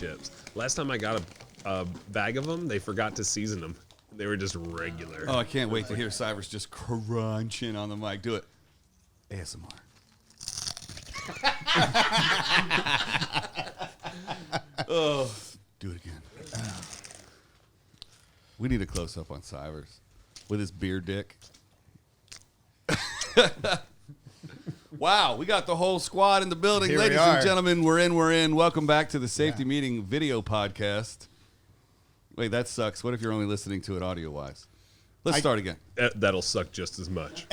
chips. Last time I got a bag of them, they forgot to season them. They were just regular. Oh, I can't wait to hear Cybers just crunching on the mic. Do it. ASMR. Oh, do it again. We need a close-up on Cybers with his beer dick. Wow, we got the whole squad in the building. Here Ladies we are. and gentlemen, we're in. Welcome back to the Safety Meeting video podcast. Wait, that sucks. What if you're only listening to it audio-wise? Let's start again. That'll suck just as much.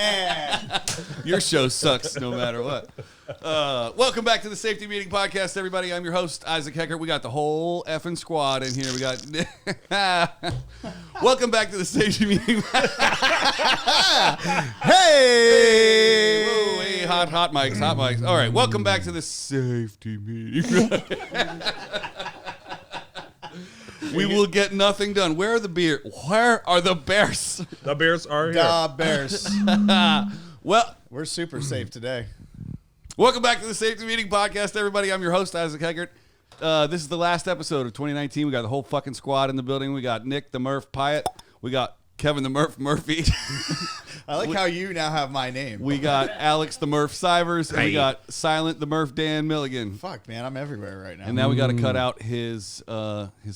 Your show sucks no matter what. Welcome back to the Safety Meeting podcast, everybody. I'm your host, Isaac Heckert. We got the whole effing squad in here. We got... Welcome back to the Safety Meeting. Hey! Whoa, hey, hot mics. All right, welcome back to the Safety Meeting. We will get nothing done. Where are the beer? Where are the bears? The bears are here. Da Bears. Well, We're super safe today. welcome back to the Safety Meeting podcast, everybody. I'm your host, Isaac Heckert. This is the last episode of 2019. We got the whole fucking squad in the building. We got Nick the Murph Pyatt. We got Kevin the Murph Murphy. I like how you now have my name. We got Alex the Murph Sivers. And we Hey. got Silent the Murph Dan Milligan. Fuck, man, I'm everywhere right now. And now we got to cut out his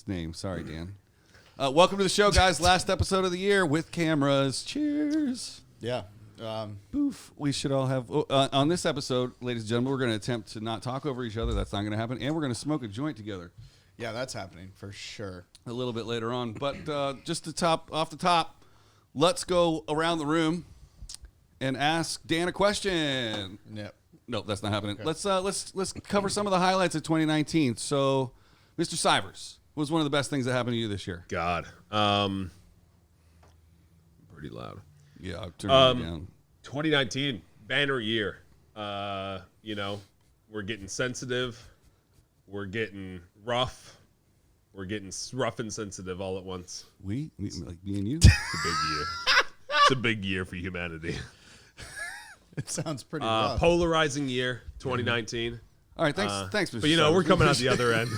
name. Sorry, Dan. Welcome to the show, guys. Last episode of the year with cameras. Cheers. Yeah. Boof. We should all have... on this episode, ladies and gentlemen, we're going to attempt to not talk over each other. That's not going to happen. And we're going to smoke a joint together Yeah, that's happening for sure. a little bit later on. But just off the top, let's go around the room and ask Dan a question. Yep. No, that's not happening. Okay. Let's cover some of the highlights of 2019. So, Mr. Sivers, what was one of the best things that happened to you this year? God. Pretty loud. Yeah, I'll turn it down. 2019, banner year. We're getting sensitive. We're getting rough. We're getting rough and sensitive all at once. We like me and you. It's a big year. It's a big year for humanity. It sounds pretty rough. Polarizing year, 2019. All right, thanks, Mr. But Sivers. we're coming out the other end.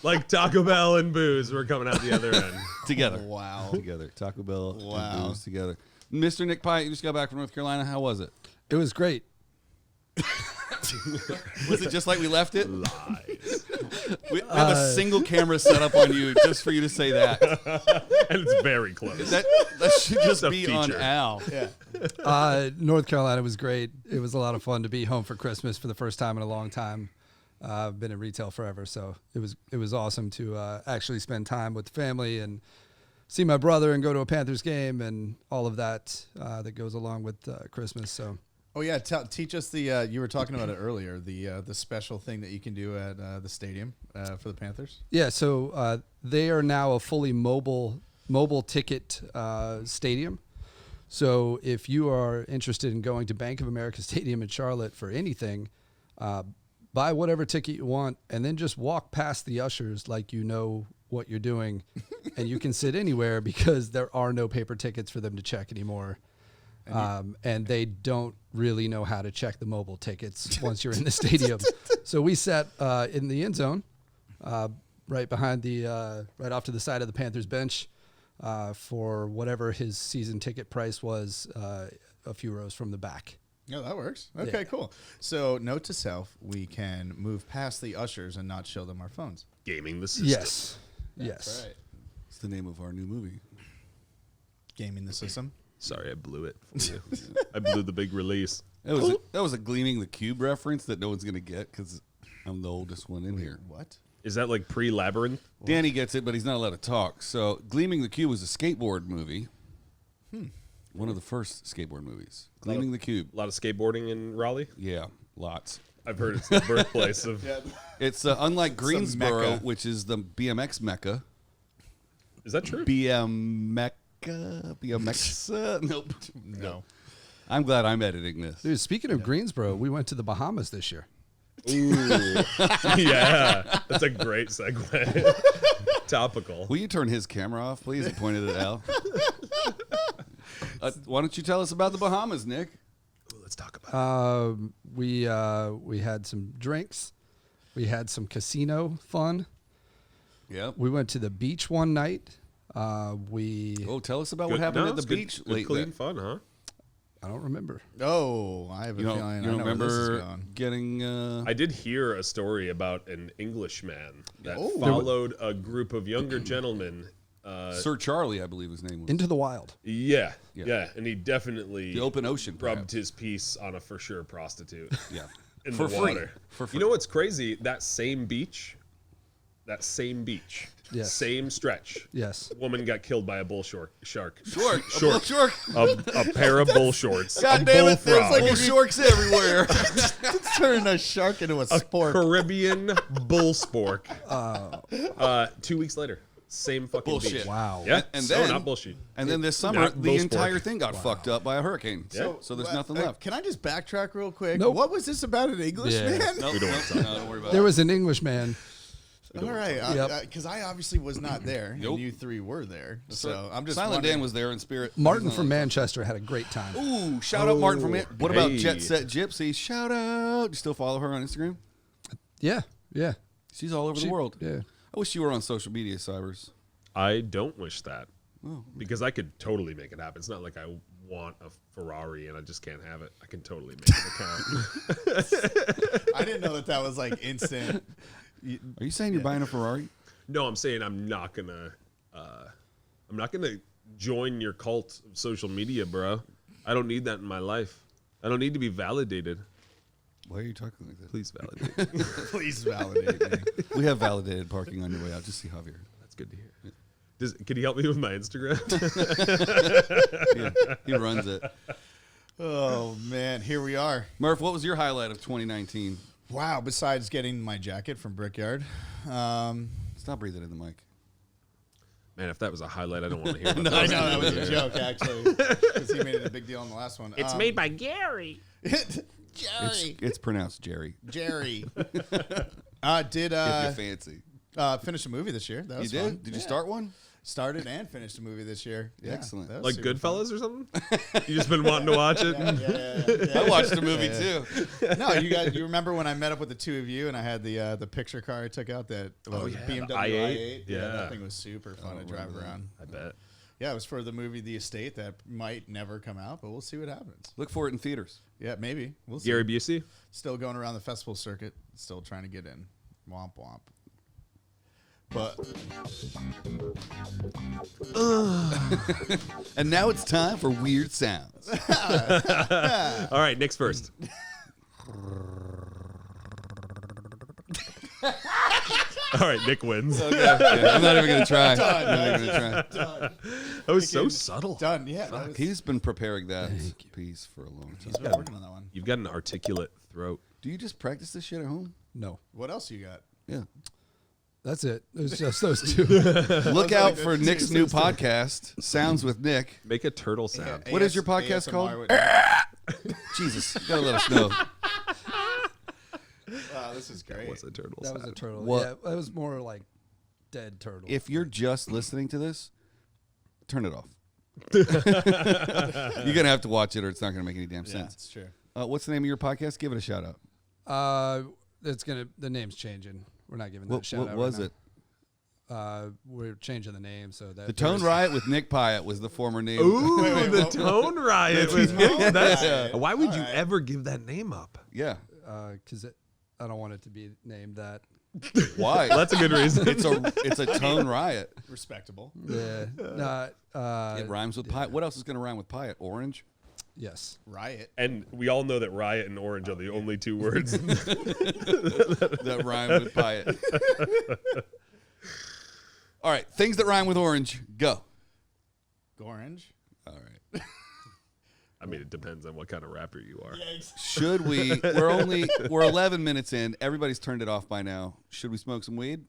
Like Taco Bell and booze, we're coming out the other end. together. Wow. Together. Taco Bell. and Wow. booze together. Mr. Nick Pyatt, you just got back from North Carolina. How was it? It was great. Was it just like we left it? Lies. We have a single camera set up on you just for you to say that. And it's very close. That should just a be on feature. Al. Yeah. North Carolina was great. It was a lot of fun to be home for Christmas for the first time in a long time. I've been in retail forever, so it was awesome to actually spend time with the family and see my brother and go to a Panthers game and all of that that goes along with Christmas. So. Oh yeah, teach us the. You were talking about it earlier. The special thing that you can do at the stadium for the Panthers. Yeah, so they are now a fully mobile ticket stadium. So if you are interested in going to Bank of America Stadium in Charlotte for anything, buy whatever ticket you want and then just walk past the ushers like you know what you're doing, and you can sit anywhere because there are no paper tickets for them to check anymore. And they don't really know how to check the mobile tickets once you're in the stadium. So we sat in the end zone, right behind right off to the side of the Panthers bench for whatever his season ticket price was, a few rows from the back. Oh, that works. Okay, Yeah. cool. So note to self, we can move past the ushers and not show them our phones. Gaming the system. Yes. Yes. Right. It's the name of our new movie. Gaming the system. Sorry, I blew it for you. I blew the big release. That was a Gleaming the Cube reference that no one's going to get because I'm the oldest one in here. What? Is that like pre-Labyrinth? Danny gets it, but he's not allowed to talk. So Gleaming the Cube was a skateboard movie. One of the first skateboard movies. Gleaming the Cube. A lot of skateboarding in Raleigh? Yeah, lots. I've heard it's the birthplace of... It's unlike Greensboro, Mecca. which is the BMX Mecca. Is that true? BMX? Nope. No. I'm glad I'm editing this. Dude, speaking of Greensboro, we went to the Bahamas this year. Ooh. Yeah. That's a great segue. Topical. Will you turn his camera off, please? He pointed at Al. Why don't you tell us about the Bahamas, Nick? Ooh, let's talk about We had some drinks, We had some casino fun. Yep. We went to the beach one night. Oh, tell us about what happened at the beach Good late. clean fun, huh? I don't remember. Oh, I have a feeling I know where this is remember going. getting? I did hear a story about an Englishman that Oh. followed a group of younger gentlemen. Sir Charlie, I believe his name was. Into the wild. Yeah, Yeah. and he definitely The open ocean, rubbed perhaps. his piece on a for sure prostitute. Yeah. In For the free. water. For free. You know what's crazy? That same beach, Yes. same stretch. Yes. Woman got killed by a bull shark. Short. Short. A pair of bull shorts. God a damn it! There's bullfrog. like bull sharks everywhere. Turn a shark into a sport. Caribbean bull spork. 2 weeks later, same fucking Bullshit. beach. Wow. Yeah, And so then- not bullshit. And then this summer, Not the bull entire spork. thing got fucked up by a hurricane. Yeah. So there's nothing left. Can I just backtrack real quick? Nope. What was this about an Englishman? Nope, We don't want to talk don't worry about There it. was an Englishman. All right, Yep. because I obviously was not there, Nope. and you three were there. So I'm just Silent wondering- Dan was there in spirit. Martin He's from not- Manchester had a great time. Ooh, shout out Martin from it. What about hey. Jet Set Gypsy? Shout out. You still follow her on Instagram? Yeah. Yeah. She's all over the She- world. Yeah. I wish you were on social media, Cybers. I don't wish that. Oh. Because I could totally make it happen. It's not like I want a Ferrari and I just can't have it. I can totally make an account. I didn't know that was like instant. Are you saying you're buying a Ferrari? No, I'm saying I'm not gonna join your cult of social media, bro. I don't need that in my life. I don't need to be validated. Why are you talking like that? Please validate me. Please validate me. We have validated parking on your way out. Just see Javier. That's good to hear. Can you help me with my Instagram? He runs it. Oh man, here we are. Murph, what was your highlight of 2019? Wow. Besides getting my jacket from Brickyard, Stop breathing in the mic. Man, if that was a highlight, I don't want to hear about I that. know that was a joke actually, because he made it a big deal in the last one. It's made by Gary. Jerry. It's pronounced Jerry. Jerry. Did If you're fancy. finish a movie this year? That You was did? fun. Did you Yeah. start one? Started and finished a movie this year. Yeah, Excellent. that was Like super fun. Goodfellas or something? You just been wanting to watch it? Yeah. I watched the movie too. No, you remember when I met up with the two of you and I had the picture car I took out that was yeah, the BMW i8? i8. Yeah. That thing was super fun to drive around. I bet. Yeah, it was for the movie The Estate that might never come out, but we'll see what happens. Look for it in theaters. Yeah, maybe. We'll see. Gary Busey? Still going around the festival circuit, still trying to get in. Womp womp. But And now it's time for Weird Sounds. All right, Nick's first. All right, Nick wins. Yeah, I'm not even going to try. I'm not even gonna try. That was so subtle. done. Yeah, that was, He's been preparing that piece for a long time. he's been working on that one. You've got an articulate throat. Do you just practice this shit at home? No. What else you got? Yeah. That's it. It was just those two. Look out for Nick's new podcast, Sounds with Nick. Make a turtle sound. What is your podcast ASMR called? with- Jesus, you gotta let us know. Wow, this is great. What's a turtle That sound? was a turtle. What- Yeah, that was more like dead turtle. If you're just listening to this, turn it off. You're gonna have to watch it, or it's not gonna make any damn Yeah, sense. it's true. What's the name of your podcast? Give it a shout out. The name's changing. We're not giving that a What, shout what out. was right it? now. We're changing the name so that The Tone there's- Riot with Nick Pyatt was the former name. Ooh, Wait, the what- Tone Riot. The was Tone that's- Riot. Why would you All right. ever give that name up? Yeah. because I don't want it to be named that. Why? That's a good reason. it's a Tone Riot. Respectable. Yeah. It rhymes with Pyatt. What else is gonna rhyme with Pyatt? Orange. Yes. Riot. And we all know that riot and orange are the only two words. That rhyme with Pyatt. All right, things that rhyme with orange. Go. Orange. All right. I mean, it depends on what kind of rapper you are. Should we? We're 11 minutes in. Everybody's turned it off by now. Should we smoke some weed?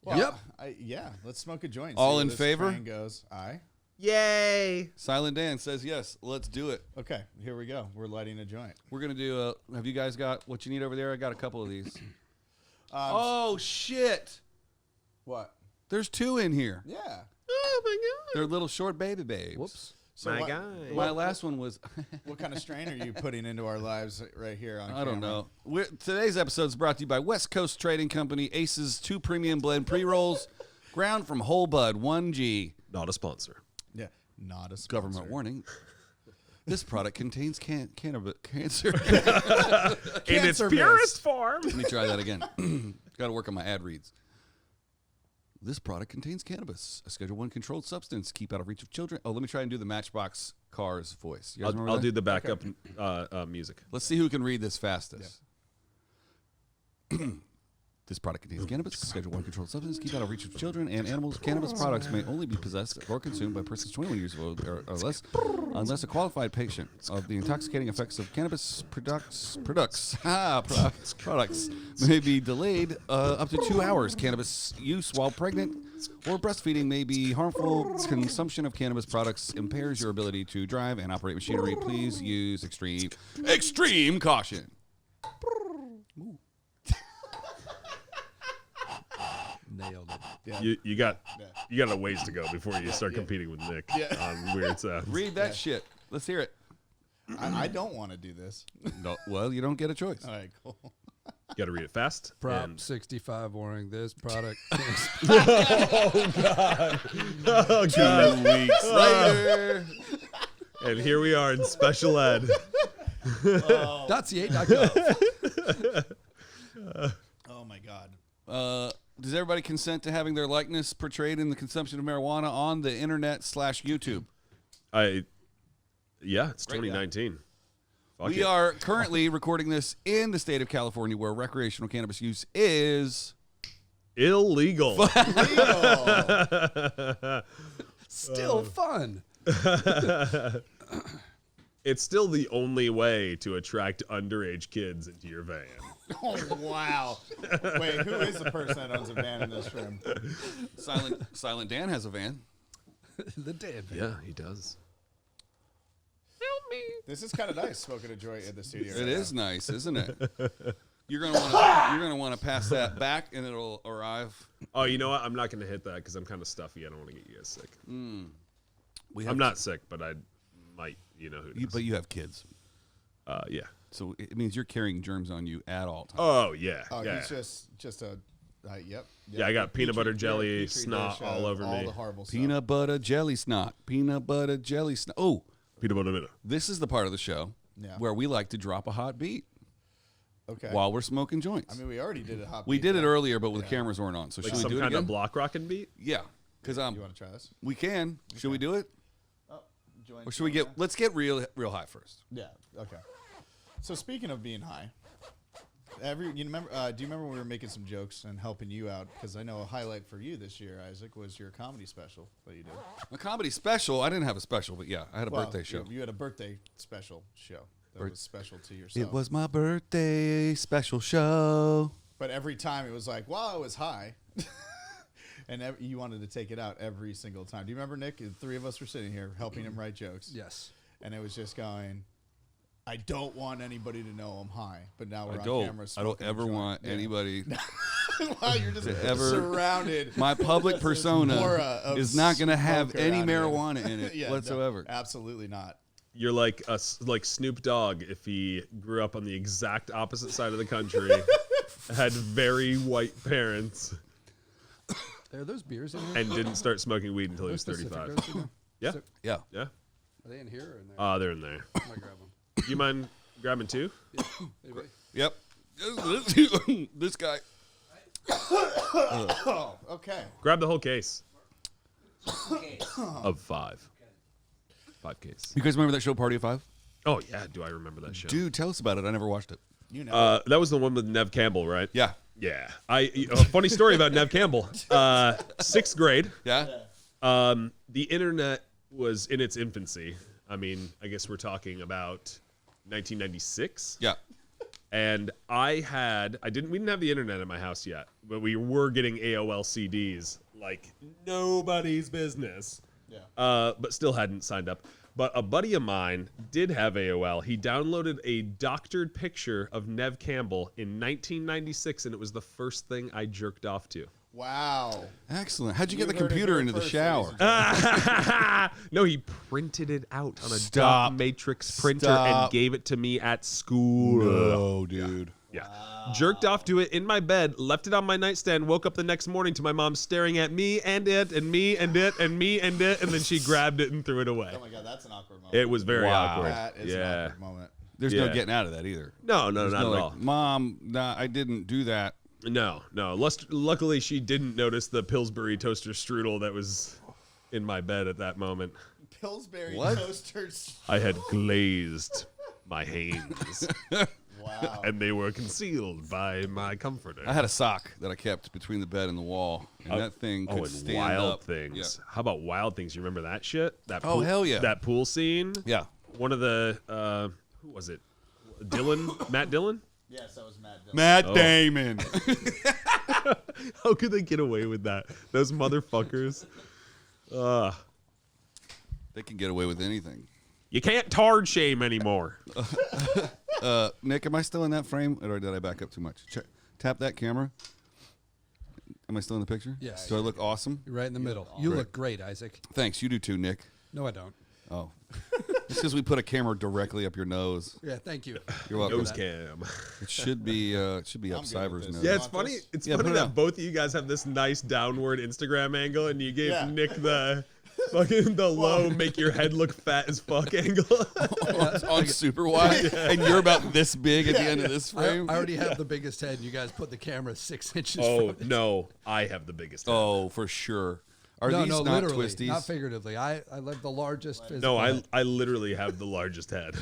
Well, Yep. Yeah, let's smoke a joint. All see where in this favor? train Goes. Aye. Yay! Silent Dan says yes. Let's do it. Okay, here we go. We're lighting a joint. We're gonna do. Have you guys got what you need over there? I got a couple of these. Oh shit! What? There's two in here. Yeah. Oh my god! They're little short baby babes. Whoops. So My what, guy. My last one was. what kind of strain are you putting into our lives right here on I don't camera? know. Today's episode is brought to you by West Coast Trading Company, Ace's 2 premium blend pre-rolls, ground from whole bud, 1G. Not a sponsor. Yeah, not a sponsor. Government warning. This product contains cannabis cancer. In its Cancer purest form. Let me try that again. Got to work on my ad reads. This product contains cannabis, a Schedule 1 controlled substance. Keep out of reach of children. Oh, let me try and do the Matchbox Cars voice. You guys remember I'll that? do the backup music. Let's see who can read this fastest. This product contains cannabis, Schedule 1 controlled substance. Keep out of reach of children and animals. Cannabis products may only be possessed or consumed by persons 21 years old or less, unless a qualified patient of the intoxicating effects of cannabis products may be delayed up to 2 hours. Cannabis use while pregnant or breastfeeding may be harmful. Consumption of cannabis products impairs your ability to drive and operate machinery. Please use extreme caution. Nailed it. Yeah. You got a ways to go before you start competing with Nick on weird sounds. Read that shit. Let's hear it. I don't want to do this. No, well, you don't get a choice. All right, cool. You got to read it fast. Prop and- 65 warning. This product. Oh God! 2 weeks later. And here we are in special ed. .ca.gov. Oh my God. Does everybody consent to having their likeness portrayed in the consumption of marijuana on the internet /YouTube? Yeah, it's 2019. Fuck We it. are currently recording this in the state of California, where recreational cannabis use is illegal. Legal. Still fun. It's still the only way to attract underage kids into your van. Oh wow. Wait, who is the person that owns a van in this room? Silent Dan has a van. The dead. Yeah, he does. This is kind of nice smoking a joint in the studio. It right is now. nice, isn't it? You're gonna want to pass that back, and it'll arrive. Oh, you know what? I'm not going to hit that because I'm kind of stuffy. I don't want to get you guys sick. We I'm not sick, but I might. You know who knows. But you have kids, Yeah. so it means you're carrying germs on you at all times. Oh, yeah. Oh, yeah. he's just a. Yep. Yeah, I got peanut butter jelly, Petri snot dish, all over all me. the horrible stuff. Peanut butter jelly snot. Peanut butter jelly snot. Oh, Peanut butter. this is the part of the show where we like to drop a hot beat Okay. while we're smoking joints. I mean, we already did a hot. we beat, did it though. earlier, but with the cameras weren't on. So Like should we some do it kind again? of block rockin' beat? Yeah, because You want to try this? we can. Should we do it, Oh, joint. or should we get? Let's get real high first. Yeah. Okay. So speaking of being high, you remember? Do you remember when we were making some jokes and helping you out? Because I know a highlight for you this year, Isaac, was your comedy special that you did. A comedy special. I didn't have a special, but yeah, I had a Well, birthday show. You had a birthday special show that was special to yourself. It was my birthday special show. But every time it was like, while I was high, and you wanted to take it out every single time. Do you remember, Nick? The three of us were sitting here helping him write jokes. Yes. And it was just going, I don't want anybody to know I'm high. But now we're I on don't. camera. I don't smoking a ever joint. want Yeah. anybody. Wow, you're just ever- surrounded. My public This persona aura of is not going to have smoke any around here. marijuana in it Yeah, no, whatsoever. absolutely not. You're like like Snoop Dogg if he grew up on the exact opposite side of the country, had very white parents, Are those beers in here? and didn't start smoking weed until he was Those Pacific 35. Roast in there? Yeah, Yeah. yeah. Are they in here or in there? They're in there. I might grab them. You mind grabbing two? Anybody? Yep. This guy. Oh, okay. Grab the whole case. Of 5. 5 case. You guys remember that show Party of Five? Oh yeah, do I remember that show? Dude, tell us about it. I never watched it. You know. That was the one with Nev Campbell, right? Yeah. Yeah. A funny story about Nev Campbell. 6th grade. Yeah? The internet was in its infancy. I mean, I guess we're talking about 1996. Yeah. And we didn't have the internet in my house yet, but we were getting AOL CDs like nobody's business. Yeah. But still hadn't signed up. But a buddy of mine did have AOL. He downloaded a doctored picture of Nev Campbell in 1996, and it was the first thing I jerked off to. Wow. Excellent. How'd you get You the heard it computer here into the first, shower? ladies No, he printed it out on a Stop. dot matrix printer Stop. and gave it to me at school. No, dude. Yeah. Jerked off to it in my bed, left it on my nightstand, woke up the next morning to my mom staring at me and it and me and it and me and it, and then she grabbed it and threw it away. Oh my God, that's an awkward moment. It was very Wow. awkward. That is an Yeah. awkward moment. There's no Yeah. getting out of that either. No, There's not no, at like, all. Mom, nah, I didn't do that. No. Luckily, she didn't notice the Pillsbury toaster strudel that was in my bed at that moment. Pillsbury What? toasters. I had glazed my hands, Wow. and they were concealed by my comforter. I had a sock that I kept between the bed and the wall, and that thing could and stand Wild up. Things. Yeah. How about Wild Things? You remember that shit? That Oh, hell yeah. That pool scene. Yeah. One of the who was it? Matt Dillon. Yes, that was Matt Dillon. Matt Damon. How could they get away with that? Those motherfuckers. They can get away with anything. You can't tard shame anymore. Nick, am I still in that frame, or did I back up too much? Tap that camera. Am I still in the picture? Yes. Do I look awesome? You're right in the middle. You look great, Isaac. Thanks. You do too, Nick. No, I don't. Oh. It's because we put a camera directly up your nose. Yeah, thank you. You're welcome. Nose cam. It should be up I'm good Cyber's with this. nose. Yeah, it's Want funny. this? It's Yeah, funny put it that on. both of you guys have this nice downward Instagram angle, and you gave Yeah. Nick the fucking the low make your head look fat as fuck angle. on super wide, and you're about this big at the end of this I frame. already have the biggest head. You guys put the camera 6 inches Oh from it. no, I have the biggest. Head. Oh, for sure. Are No, these no, not literally, twisties? not figuratively. I live the largest physical No, head. I literally have the largest head.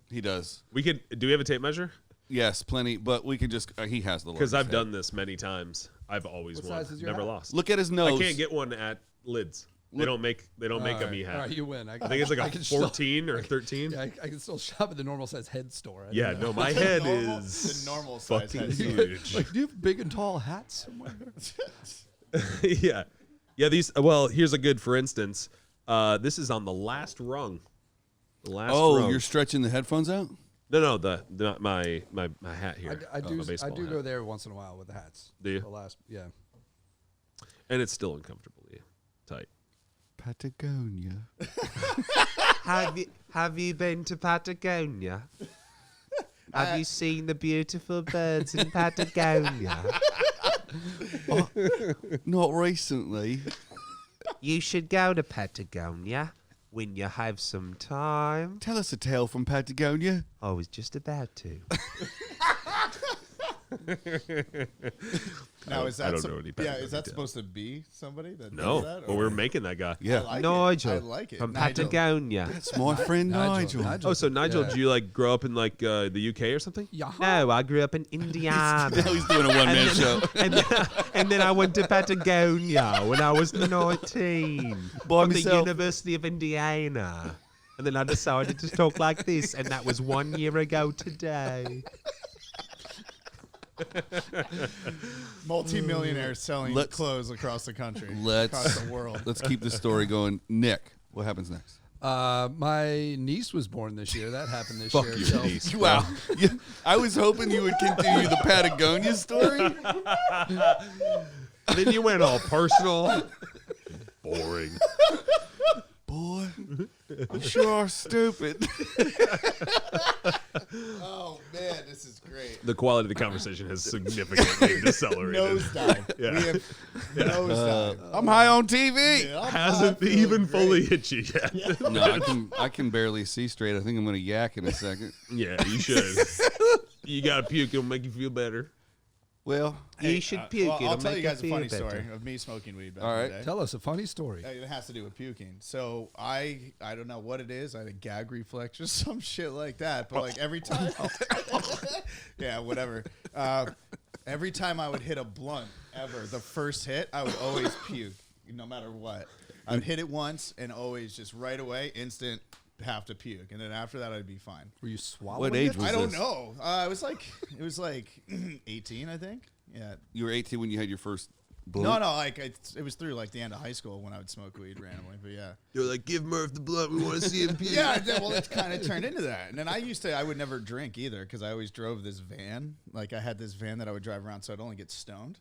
He does. We could. Do we have a tape measure? Yes, plenty. But we can just. He has the Because largest I've head. done this many times. I've always What won. size is your Never hat? lost. Look at his nose. I can't get one at Lids. They don't make a me hat. All right, you win. I think it's like I a can still- 14 or 13. Yeah, I can still shop at the normal size head store. I Yeah, don't know. no, my head Normal- is the normal size fucking head. huge. Like, do you have big and tall hats somewhere? Yeah. Yeah, these well, here's a good for instance. This is on the last rung. The last rung. You're stretching the headphones out? No, not my hat here. I do. A I baseball do hat. go there once in a while with the hats. Do you? The last, yeah. And it's still uncomfortably tight. Patagonia. Have you been to Patagonia? Have you seen the beautiful birds in Patagonia? Not recently. You should go to Patagonia when you have some time. Tell us a tale from Patagonia. I was just about to. Now, is that I don't know any yeah, is that detail. supposed to be somebody that No, does that? but or- we're making that guy. Yeah. I like Nigel it. I like it. from Nigel. Patagonia. That's my friend Nigel. Oh, so Nigel, yeah. did you like grow up in like the UK or something? No, I grew up in Indiana. Now he's doing a one-man show. and then I went to Patagonia when I was 19 By from the myself. University of Indiana. And then I decided to talk like this, and that was 1 year ago today. Multi-millionaire selling Let's- clothes across the country, across Let's the world. let's keep this story going. Nick, what happens next? My niece was born this year. That happened this Fuck year. your so- niece. Wow. Yeah, I was hoping you would continue the Patagonia story. Then you went all personal. Boring. Boy, you sure are stupid. Oh man, this is great. The quality of the conversation has significantly decelerated. Nosedive. Yeah. We have nosedive. I'm high on TV. Yeah, I'm Hasn't feeling even great. fully hit you yet. No, I can barely see straight. I think I'm gonna yak in a second. Yeah, you should. You gotta puke. It'll make you feel better. Well, You should puke. Well, It'll I'll tell make you guys a feel funny better. story of me smoking weed back All in right. the day. Tell us a funny story. It has to do with puking. So I don't know what it is. I had a gag reflex or some shit like that. But like every time, yeah, whatever. Every time I would hit a blunt, ever the first hit, I would always puke, no matter what. I'd hit it once and always just right away, instant, have to puke, and then after that, I'd be fine. Were you swallowing What age it? was I don't this? know. It was like 18, I think. Yeah. you were 18 when you had your first blunt. No, like it was through like the end of high school when I would smoke weed randomly. But yeah. You're like, give Murph the blunt. We want to see him puke. Yeah, well, it kind of turned into that. And then I would never drink either because I always drove this van. Like I had this van that I would drive around so I'd only get stoned.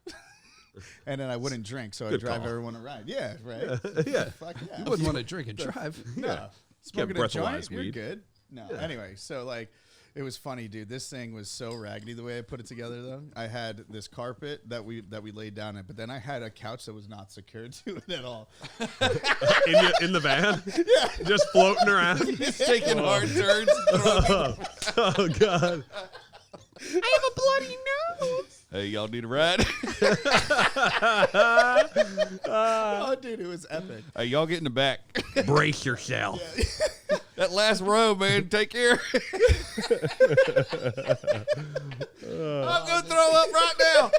and then I wouldn't drink, so I'd Good drive call. everyone around. Yeah, right. Yeah. Fuck yeah. You wouldn't want to drink and drive. No. Smoking a breathalyze joint, you're weed. good. No. Anyway, so like, it was funny, dude. This thing was so raggedy the way I put it together, though. I had this carpet that we laid down in, but then I had a couch that was not secured to it at all. In the van? Yeah. Just floating around. He's taking hard turns. Oh, God. I have a bloody nose. Hey, y'all need a ride? Oh, dude, it was epic. Hey, y'all get in the back. Brace yourself. That last row, man. Take care. I'm going to throw up right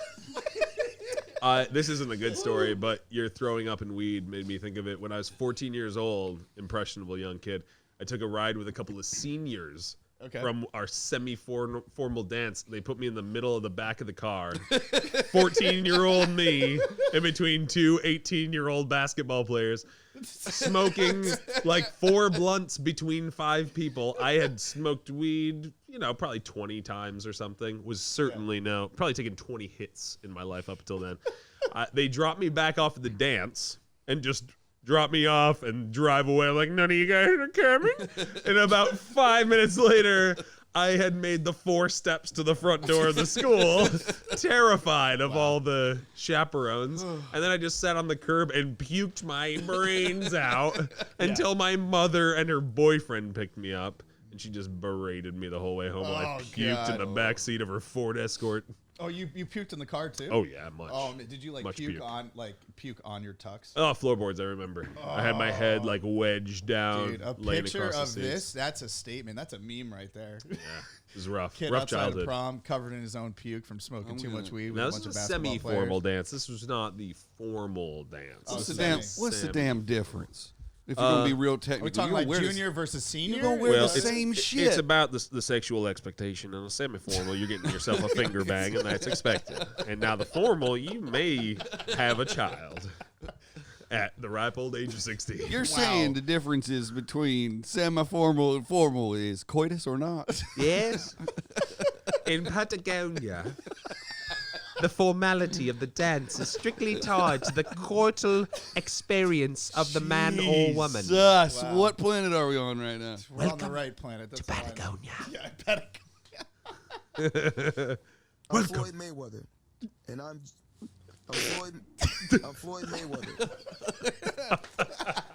now. This isn't a good story, but your throwing up in weed made me think of it. When I was 14 years old, impressionable young kid, I took a ride with a couple of seniors from our semi-formal dance. They put me in the middle of the back of the car. 14-year-old me in between two 18-year-old basketball players, smoking like 4 blunts between 5 people. I had smoked weed, probably 20 times or something. Was certainly probably taken 20 hits in my life up until then. They dropped me back off at the dance and just drop me off and drive away. I'm like, none of you guys are coming. And about 5 minutes later, I had made the 4 steps to the front door of the school, terrified of all the chaperones. And then I just sat on the curb and puked my brains out until my mother and her boyfriend picked me up. And she just berated me the whole way home. I puked in the back seat of her Ford Escort. Oh, you puked in the car too? Oh yeah, much. Oh, did you Much puke puke. on your tux? Oh, floorboards, I remember. I had my head like wedged down, Dude, a laying picture across of the seats. this—that's a statement. That's a meme right there. Yeah, it was rough. Kid rough outside childhood. of prom, covered in his own puke from smoking too much weed with Now a this bunch of is a basketball semi-formal players. dance. This was not the formal dance. Oh, What's the semi. damn difference? If you're going to be real technical. Are we talking you're like gonna wear junior versus senior? You're going to wear Well, the same shit. It's about the sexual expectation. In a semi-formal, you're getting yourself a finger bang, and that's expected. And now the formal, you may have a child at the ripe old age of 16. You're saying the differences between semi-formal and formal is coitus or not? Yes. In Patagonia, the formality of the dance is strictly tied to the coital experience of the man or woman. Jesus, what planet are we on right now? We're on the right planet. That's all I know. Patagonia. Yeah, Patagonia. I'm Floyd Mayweather, and I'm Floyd Mayweather.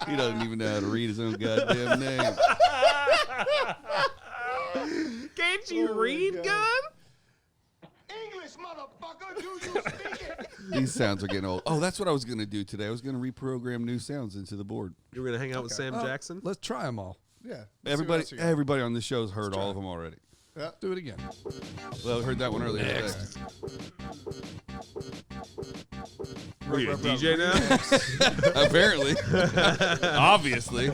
He doesn't even know how to read his own goddamn name. Can't you read, gun? English, motherfucker, do you speak it? These sounds are getting old. Oh, that's what I was going to do today. I was going to reprogram new sounds into the board. You were gonna hang out with Sam Jackson. Let's try them all. Yeah. Everybody on this show has heard all of them already. Do it again. Well, I heard that one earlier today. What are you, a DJ now? Apparently. Obviously.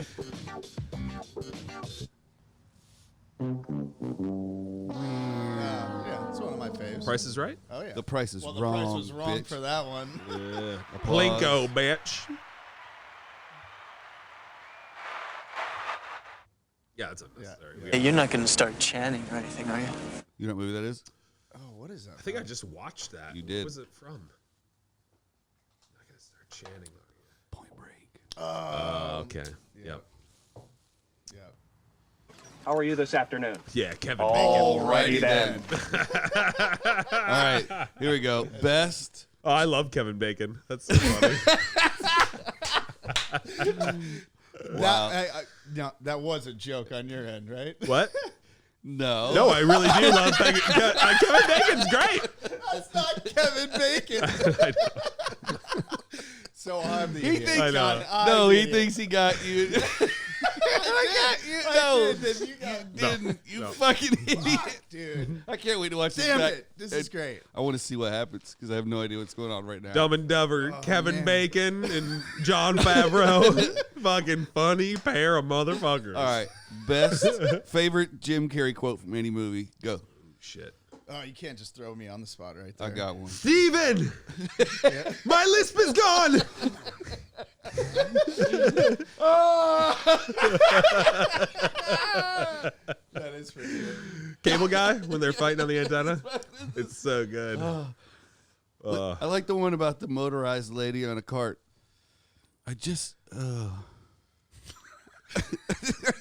Yeah, it's one of my faves. Price is Right? Oh yeah. The price is well, the wrong, price was wrong bitch. for that one. Yeah. Applause. Plinko, bitch. Yeah, that's unnecessary. Yeah. We You're not going to start chanting or anything, are you? You know what movie that is? Oh, what is that? I think I just watched that. You did. What was it from? I'm not gonna start chanting. Point Break. Okay. Yep. Yeah. How are you this afternoon? Yeah, Kevin Alrighty then. All right, here we go. Best. Oh, I love Kevin Bacon. That's so funny. Wow. No, that was a joke on your end, right? What? No. No, I really do love Kevin. Kevin Bacon's great. That's not Kevin Bacon. I know. So I'm the He idiot. thinks. I know. No, he thinks he got you. I got you. No, You got didn't. You No. fucking idiot. dude. I can't wait to watch this Damn back. it. This is great. I want to see what happens because I have no idea what's going on right now. Dumb and Dumber, Kevin man. Bacon and John Favreau. Fucking funny pair of motherfuckers. All right. Best favorite Jim Carrey quote from any movie. Go. Shit. Oh, you can't just throw me on the spot right there. I got one. Steven! My lisp is gone! That is pretty good. Cable guy when they're fighting on the antenna. It's so good. I like the one about the motorized lady on a cart.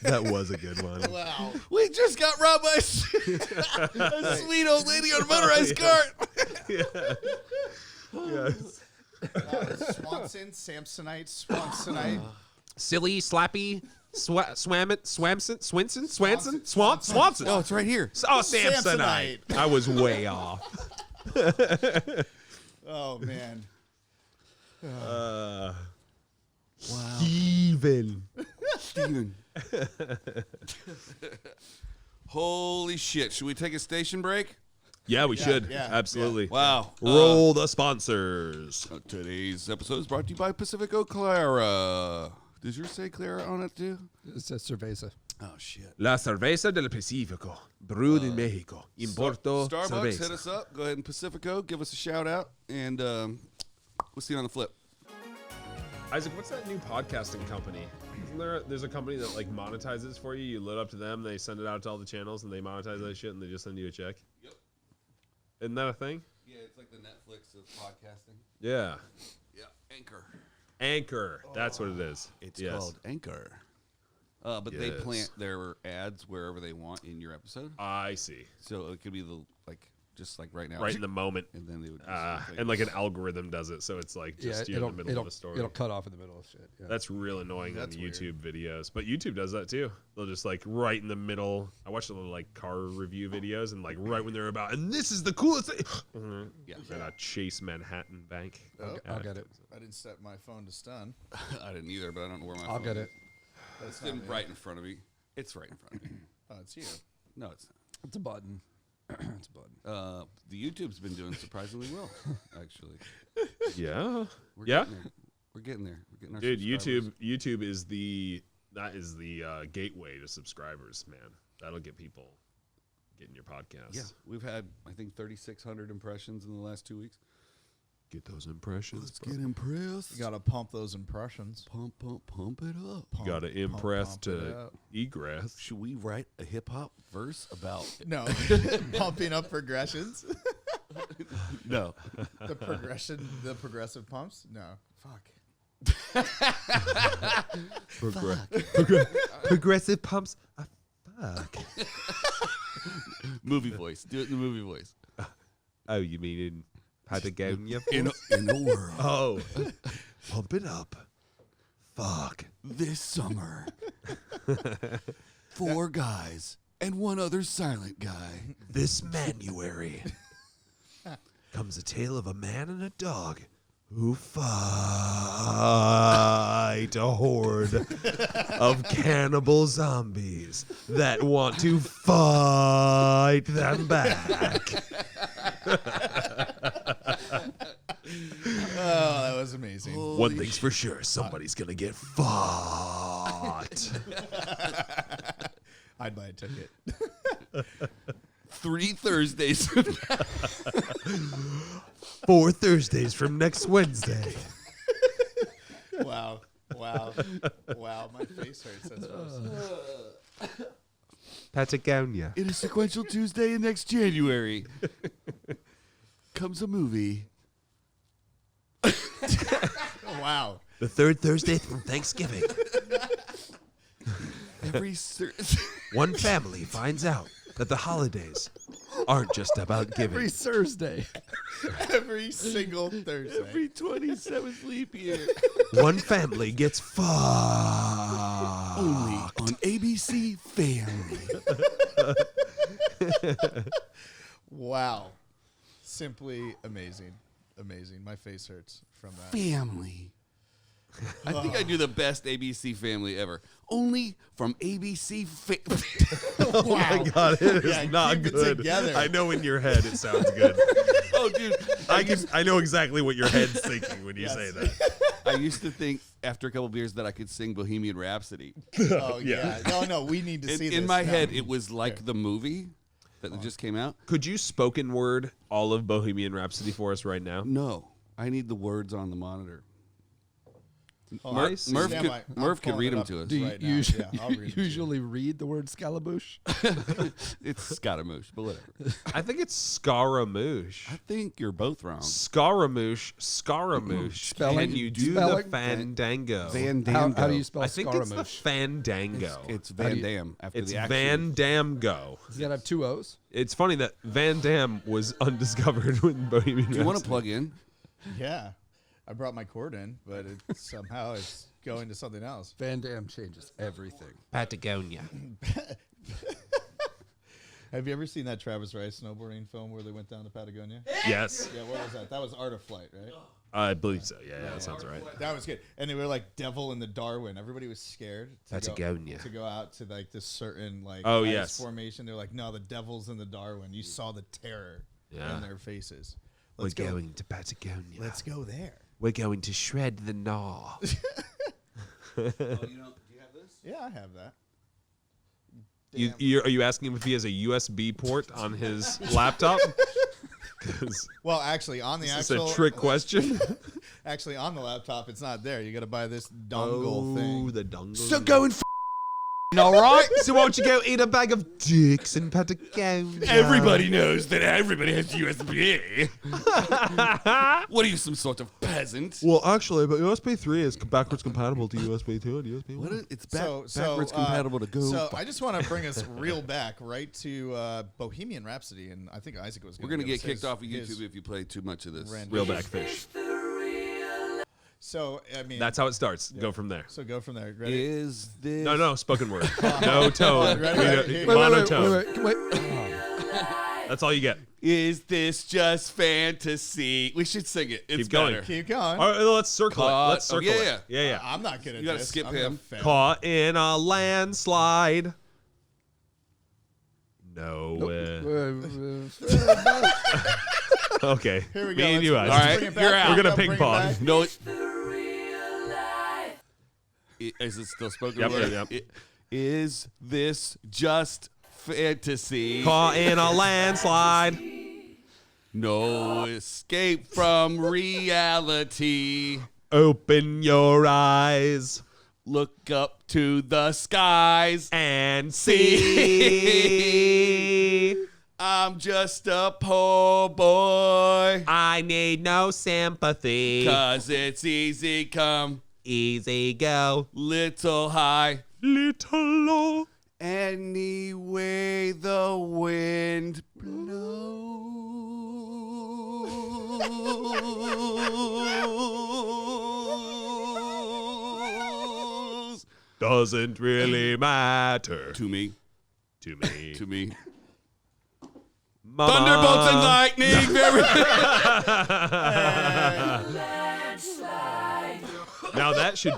That was a good one. Wow. We just got robbed by a sweet old lady on a motorized cart. Yes. Swanson, Samsonite. Silly, slappy, Swanson. Oh, it's right here. Oh, Samsonite. I was way off. Oh man. Wow. Steven. Holy shit. Should we take a station break? Yeah, we should. yeah, Absolutely. Wow. Roll the sponsors. Today's episode is brought to you by Pacifico Clara. Does yours say Clara on it too? It says cerveza. Oh, shit. La cerveza del Pacífico, brewed in Mexico. Importo Starbucks, cerveza. hit us up. Go ahead and Pacifico. Give us a shout out. And we'll see you on the flip. Isaac, what's that new podcasting company? There's a company that like monetizes for you. You load up to them, they send it out to all the channels, and they monetize that shit, and they just send you a check. Yep. Isn't that a thing? Yeah, it's like the Netflix of podcasting. Yeah. Yeah, Anchor. Anchor. That's what it is. It's called Anchor. But they Yes. plant their ads wherever they want in your episode. I see. So it could be just like right now. Right in the moment. And then they would And like an algorithm does it, so it's like just you're in the middle of the story. It'll cut off in the middle of shit. Yeah. That's real annoying on YouTube videos. But YouTube does that too. They'll just like right in the middle. I watched a little like car review videos and like right when they're about, and this is the coolest thing. Yeah. And a Chase Manhattan Bank. I'll get it. I didn't set my phone to stun. I didn't either, but I don't know where my I'll phone get is. it. It's right in front of me. It's right in front of me. Oh, it's you. No, it's not. It's a button. It's a button. The YouTube's been doing surprisingly well, actually. Yeah. We're Yeah. getting there. We're getting there. We're getting our Dude, subscribers. YouTube is the gateway to subscribers, man. That'll get people getting your podcast. Yeah, we've had I think 3,600 impressions in the last 2 weeks. Get those impressions. Let's get impressed. You gotta pump those impressions. Pump it up. Pump, Gotta impress pump it to up. egress. Should we write a hip hop verse about? No, pumping up progressions. No. The progressive pumps. No, fuck. Progressive pumps. Fuck. Movie voice. Do it in the movie voice. Oh, you mean in Patagonia? In the world. Oh, pump it up. Fuck. This summer, 4 guys and one other silent guy. This Manuary comes a tale of a man and a dog who fight a horde of cannibal zombies that want to fight them back. Oh, that was amazing. One thing's for sure, somebody's gonna get fought. I'd buy a ticket. 3 Thursdays. 4 Thursdays from next Wednesday. Wow. Wow. My face hurts. That's gross. Patagonia. In a sequential Tuesday in next January comes a movie. Wow. The 3rd Thursday from Thanksgiving. One family finds out that the holidays aren't just about giving. Every Thursday. Every single Thursday. Every 27th leap year. One family gets fucked. Only on ABC Family. Wow. Simply amazing. Amazing. My face hurts from that. Family. I think I do the best ABC Family ever. Only from ABC Family. Oh my god, it is not keep it good. together. I know in your head it sounds good. Oh, dude. I know exactly what your head's thinking when you say that. I used to think after a couple beers that I could sing Bohemian Rhapsody. Oh, yeah. No, we need to see this. In my now. head, it was like the movie that just came out. Could you spoken word all of Bohemian Rhapsody for us right now? No, I need the words on the monitor. Murph could read them to us. Do you right now. usually, Yeah, I'll read it to you. usually read the word Scalabouche? It's Scaramouche, but whatever. I think it's Scaramouche. I think you're both wrong. Scaramouche. Spelling? Can you do Spelling? the fandango? Van How Damme. do you spell I think it's the Scaramouche? fandango. It's Van Damme after It's the action. Van Damme Go. Does that have 2 O's? It's funny that Van Damme was undiscovered when Bohemian Do you want to Rhapsody. plug in? Yeah, I brought my cord in, but it somehow it's going to something else. Van Damme changes everything. Patagonia. Have you ever seen that Travis Rice snowboarding film where they went down to Patagonia? Yes, Yeah, what was that? That was Art of Flight, right? I believe so. Yeah, that sounds right. That was good. And they were like Devil in the Darwin. Everybody was scared Patagonia. to go out to like this certain like Oh, ice yes. formation. They're like, no, the Devil's in the Darwin. You saw the terror Yeah. in their faces. We're going to Patagonia. Let's go there. We're going to shred the gnaw. Do you have this? Yeah, I have that. Are you asking him if he has a USB port on his laptop? 'Cause Well, actually, on the it's actual a trick question. actually on the laptop, it's not there. You got to buy this dongle thing. the dongle. So go and all right. So won't you go eat a bag of dicks in Patagonia? Everybody knows that everybody has USB. What are you, some sort of peasant? Well, actually, but USB 3 is backwards compatible to USB 2 and USB 1. It's backwards compatible to go. So I just want to bring us real back right to Bohemian Rhapsody, and I think Isaac was. We're gonna get kicked off of YouTube if you play too much of this. Real back fish. So I mean, That's how it starts. Go from there. so go from there. Ready? Is this? No, spoken word. No tone. Ready? Monotone. Wait. That's all you get. Is this just fantasy? We should sing it. It's Keep going. better. Keep going. All right, let's circle it. Let's Oh, circle yeah. it. Yeah. I'm not good at You gotta this. skip I'm him. gonna fail. Caught in a landslide. No. Okay. Here we go. Me and you, Let's Isaac. All bring right, it back. you're out. We're gonna Bring ping it pong. back. No. Is it still spoken Yep, word? yep. Is this just fantasy? Caught in a landslide. No escape from reality. Open your eyes Look up to the skies. and see. I'm just a poor boy. I need no sympathy. 'Cause it's easy come, Easy go. little high. Little low. Any way the wind blows. Doesn't really matter To me, to me. to me. Mama. Thunderbolts and lightning. Very Now that should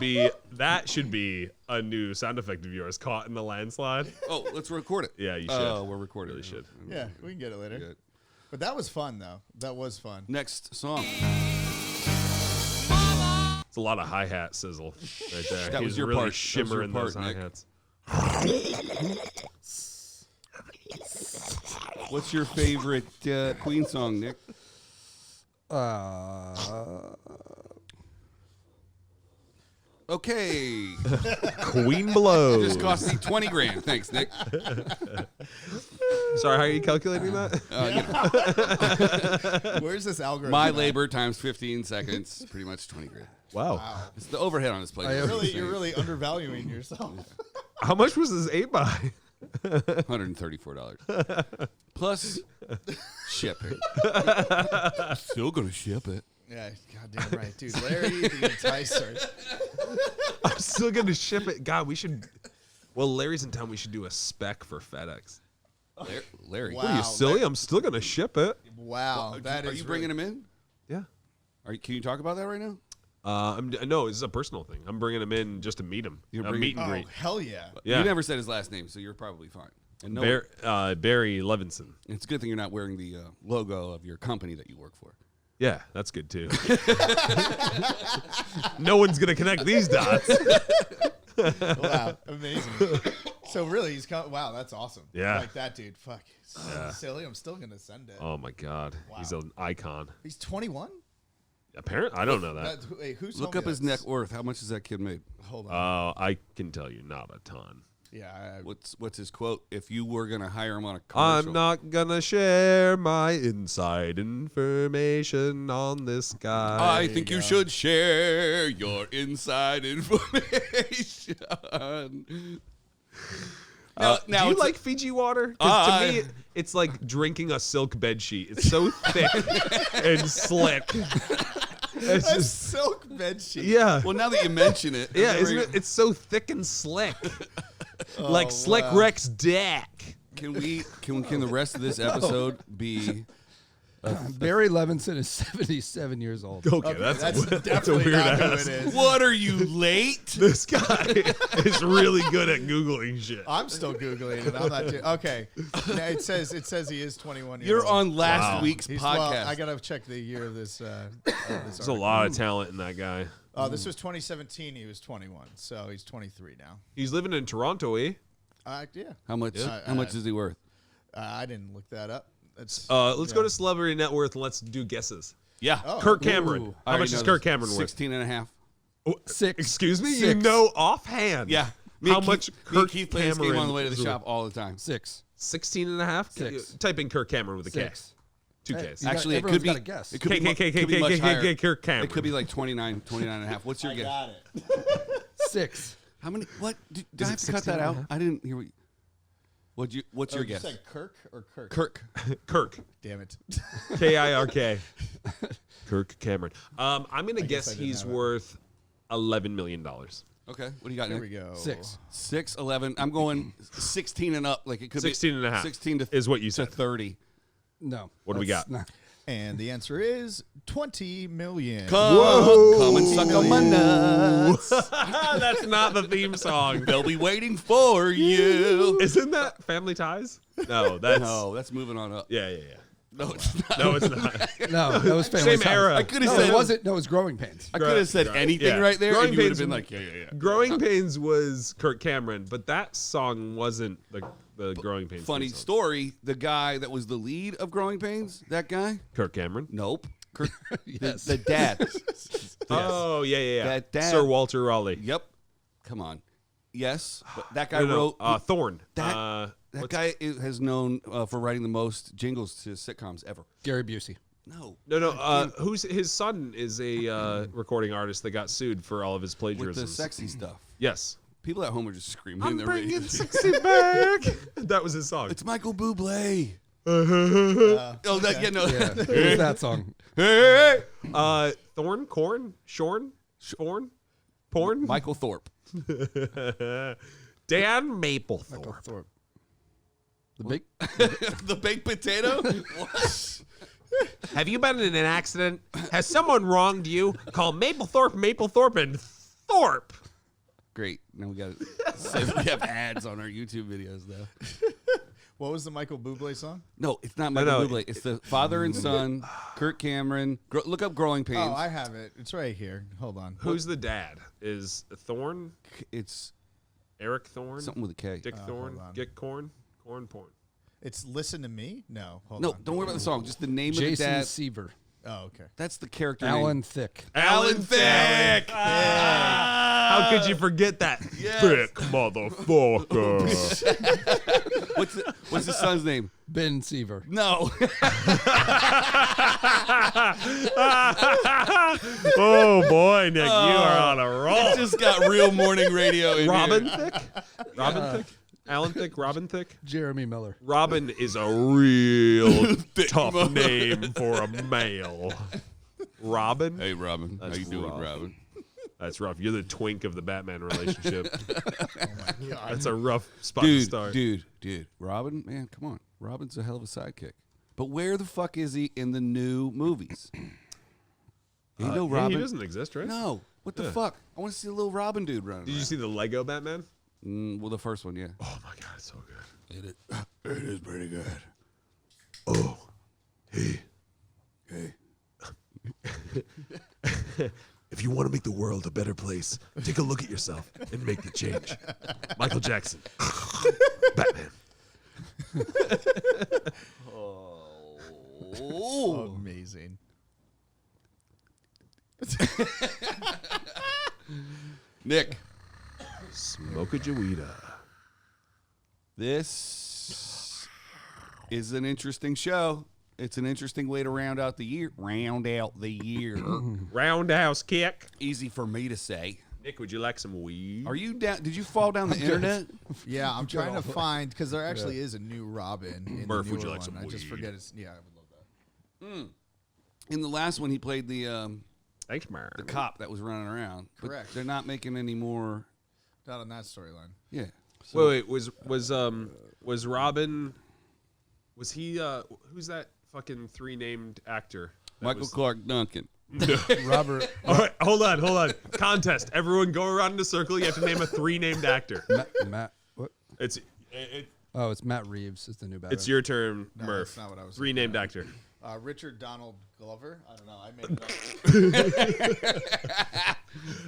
be a new sound effect of yours. Caught in the landslide. Oh, let's record it. Yeah, you should. Oh, we're recording. Really should. Yeah, we can get it later. Good. But that was fun, though. That was fun. Next song. It's a lot of hi-hat sizzle right there. That was He's your really part. That was your shimmering those part, Nick. hi-hats. What's your favorite Queen song, Nick? Okay. Queen blow. Just cost me 20 grand. Thanks, Nick. Sorry, how are you calculating that? Where's this algorithm? My at? labor times 15 seconds, pretty much 20 grand. Wow. It's the overhead on this place. You're really undervaluing yourself. How much was this 8x? $134. Plus shipping. Still gonna ship it. Yeah, goddamn right, dude. Larry, the enticer. I'm still gonna ship it. God, we should. Well, Larry's in town. We should do a spec for FedEx. Larry. Wow. What are you silly? I'm still gonna ship it. Wow, Are you bringing him in? Yeah. Can you talk about that right now? No, this is a personal thing. I'm bringing him in just to meet him. You're A bringing- meet and Oh, greet. hell yeah. Yeah. You never said his last name, so you're probably fine. And no, Barry Levinson. it's a good thing you're not wearing the logo of your company that you work for. Yeah, that's good too. No one's gonna connect these dots. Wow, amazing. So really, he's wow, that's awesome. Yeah. Like that, dude. Fuck. Silly. I'm still gonna send it. Oh my God, he's an icon. He's 21. Apparently, I don't know that. Wait, who's Look up his net worth. How much has that kid made? Hold on. I can tell you, not a ton. Yeah. What's his quote? If you were gonna hire him on a commercial, I'm not gonna share my inside information on this guy. I think you should share your inside information. Now, do you like Fiji water? Because to me, it's like drinking a silk bed sheet. It's so thick and slick. It's A just, silk bed sheet. yeah. Well, now that you mention it, Yeah, isn't it? It's so thick and slick. Like Slick wow. Rick's dick. Can the rest of this episode be? Barry Levinson is 77 years old. Okay, that's a definitely weird not who ass. it is. What are you late? This guy is really good at Googling shit. I'm still Googling it. I'm not. Okay. Yeah, it says he is 21 years You're old. on last week's He's, podcast. well, I gotta check the year of this. There's a lot of talent in that guy. Oh, this was 2017. He was 21, so he's 23 now. He's living in Toronto, eh? Yeah. How much? How much is he worth? I didn't look that up. That's, Let's go to celebrity net worth and let's do guesses. Yeah. Kirk Cameron. Ooh. How much is Kirk Cameron worth? 16 and a half. Six. Excuse me? You Six. know offhand. Yeah. How much Kirk Keith play this game Cameron on the way to the is shop all the time. 6. 16 and a half? Six. Type in Kirk Cameron with a K. 6. 2 Hey, Ks. you got- Actually, it everyone's could be. got a guess. It could be, K, could be much higher. Kirk Cameron. It could be like 29 and a half. What's your guess? got it. 6. How many? What? Do I have to cut that out? I didn't hear what. What's your guess? You said Kirk or Kirk? Kirk. Kirk. Damn it. Kirk. Kirk Cameron. I'm going to guess I didn't he's have it. worth $11 million. Okay. What do you got? There Nick? we go. 6. 6, 11. I'm going 16 and up. Like it could 16 be and a half 16 to is what you to said. 30. No. What do we that's got? not- And the answer is 20 million. Come and suck on my nuts. That's not the theme song. They'll be waiting for you. Isn't that Family Ties? No, that's moving on up. Yeah. No, it's not. No, it's not. No, that was Family Same Ties. era. I could have No, said it wasn't. No, it was Growing Pains. I could have said anything Yeah. right there, Growing and you would have Pains- been like, yeah. Growing Pains was Kirk Cameron, but that song wasn't the Growing Pains. Funny theme song. story. The guy that was the lead of Growing Pains, that guy? Kirk Cameron. Nope. Kirk, Yes. the dad. Oh yeah. That dad- Sir Walter Raleigh. Yep. Come on. Yes, but that guy No, wrote. Thorne. that guy has known for writing the most jingles to sitcoms ever. Gary Busey. No. No. Who's his son is a recording artist that got sued for all of his With plagiarism. the sexy stuff. Yes. People at home are just screaming in I'm their bringing radios. sexy back. That was his song. It's Michael Bublé. Oh, that, yeah, no. Yeah, it was that song. Hey. Thorne, Corn, Shorn, Shorn, Porn. Michael Thorpe. Dan Maplethorpe. Thorpe. The big. The baked potato? What? Have you been in an accident? Has someone wronged you? Call Maplethorpe, and Thorpe. Great. Now we got we have ads on our YouTube videos now. What was the Michael Bublé song? No, it's not Michael no, Bublé. It's the father and son, Kirk Cameron. Look up Growing Pains. Oh, I have it. It's right here. Hold on. Who's the dad? Is Thorne? It's Eric Thorne? something with a K. Dick Thorne? hold on. Get Corn? Corn Porn. It's Listen to Me? No. Hold No, on. don't worry about the song. Just the name of the Jason dad. Seaver. Oh, okay. That's the character Alan name. Thicke. Alan Thicke! How could you forget that? Thick motherfucker. What's his son's name? Ben Seaver. No. Oh boy, Nick, you are on a roll. Just got real morning radio in Robin here. Thicke? Robin Thicke? Alan Thicke? Robin Thicke? Jeremy Miller. Robin is a real tough name for a male. Robin? Hey, Robin. That's How you doing, rough. Robin? That's rough. You're the twink of the Batman relationship. That's a rough spot to start. Dude. Robin, man, come on. Robin's a hell of a sidekick. But where the fuck is he in the new movies? You know Yeah, Robin? he doesn't exist, right? No. What the fuck? I want to see a little Robin dude running Did you around. see the Lego Batman? Well, the first one, yeah. Oh my god, it's so good. It is pretty good. Oh, hey. If you want to make the world a better place, take a look at yourself and make the change. Michael Jackson. Batman. Oh, amazing. Nick. Smoke a Jawita. This is an interesting show. It's an interesting way to round out the year. Roundhouse kick. Easy for me to say. Nick, would you like some weed? Are you down? Did you fall down the internet? Yeah, I'm trying to find because there actually is a new Robin. In Murph, the would you newer like some one. I just weed? forget it's. Yeah, I would love that. In the last one, he played the Thanks, man. cop that was running around. But Correct. they're not making any more. Not on that storyline. Yeah. Wait, was Robin? Was he? Who's that fucking 3 named actor? That Michael was- Clark Duncan. Robert. All right, hold on. Contest. Everyone go around in a circle. You have to name a 3 named actor. Matt. What? It's Oh, it's Matt Reeves. Is the new Batman. it's your turn, No, Murph. that's not what I was 3 looking named at. actor. Richard Donald Glover. I don't know. I made it up.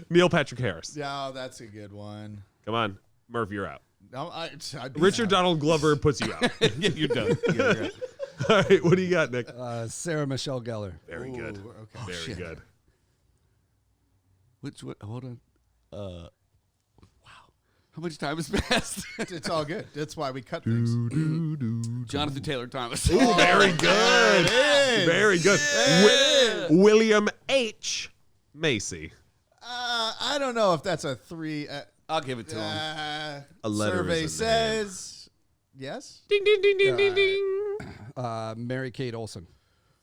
Neil Patrick Harris. Yeah, that's a good one. Come on, Murph, you're out. No, Richard Donald Glover puts you out. Yeah, you're done. Yeah, you're right. All right, what do you got, Nick? Sarah Michelle Gellar. Very good. Okay. Very good. Which one? Hold on. Wow. How much time has passed? It's all good. That's why we cut things. Jonathan Taylor Thomas. Very good. Very good. William H. Macy. I don't know if that's a 3. I'll give it to him. A letter Survey is a name. says yes. Ding, ding, ding, ding, ding, ding. Mary Kate Olsen.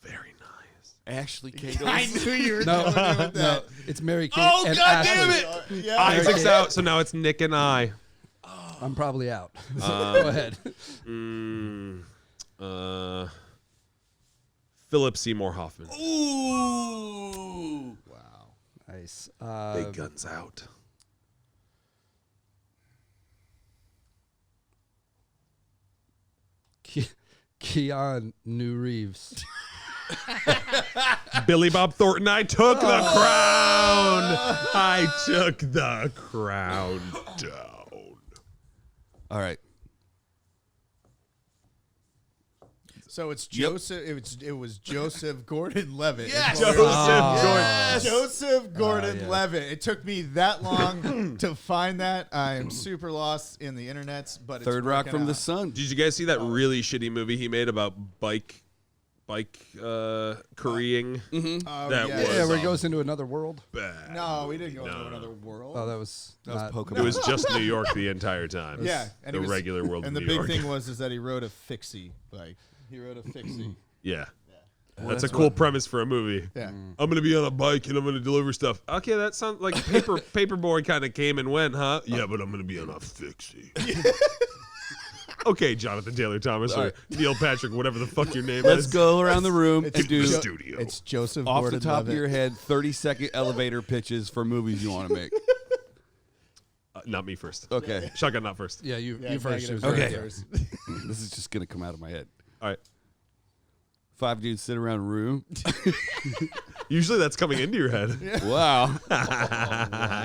Very nice. Ashley Kate I Olsen. knew you were No, coming in with no, that. it's Mary Kate. Oh, and God Ashley. damn it! Yeah. Isaac's out, so now it's Nick and I. I'm probably out. Go ahead. Philip Seymour Hoffman. Ooh. Wow. Nice. Big guns out. Keanu Reeves. Billy Bob Thornton, I took the crown. I took the crown down. All right. So it's Joseph. It was Joseph Gordon-Levitt. Yes! Joseph Gordon-Levitt. It took me that long to find that. I am super lost in the internets, but it's Third Rock working from the out. Sun. Did you guys see that really shitty movie he made about bike currying? Oh, That yeah. was Yeah, where he goes into another world. bad. No, we didn't go to another world. Oh, that was not- Pokemon. It was just New York the entire time. Yeah, and The he was- regular world And of the New big York. thing was that he rode a fixie bike. He rode a fixie. Yeah. Well, That's a cool premise for a movie. Yeah. I'm gonna be on a bike and I'm gonna deliver stuff. Okay, that sounds like Paperboy kind of came and went, huh? Yeah, but I'm gonna be on a fixie. Okay, Jonathan Taylor Thomas or Neil Patrick, whatever the fuck your name Let's is. go around the room and It's do the Jo- studio. It's Joseph off the Gordon-Levitt. top of your head 30-second elevator pitches for movies you want to make. Not me first. Okay. Shotgun, not first. Yeah, you Yeah, first. negative Okay. first. This is just going to come out of my head. All right. 5 dudes sit around a room. Usually that's coming into your head. Wow.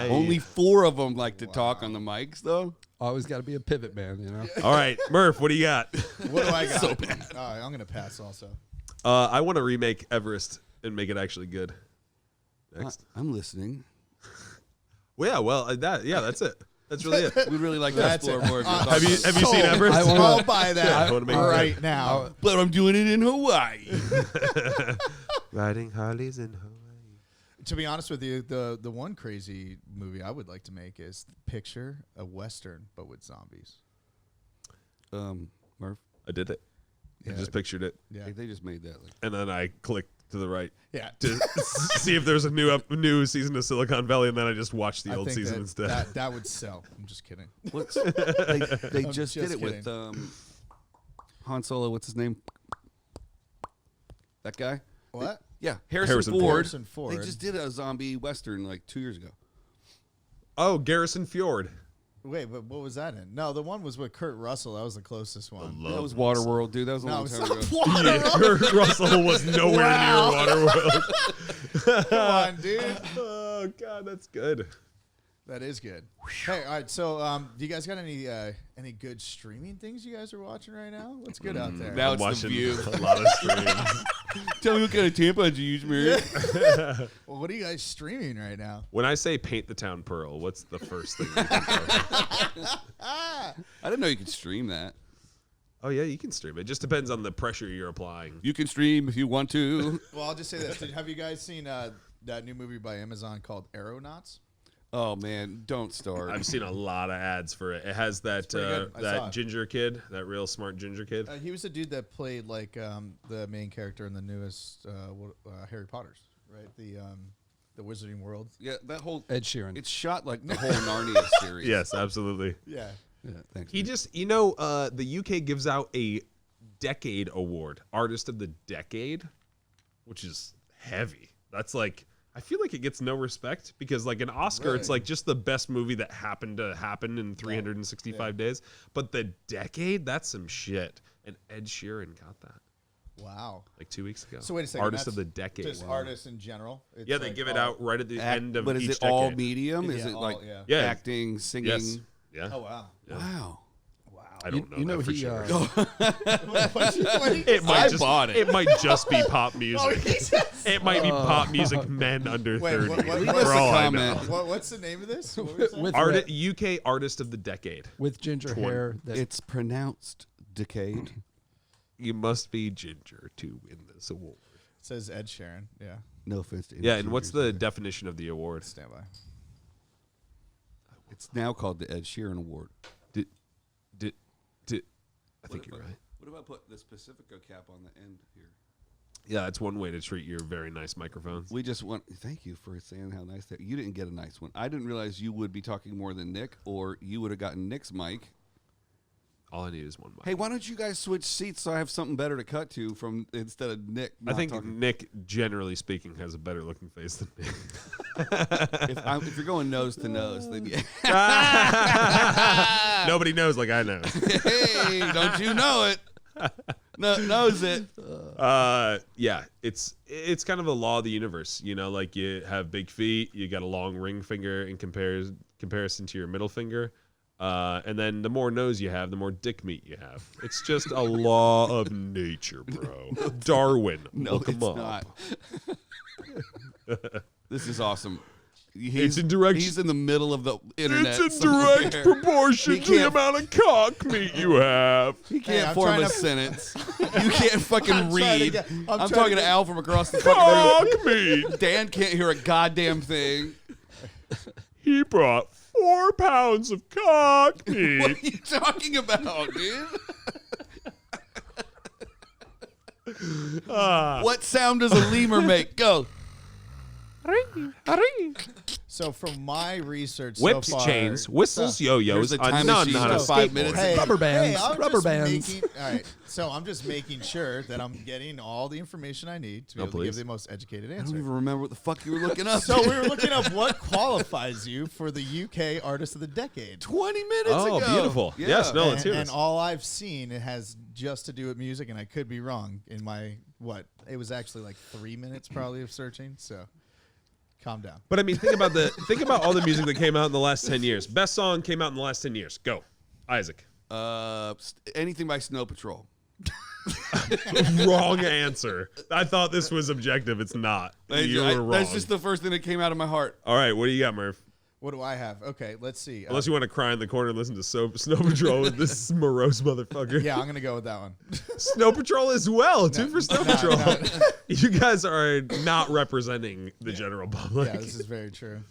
Only 4 of them like to talk on the mics, though. Always got to be a pivot man, you know. All right, Murph, what do you got? What do I got? So bad. I'm gonna pass also. I want to remake Everest and make it actually good. Next. I'm listening. That's it. That's really it. We'd really like to That's explore it. more of your Have you thoughts. seen Everest? I wanna- I'll buy that I wanna make it right now. But I'm doing it in Hawaii. Riding Harleys in Hawaii. To be honest with you, the one crazy movie I would like to make is picture a Western but with zombies. Murph, I did it. I Yeah. just pictured it, Yeah. they just made that. Like, and then I clicked to the right Yeah. to see if there's a new season of Silicon Valley, and then I just watched the I old think season instead. that would sell. I'm just kidding. what's, they I'm just did just it with Han Solo. What's his name? That guy? What? Yeah, Harrison Ford. Harrison Ford. They just did a zombie Western like 2 years ago. Oh, Garrison Fjord. Wait, but what was that in? No, the one was with Kurt Russell. That was the closest one. That was Waterworld, dude. That was a No, long it's time not ago. Yeah, Kurt Russell was nowhere Wow. near Waterworld. Come on, dude. Oh God, that's good. That is good. Hey, all right. So, do you guys got any good streaming things you guys are watching right now? What's good out there? Now I'm it's the watching View. a lot of streams. Tell me what kind of tampons you use, man. Well, what are you guys streaming right now? When I say paint the town pearl, what's the first thing you think of? I didn't know you could stream that. Oh, yeah, you can stream. It just depends on the pressure you're applying. You can stream if you want to. Well, I'll just say this. Have you guys seen that new movie by Amazon called Aeronauts? Oh, man, don't start. I've seen a lot of ads for it. It has that pretty good. I saw that it. ginger kid, that real smart ginger kid. He was the dude that played like the main character in the newest Harry Potter's, right? The Wizarding World. Yeah, that whole Ed Sheeran. It's shot like the whole Narnia series. Yes, absolutely. Yeah. Yeah, thanks. He man. just, the UK gives out a decade award, Artist of the Decade, which is heavy. That's like, I feel like it gets no respect because like an Oscar, it's like just the best movie that happened to happen in 365 days. But the decade, that's some shit. And Ed Sheeran got that Wow. like 2 weeks ago. So wait a second. Artist that's of the Decade. Just artists in general. It's Yeah, they like give it out right at the end of But is each it all decade. medium? Is Yeah, it all- like Yeah. acting, singing? Yes. Yeah. Oh wow. Wow. I don't know. You know that for he. sure. It It might I just, bought it. It might just be pop music. It might be pop music men under 30. what- Leave for us a all I comment. know. What's the name of this? What were you saying? with UK Artist of the Decade. with ginger hair. That, It's pronounced decade. You must be ginger to win this award. It says Ed Sheeran. Yeah. No offense to any Yeah, and what's seniors the there. definition of the award? Stand by. It's now called the Ed Sheeran Award. I think you're right. What if I put the Pacifico cap on the end here? Yeah, that's one way to treat your very nice microphones. We just want. Thank you for saying how nice that. You didn't get a nice one. I didn't realize you would be talking more than Nick, or you would have gotten Nick's mic. All I need is one mic. Hey, why don't you guys switch seats so I have something better to cut to from instead of Nick? I not think talking. Nick, generally speaking, has a better looking face than me. if you're going nose to nose, then yeah. Nobody knows like I know. Hey, don't you know it? No, knows it. Yeah, it's kind of a law of the universe. You know, like you have big feet, you got a long ring finger in comparison to your middle finger. And then the more nose you have, the more dick meat you have. It's just a law of nature, bro. Darwin, No, look him it's up. not. This is awesome. It's in direct- He's in the middle of the internet. It's in somewhere. direct proportion He to the can't- amount of cock meat you have. He can't I'm form trying a to- sentence. You can't fucking I'm trying to read. get- I'm I'm trying talking to to get- Al from across the fucking Cock room. meat. Dan can't hear a goddamn thing. He brought 4 pounds of cock What meat. are you talking about, dude? What sound does a lemur make? Go. So from my research Whips, so far, chains, whistles, yo-yos, Here's a a time nun machine on a of 5 skateboard. minutes. Hey, Rubber bands, I'm rubber just bands. making- all right, so I'm just making sure that I'm getting all the information I need to be able to give please. the most educated I don't answer. even remember what the fuck you were looking up. So we were looking up what qualifies you for the UK Artist of the Decade. 20 minutes Oh, ago. beautiful. Yeah. Yes, no, let's hear And this. all I've seen, it has just to do with music, and I could be wrong in my, it was actually like 3 minutes probably of searching, so calm down. But I mean, think about all the music that came out in the last 10 years. Best song came out in the last 10 years. Go, Isaac. Anything by Snow Patrol. Wrong answer. I thought this was objective. It's not. You were wrong. That's just the first thing that came out of my heart. All right, what do you got, Murph? What do I have? Okay, let's see. Unless you want to cry in the corner and listen to Snow Patrol with this morose motherfucker. Yeah, I'm going to go with that one. Snow Patrol as well. Two for Snow no, Patrol. no. You guys are not representing the general public. Yeah, this is very true.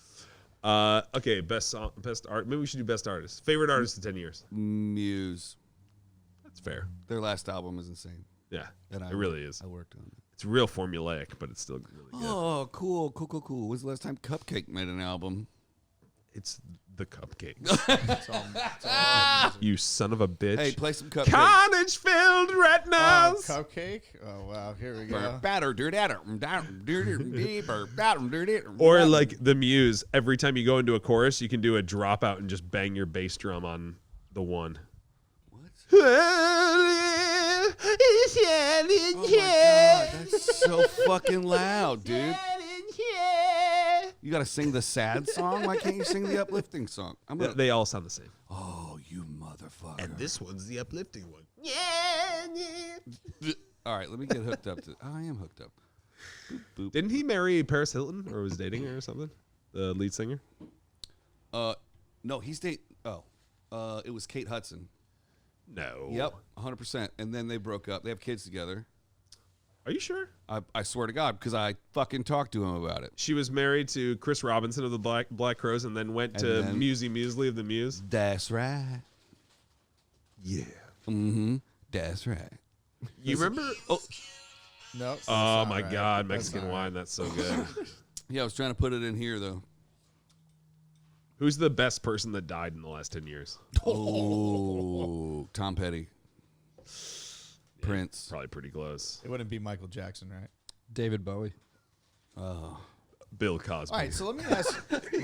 Okay, best song, best art. Maybe we should do best artist. Favorite artist in 10 years. Muse. That's fair. Their last album is insane. Yeah, And it really is. I worked on it. It's real formulaic, but it's still really good. Oh, cool. When's the last time Cupcake made an album? It's the cupcake. It's all You son of a bitch. Hey, play some Cupcake. Carnage-filled retinas. Cupcake? Oh, wow. Here we go. Or like the Muse, every time you go into a chorus, you can do a drop out and just bang your bass drum on the one. What? Oh my God, that's so fucking loud, dude. You got to sing the sad song. Why can't you sing the uplifting song? They all sound the same. Oh, you motherfucker! And this one's the uplifting one. All right, let me get hooked up to. Oh, I am hooked up. Boop, boop. Didn't he marry Paris Hilton or was dating her or something? The lead singer. No, he's dating. Oh, it was Kate Hudson. No. Yep, 100%. And then they broke up. They have kids together. Are you sure? I swear to God, because I fucking talked to him about it. She was married to Chris Robinson of the Black Crowes and then went to Musey Muesli of the Muse. That's right. Yeah. Mm-hmm. That's right. You remember? Oh, No. oh my God, Mexican wine. That's so good. Yeah, I was trying to put it in here, though. Who's the best person that died in the last 10 years? Oh, Tom Petty. Prince. Probably pretty close. It wouldn't be Michael Jackson, right? David Bowie. Bill Cosby. All right, so let me ask. Wait.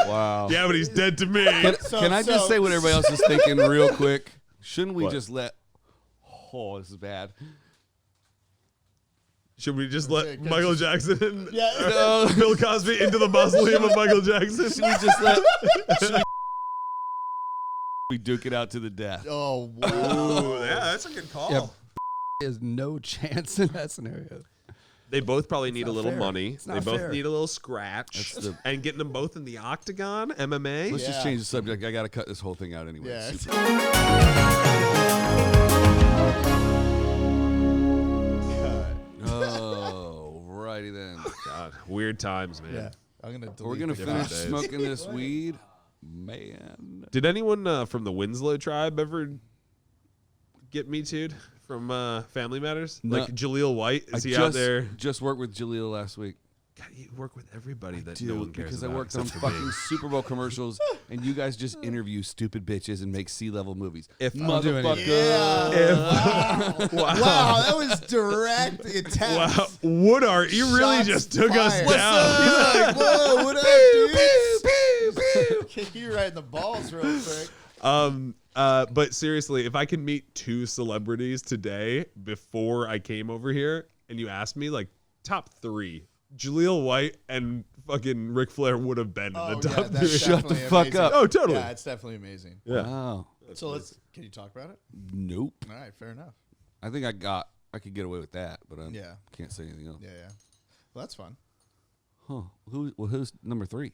Wow. Yeah, but he's dead to me. Can I just say what everybody else is thinking real quick? Shouldn't we What? just let... Oh, this is bad. Should we just let Okay, Michael Jackson and Yeah. Bill Cosby into the mausoleum of Michael Jackson? Should we just let... we duke it out to the death? Oh, wow. Ooh, yeah, that's a good call. Yeah, has no chance in that scenario. They both probably need a not little fair. money. It's They not both fair. need a little scratch. And getting them both in the octagon, MMA. Let's just Yeah. change the subject. I got to cut this whole thing out anyway. Yeah. Oh, righty then. God, weird times, man. Yeah. I'm going to delete We're going to the finish days. smoking this weed. Man. Did anyone from the Winslow tribe ever get Me Too'd from Family Matters? No. Like Jaleel White? Is he out there? Just worked with Jaleel last week. God, you work with everybody that no one cares because about. I worked on except for me. fucking Super Bowl commercials, and you guys just interview stupid bitches and make C-level movies. If Motherfucker. Yeah. Wow, that was direct attack. Wow, Woodart, you really Shots just took us fired. down. He's like, whoa, what up, dude? Kick you right in the balls real quick. But seriously, if I can meet two celebrities today before I came over here, and you asked me like top three, Jaleel White and fucking Ric Flair would have been in the top Oh, that's three. Shut the definitely fuck amazing. up. Oh, totally. Yeah, it's definitely amazing. Yeah. Wow. So can you talk about it? Nope. All right, fair enough. I think I could get away with that, but I Yeah. can't say anything else. Yeah, yeah. Well, that's fun. Huh. Who's number three?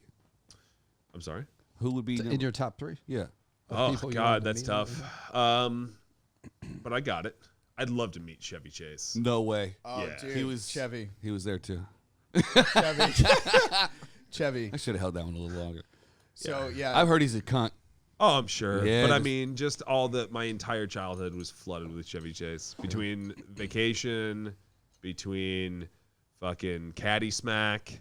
I'm sorry. Who would be In your top three? Yeah. Oh people you God, wanted to that's meet tough. But I got it. I'd love to meet Chevy Chase. No way. Oh, Yeah. dude. He was Chevy. He was there too. Chevy. Chevy. I should have held that one a little longer. So, yeah. I've heard he's a cunt. Oh, I'm sure. Yeah, but I just- mean, just my entire childhood was flooded with Chevy Chase. Between Vacation, between fucking Caddy Smack,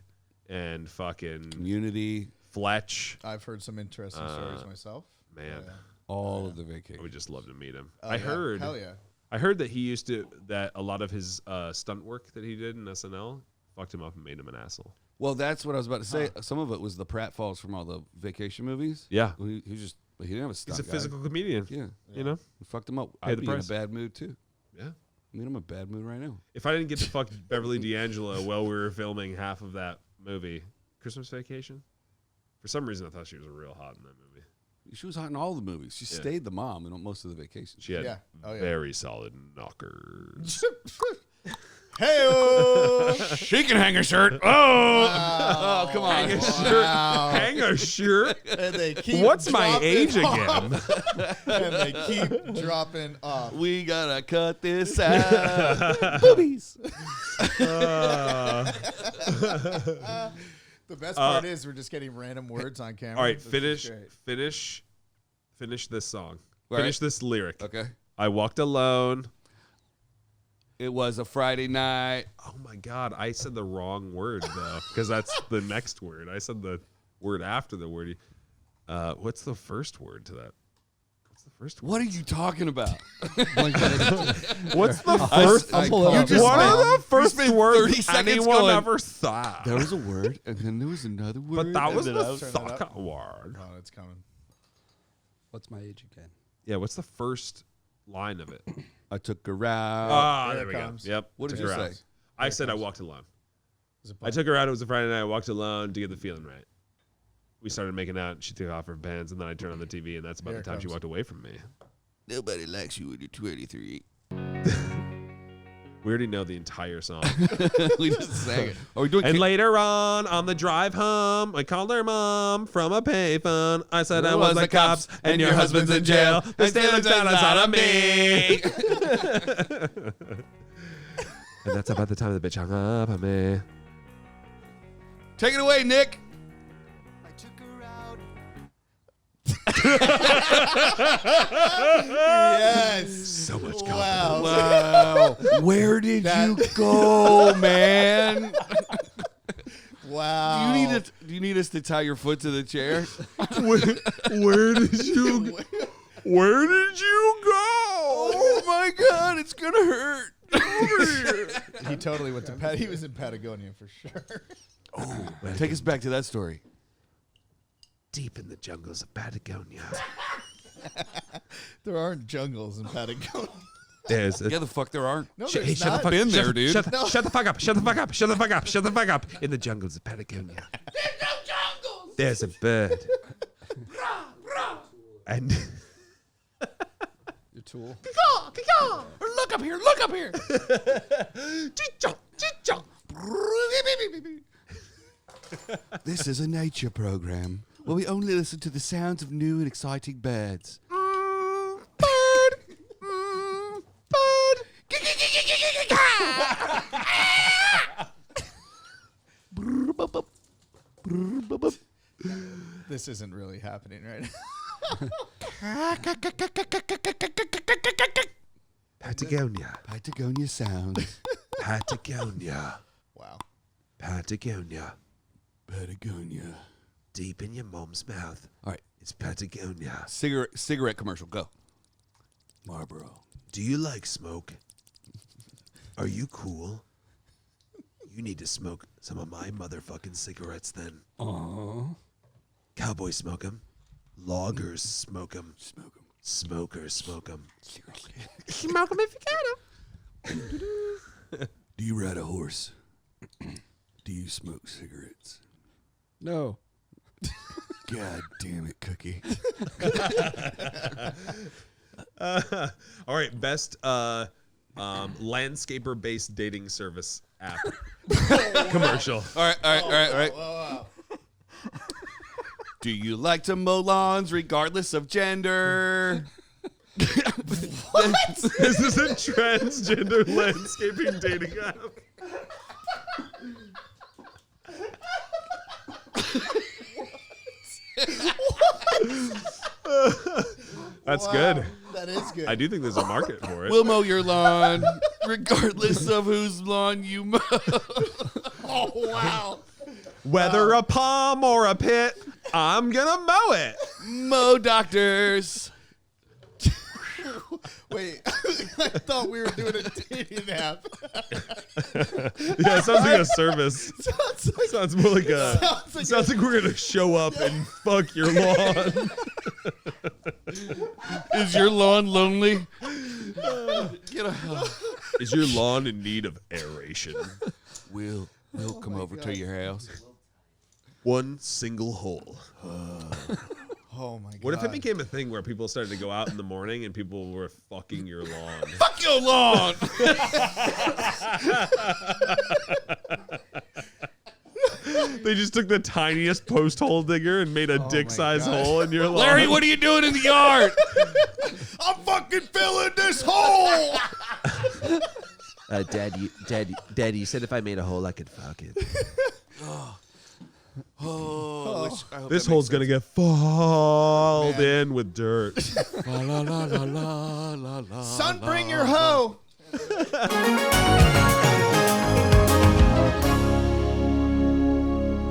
and fucking Community, Fletch. I've heard some interesting stories myself. Man, Yeah. all of the I vacation. would just love to meet him. Oh, I yeah. heard. Hell yeah. I heard that that a lot of his stunt work that he did in SNL fucked him up and made him an asshole. Well, that's what I was about to say. Some of it was the pratfalls from all the vacation movies. Yeah. He didn't have a stunt He's a guy. pay comedian. Yeah. You know? He fucked him up. Pay I'd the be price. in a bad mood too. Yeah. I mean, I'm in a bad mood right now. If I didn't get to fuck Beverly D'Angelo while we were filming half of that movie, Christmas Vacation, for some reason I thought she was real hot in that movie. She was hot in all the movies. She stayed the mom in most of the vacations. She had Yeah. Oh, yeah. very solid knockers. Hey, She can hang a shirt. oh, come on. Hang a shirt. Hang a shirt. And they keep What's my dropping age off. again? And they keep dropping off. We gotta cut this out. Boobies. The best part is we're just getting random words on camera. All right, This is finish this song. Right. Finish this lyric. Okay. I walked alone. It was a Friday night. Oh my God, I said the wrong word though, because that's the next word. I said the word after the word. What's the first word to that? What's the first word? What are you talking about? What's the first? I'll pull it up. What are the first spent words 30 seconds anyone going, ever thought? There was a word, and then there was another word. But that and was then the I was- second word. Oh, it's coming. What's my age again? Yeah, what's the first line of it? I took her out. Ah, Here there it we comes. go. Yep. What did took you her out. say? I said I walked alone. I took her out. It was a Friday night. I walked alone to get the feeling right. We started making out. She took off her pants, and then I turned on the TV, and that's about the time she walked away from me. Nobody likes you when you're 23. We already know the entire song. We just sang it. Are we doing? And later on the drive home, I called her mom from a payphone. I said I was the cops, and your husband's in jail. The state looks down on me. And that's about the time the bitch hung up on me. Take it away, Nick. Yes. So much confidence. Wow. Where did you go, man? Wow. Do you need us to tie your foot to the chair? Where did you go? Oh my God, it's gonna hurt. He totally went to He was in Patagonia for sure. Oh, take us back to that story. Deep in the jungles of Patagonia. There aren't jungles in Patagonia. There's Yeah, the fuck there aren't. No, Hey, there's shut the not. fuck Been there, shut, dude. Shut the fuck up. Shut the fuck up. Shut the fuck up. Shut the fuck up. Shut the fuck up. In the jungles of Patagonia. There's no jungles. There's a bird. And Your tool. Look up here. Look up here. This is a nature program where we only listen to the sounds of new and exciting birds. This isn't really happening right now. Patagonia. Patagonia sounds. Patagonia. Wow. Patagonia. Patagonia. Deep in your mom's mouth. All right. It's Patagonia. Cigarette commercial. Go. Marlboro. Do you like smoke? Are you cool? You need to smoke some of my motherfucking cigarettes then. Cowboys smoke 'em. Loggers smoke 'em. Smoke 'em. Smokers smoke 'em. Smoke 'em if you got 'em. Do you ride a horse? Do you smoke cigarettes? No. God damn it, Cookie. All right, best landscaper-based dating service app commercial. All right. Do you like to mow lawns regardless of gender? This is a transgender landscaping dating app. That's good. That is good. I do think there's a market for it. We'll mow your lawn regardless of whose lawn you mow. Oh, wow. Whether a palm or a pit, I'm gonna mow it. Mow doctors. Wait, I thought we were doing a dating app. Yeah, it sounds like a service. Sounds more like a. Sounds like we're gonna show up and fuck your lawn. Is your lawn lonely? Is your lawn in need of aeration? We'll come over to your house. One single hole. Oh my god. What if it became a thing where people started to go out in the morning and people were fucking your lawn? Fuck your lawn! They just took the tiniest post hole digger and made a dick-sized hole in your lawn. Larry, what are you doing in the yard? I'm fucking filling this hole. Daddy, you said if I made a hole, I could fuck it. This hole's gonna get filled in with dirt. Son, bring your hoe.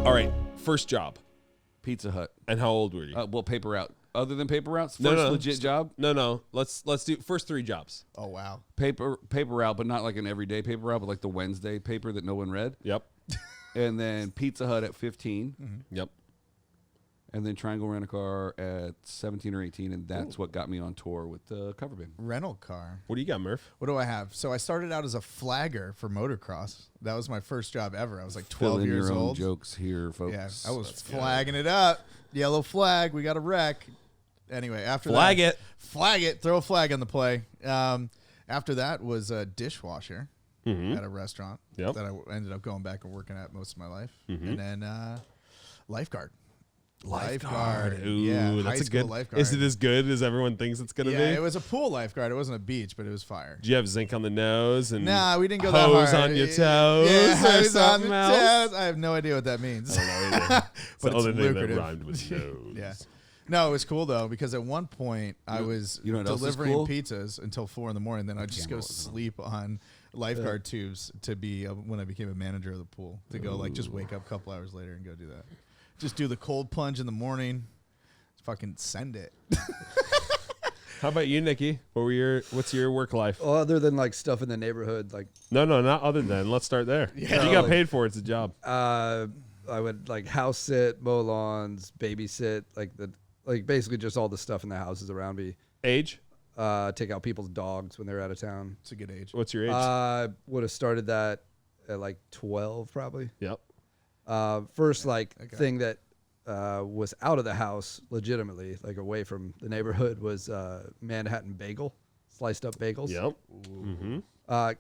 All right, first job. Pizza Hut. And how old were you? Well, paper route. Other than paper routes, first No. legit job. No. Let's do first 3 jobs. Oh wow. Paper route, but not like an everyday paper route, but like the Wednesday paper that no one read. Yep. And then Pizza Hut at 15. Yep. and then Triangle Rent-A-Car at 17 or 18, and that's what got me on tour with the cover band. Rental car. What do you got, Murph? What do I have? So I started out as a flagger for motocross. That was my first job ever. I was like Fill 12 in years your own old. jokes here, folks. Yeah, I was flagging it up. Yellow flag. We got a wreck. Anyway, after Flag that, it. Flag it. Throw a flag on the play. After that was a dishwasher at a restaurant that I ended up going back and working at most of my life. And then lifeguard. Lifeguard. Ooh, yeah, that's high a good. school lifeguard. Is it as good as everyone thinks it's gonna be? Yeah, it was a pool lifeguard. It wasn't a beach, but it was fire. Did you have zinc on the nose and Nah, we didn't go that hose hard. on your toes? Yeah, or hose on the something else? toes. I have no idea what that means. I don't know either. But the it's only thing lucrative. that rhymed with nose. Yeah. No, it was cool though because at one point I was you know what else is delivering cool? pizzas until 4 a.m. Then I'd just go sleep on lifeguard tubes to be when I became a manager of the pool to go like just wake up a couple hours later and go do that. Just do the cold plunge in the morning. Fucking send it. How about you, Nikki? What's your work life? Well, other than like stuff in the neighborhood, like No, not other than. Let's start there. Yeah. You got paid for it. It's a job. I would like house sit, mow lawns, babysit, like basically just all the stuff in the houses around me. Age? Take out people's dogs when they're out of town. It's a good age. What's your age? Would have started that at like 12 probably. Yep. First thing that was out of the house legitimately, like away from the neighborhood, was Manhattan bagel, sliced up bagels. Yep. Mm-hmm. I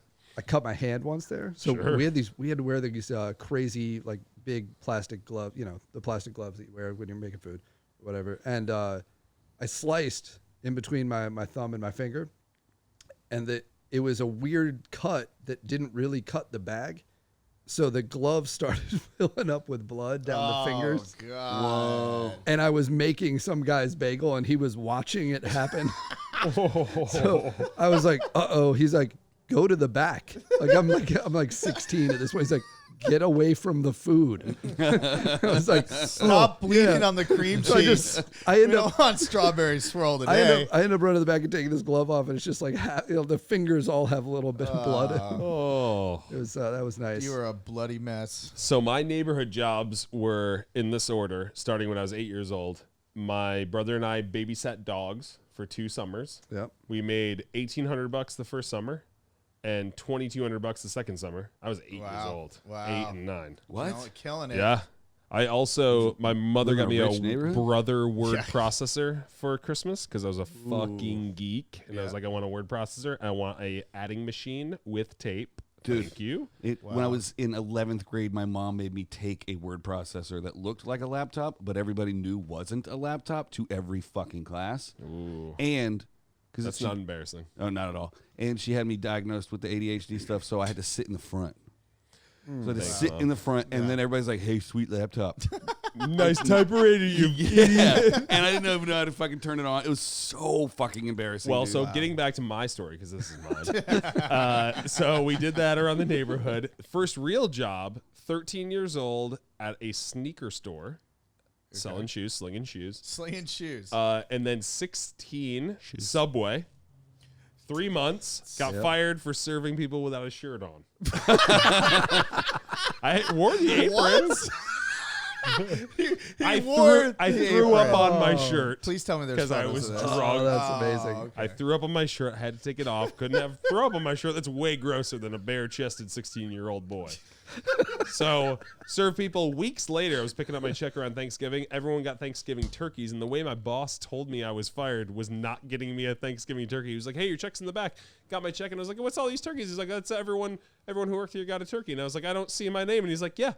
cut my hand once there, so Sure. we had to wear these crazy like big plastic glove, the plastic gloves that you wear when you're making food, or whatever. And I sliced in between my thumb and my finger, and it was a weird cut that didn't really cut the bag. So the glove started filling up with blood down the fingers. Oh, God. And I was making some guy's bagel, and he was watching it happen. So I was like, "Uh-oh." He's like, "Go to the back." Like I'm like 16 at this point. He's like, "Get away from the food." I was like, Stop bleeding yeah. on the cream So cheese. I end We up don't want strawberry swirl today. I end up running to the back and taking this glove off, and it's just like the fingers all have a little bit of blood. Oh. It was that was nice. You were a bloody mess. So my neighborhood jobs were in this order, starting when I was 8 years old. My brother and I babysat dogs for 2 summers. Yep. We made $1,800 the first summer and $2,200 the second summer. I was 8 years old. Wow. 8 and 9. What? You know, killing it. Yeah. I also, my mother got Live me in a a rich neighborhood? brother word processor for Christmas because I was a fucking geek. And I was like, I want a word processor. I want a adding machine with tape. Dude. Thank you. When I was in 11th grade, my mom made me take a word processor that looked like a laptop, but everybody knew wasn't a laptop to every fucking class. Ooh. And because That's not embarrassing. Oh, not at all. And she had me diagnosed with the ADHD stuff, so I had to sit in the front. So I had to sit in the front, and then everybody's like, "Hey, sweet laptop." Nice typewriter, you Yeah. And I didn't even know how to fucking turn it on. It was so fucking embarrassing. Well, dude. so getting back to my story, because this is mine. So we did that around the neighborhood. First real job, 13 years old at a sneaker store, selling shoes, slinging shoes. Slinging shoes. And then 16, Subway. 3 months, got fired for serving people without a shirt on. I wore the aprons. I threw up on my shirt. Please tell me there's because I photos was of this. drunk. Oh, that's amazing. okay. I threw up on my shirt. I had to take it off. Couldn't have throw up on my shirt. That's way grosser than a bare-chested 16-year-old boy. So, served people weeks later. I was picking up my check around Thanksgiving. Everyone got Thanksgiving turkeys, and the way my boss told me I was fired was not getting me a Thanksgiving turkey. He was like, "Hey, your check's in the back." Got my check, and I was like, "What's all these turkeys?" He's like, "That's everyone who worked here got a turkey." And I was like, "I don't see my name." And he's like, "Yeah.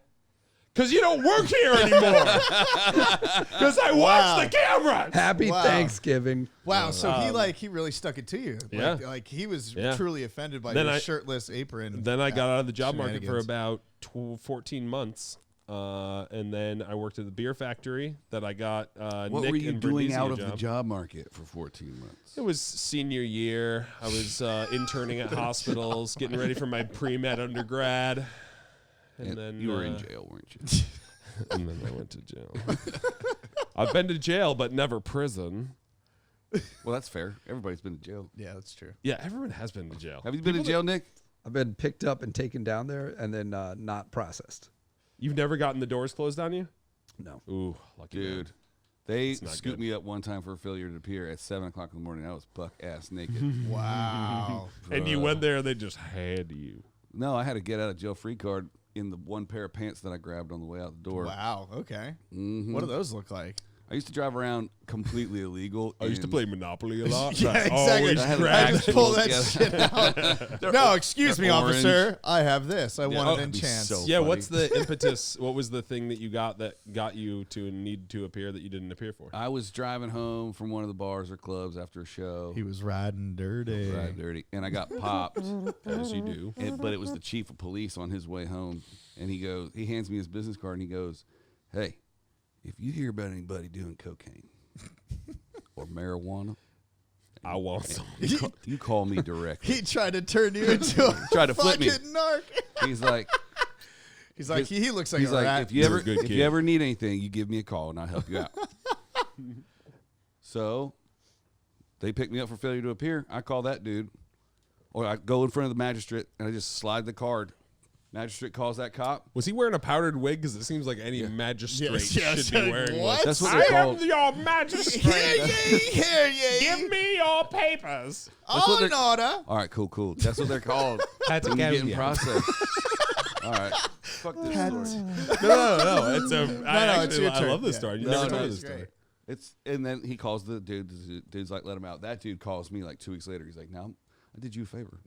Because you don't work here anymore. Because I watch the cameras." Happy Wow. Thanksgiving. Wow, so he really stuck it to you. Yeah. Like he was Yeah. truly offended by Then your I- shirtless apron. Then I got out of the job market for shenanigans. about 14 months. And then I worked at the beer factory that I got what Nick were you and doing Brindisi out a of the job market for 14 months? It was senior year. I was interning at hospitals, getting ready for my pre-med undergrad. And then you were in jail, weren't you? And then I went to jail. I've been to jail, but never prison. Well, that's fair. Everybody's been to jail. Yeah, that's true. Yeah, everyone has been to jail. Have you been to jail, Nick? I've been picked up and taken down there, and then not processed. You've never gotten the doors closed on you? No. Ooh, lucky Dude. man. They scooped me up one time for a failure to appear at 7 o'clock in the morning. I was buck ass naked. Wow. And you went there and they just had you. No, I had a get out of jail free card in the one pair of pants that I grabbed on the way out the door. Wow. Okay. Mm-hmm. What do those look like? I used to drive around completely illegal. I used to play Monopoly a lot. Yeah, exactly. I just pull that shit out. No, excuse me, orange. officer. I have this. I want an enchant. so Yeah, funny. what's the impetus? What was the thing that you got you to need to appear that you didn't appear for? I was driving home from one of the bars or clubs after a show. He was riding dirty. Right, dirty. And I got popped. As you do. But it was the chief of police on his way home. And he hands me his business card and he goes, hey, if you hear about anybody doing cocaine or marijuana, I want some. you call me directly. He tried to turn you into a Tried to flip me. fucking narc. He's like, he looks like he's a like, rat. if you kid. ever need anything, you give me a call and I'll help you out. So they picked me up for failure to appear. I call that dude, or I go in front of the magistrate and I just slide the card. Magistrate calls that cop. Was he wearing a powdered wig? Because it seems like any magistrate Yes, should be wearing one. That's what they're called. your magistrate. Hear ye. Give me your papers. All they're- in order. All right, cool. That's what they're called. When you get in process. All right. Fuck this story. No. It's a. it's your I turn. love this Yeah. story. You No, never no, told me it's this story. great. And then he calls the dude. The dude's like, let him out. That dude calls me like 2 weeks later. He's like, now I did you a favor.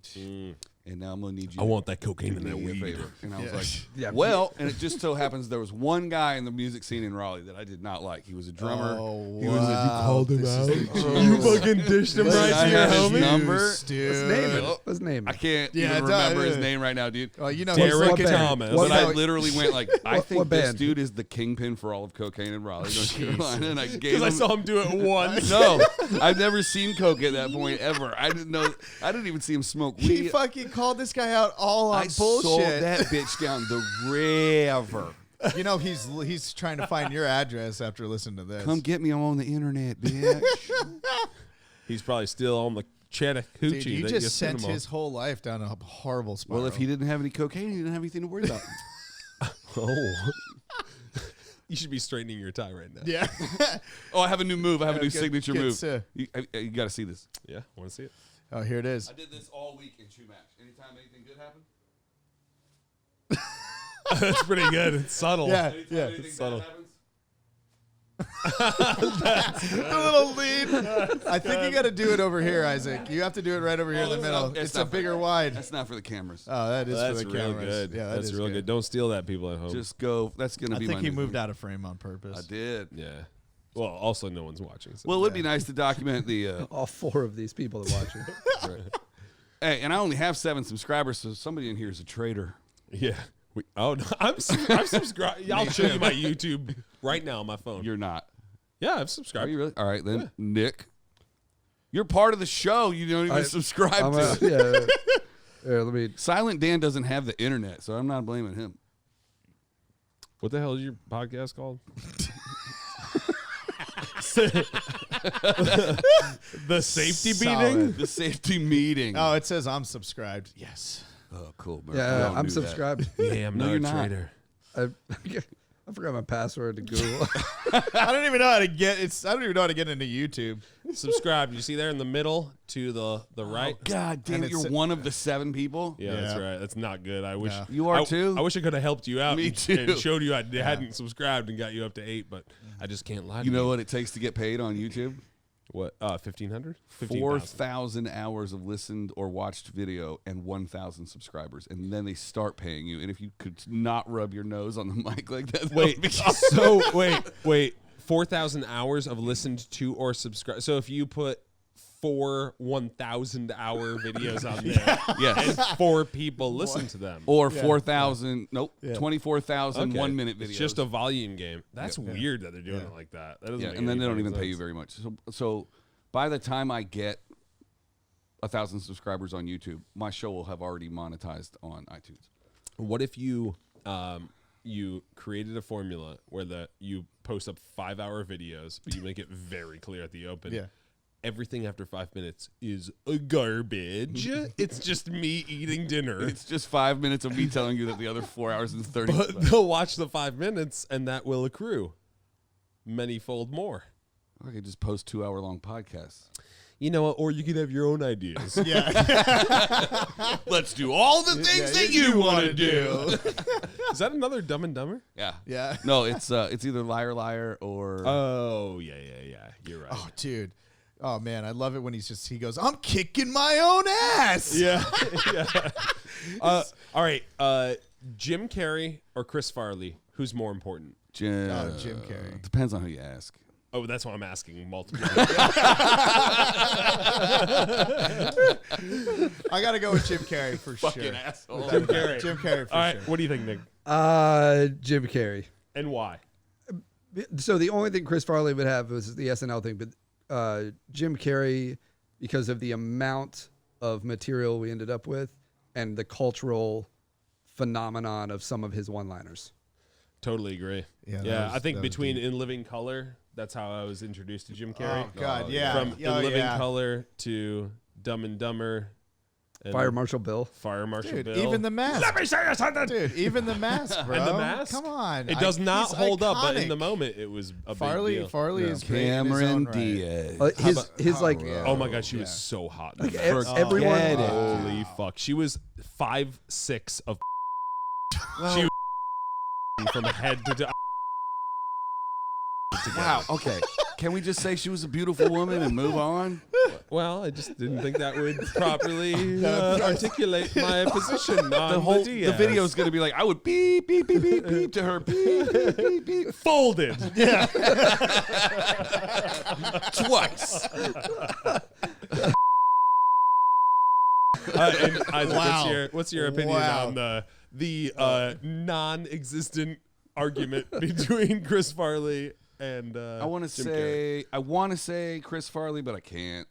And now I'm going to need you. I want that cocaine to in do that me a weed. favor. And I was like, Yeah. well, and it just so happens there was one guy in the music scene in Raleigh that I did not like. He was a drummer. Oh, He was a, wow. called him This out. is the You juice. fucking dished him Listen, right I to your had his homie. number. Dude. Let's name it. Let's name I it. can't Yeah, even it does, remember his yeah. name right now, dude. Oh, you know, Derek he's like Thomas. What But I band? literally went like, I think what this band? dude is the kingpin for all of cocaine in Raleigh, North Carolina. And I gave Because I him. saw him do it once. No, I've never seen coke at that point ever. I didn't know. I didn't even see him smoke He weed. fucking called this guy out all on I sold bullshit. that bitch down the river. You know, he's trying to find your address after listening to this. Come get me. I'm on the internet, bitch. He's probably still on the Chattahoochee. Dude, you that just sent sent him on. his whole life down a horrible spiral. Well, if he didn't have any cocaine, he didn't have anything to worry about. Oh. You should be straightening your tie right now. yeah. Oh, I have a new move. I have a new Good- signature good move. sir. You got to see this. Yeah, want to see it? Oh, here it is. I did this all week in shoe match. Anytime anything good happened. That's pretty good. It's subtle. Yeah, Anytime yeah. anything subtle. bad happens. A little lead. I think you got to do it over here, Isaac. You have to do it right over here in the that's middle. not- It's that's a not bigger for- wide. That's not for the cameras. Oh, that is That's for the real cameras. good. Yeah, That's is real good. Don't steal that, people at home. Just go. That's gonna I be. think my he new moved thing. out of frame on purpose. I did. Yeah. Well, also no one's watching. So. Well, it would be nice to document the. All 4 of these people are watching. Hey, and I only have 7 subscribers, so somebody in here is a traitor. Yeah. No, I'm subscribed. I'll show you my YouTube right now on my phone. You're not. Yeah, I've Are subscribed. you really? All right, then, Nick. You're part of the show. You don't even subscribe I'm to. yeah. Here, let me. Silent Dan doesn't have the internet, so I'm not blaming him. What the hell is your podcast called? The safety Solid. beating? The safety meeting. Oh, it says I'm subscribed. Yes. Oh, cool. Murph. We Yeah, all I'm knew that. subscribed. Yeah, I'm No, not you're a not. traitor. I forgot my password to Google. I don't even know how to get I don't even know how to get into YouTube. Subscribe. You see there in the middle to the right? God damn And it, you're it's- one of the 7 people? Yeah, that's Yeah. right. That's not good. I wish Yeah. You are I- too? I wish I could have helped you out. Me and, too. And showed you I hadn't subscribed and got you up to 8, but I just can't lie. You to know what it takes to get paid on YouTube? What? 1,500? 4,000 hours of listened or watched video and 1,000 subscribers. And then they start paying you. And if you could not rub your nose on the mic like that, that Wait. would be awesome. So wait. 4,000 hours of listened to or subscribed. So if you put 4 1,000-hour videos on there, Yes. and 4 people listen to them. Or 4,000, nope, Yeah. 24,000 Okay. 1-minute videos. It's just a volume game. That's weird that they're doing it like that. That doesn't Yeah, make and then any they don't fucking even pay you sense. very much. So by the time I get 1,000 subscribers on YouTube, my show will have already monetized on iTunes. What if you you created a formula where you post up 5-hour videos, but you make it very clear at the open. Yeah. Everything after 5 minutes is garbage. It's just me eating dinner. It's just 5 minutes of me telling you that the other 4 hours and 30. But they'll watch the 5 minutes, and that will accrue. manyfold more. I could just post 2-hour-long podcasts. You know what? Or you could have your own ideas. Yeah. Let's do all the things that you want to do. Is that another Dumb and Dumber? Yeah. Yeah. No, it's either Liar Liar or... Oh, yeah. You're right. Oh, dude. Oh, man. I love it when he goes, I'm kicking my own ass. Yeah. All right. Jim Carrey or Chris Farley? Who's more important? Jim Carrey. Depends on who you ask. Oh, that's what I'm asking multiple. I got to go with Jim Carrey for sure. Fucking asshole. Jim Carrey. Jim Carrey for All right. sure. What do you think, Nick? Jim Carrey. And why? So the only thing Chris Farley would have was the SNL thing, but Jim Carrey, because of the amount of material we ended up with and the cultural phenomenon of some of his one-liners. Totally agree. Yeah, I think that was between deep. In Living Color, that's how I was introduced to Jim Carrey. Oh, God, yeah. From Oh, In Living yeah. Color to Dumb and Dumber. And Fire Marshal Bill. Fire Marshal Dude, Bill. even The Mask. Let me say something. Dude, even The Mask, bro. And The Mask? Come on. It does not he's hold up, but in iconic. the moment, it was a big deal. Farley is great in his Cameron own right. Diaz. His like, Oh my God, she was so hot. in like that. everyone. Forget it. Holy fuck. She was 5'6" of she was from head to toe. Wow. Okay. Can we just say she was a beautiful woman and move on? Well, I just didn't think that would properly articulate my position on The video's gonna be like, I would beep beep beep beep beep to her, beep beep beep beep, folded. twice. And Isaac, Wow. what's your opinion Wow. on the non-existent argument between Chris Farley and I want to Jim Carrey? say Chris Farley, but I can't.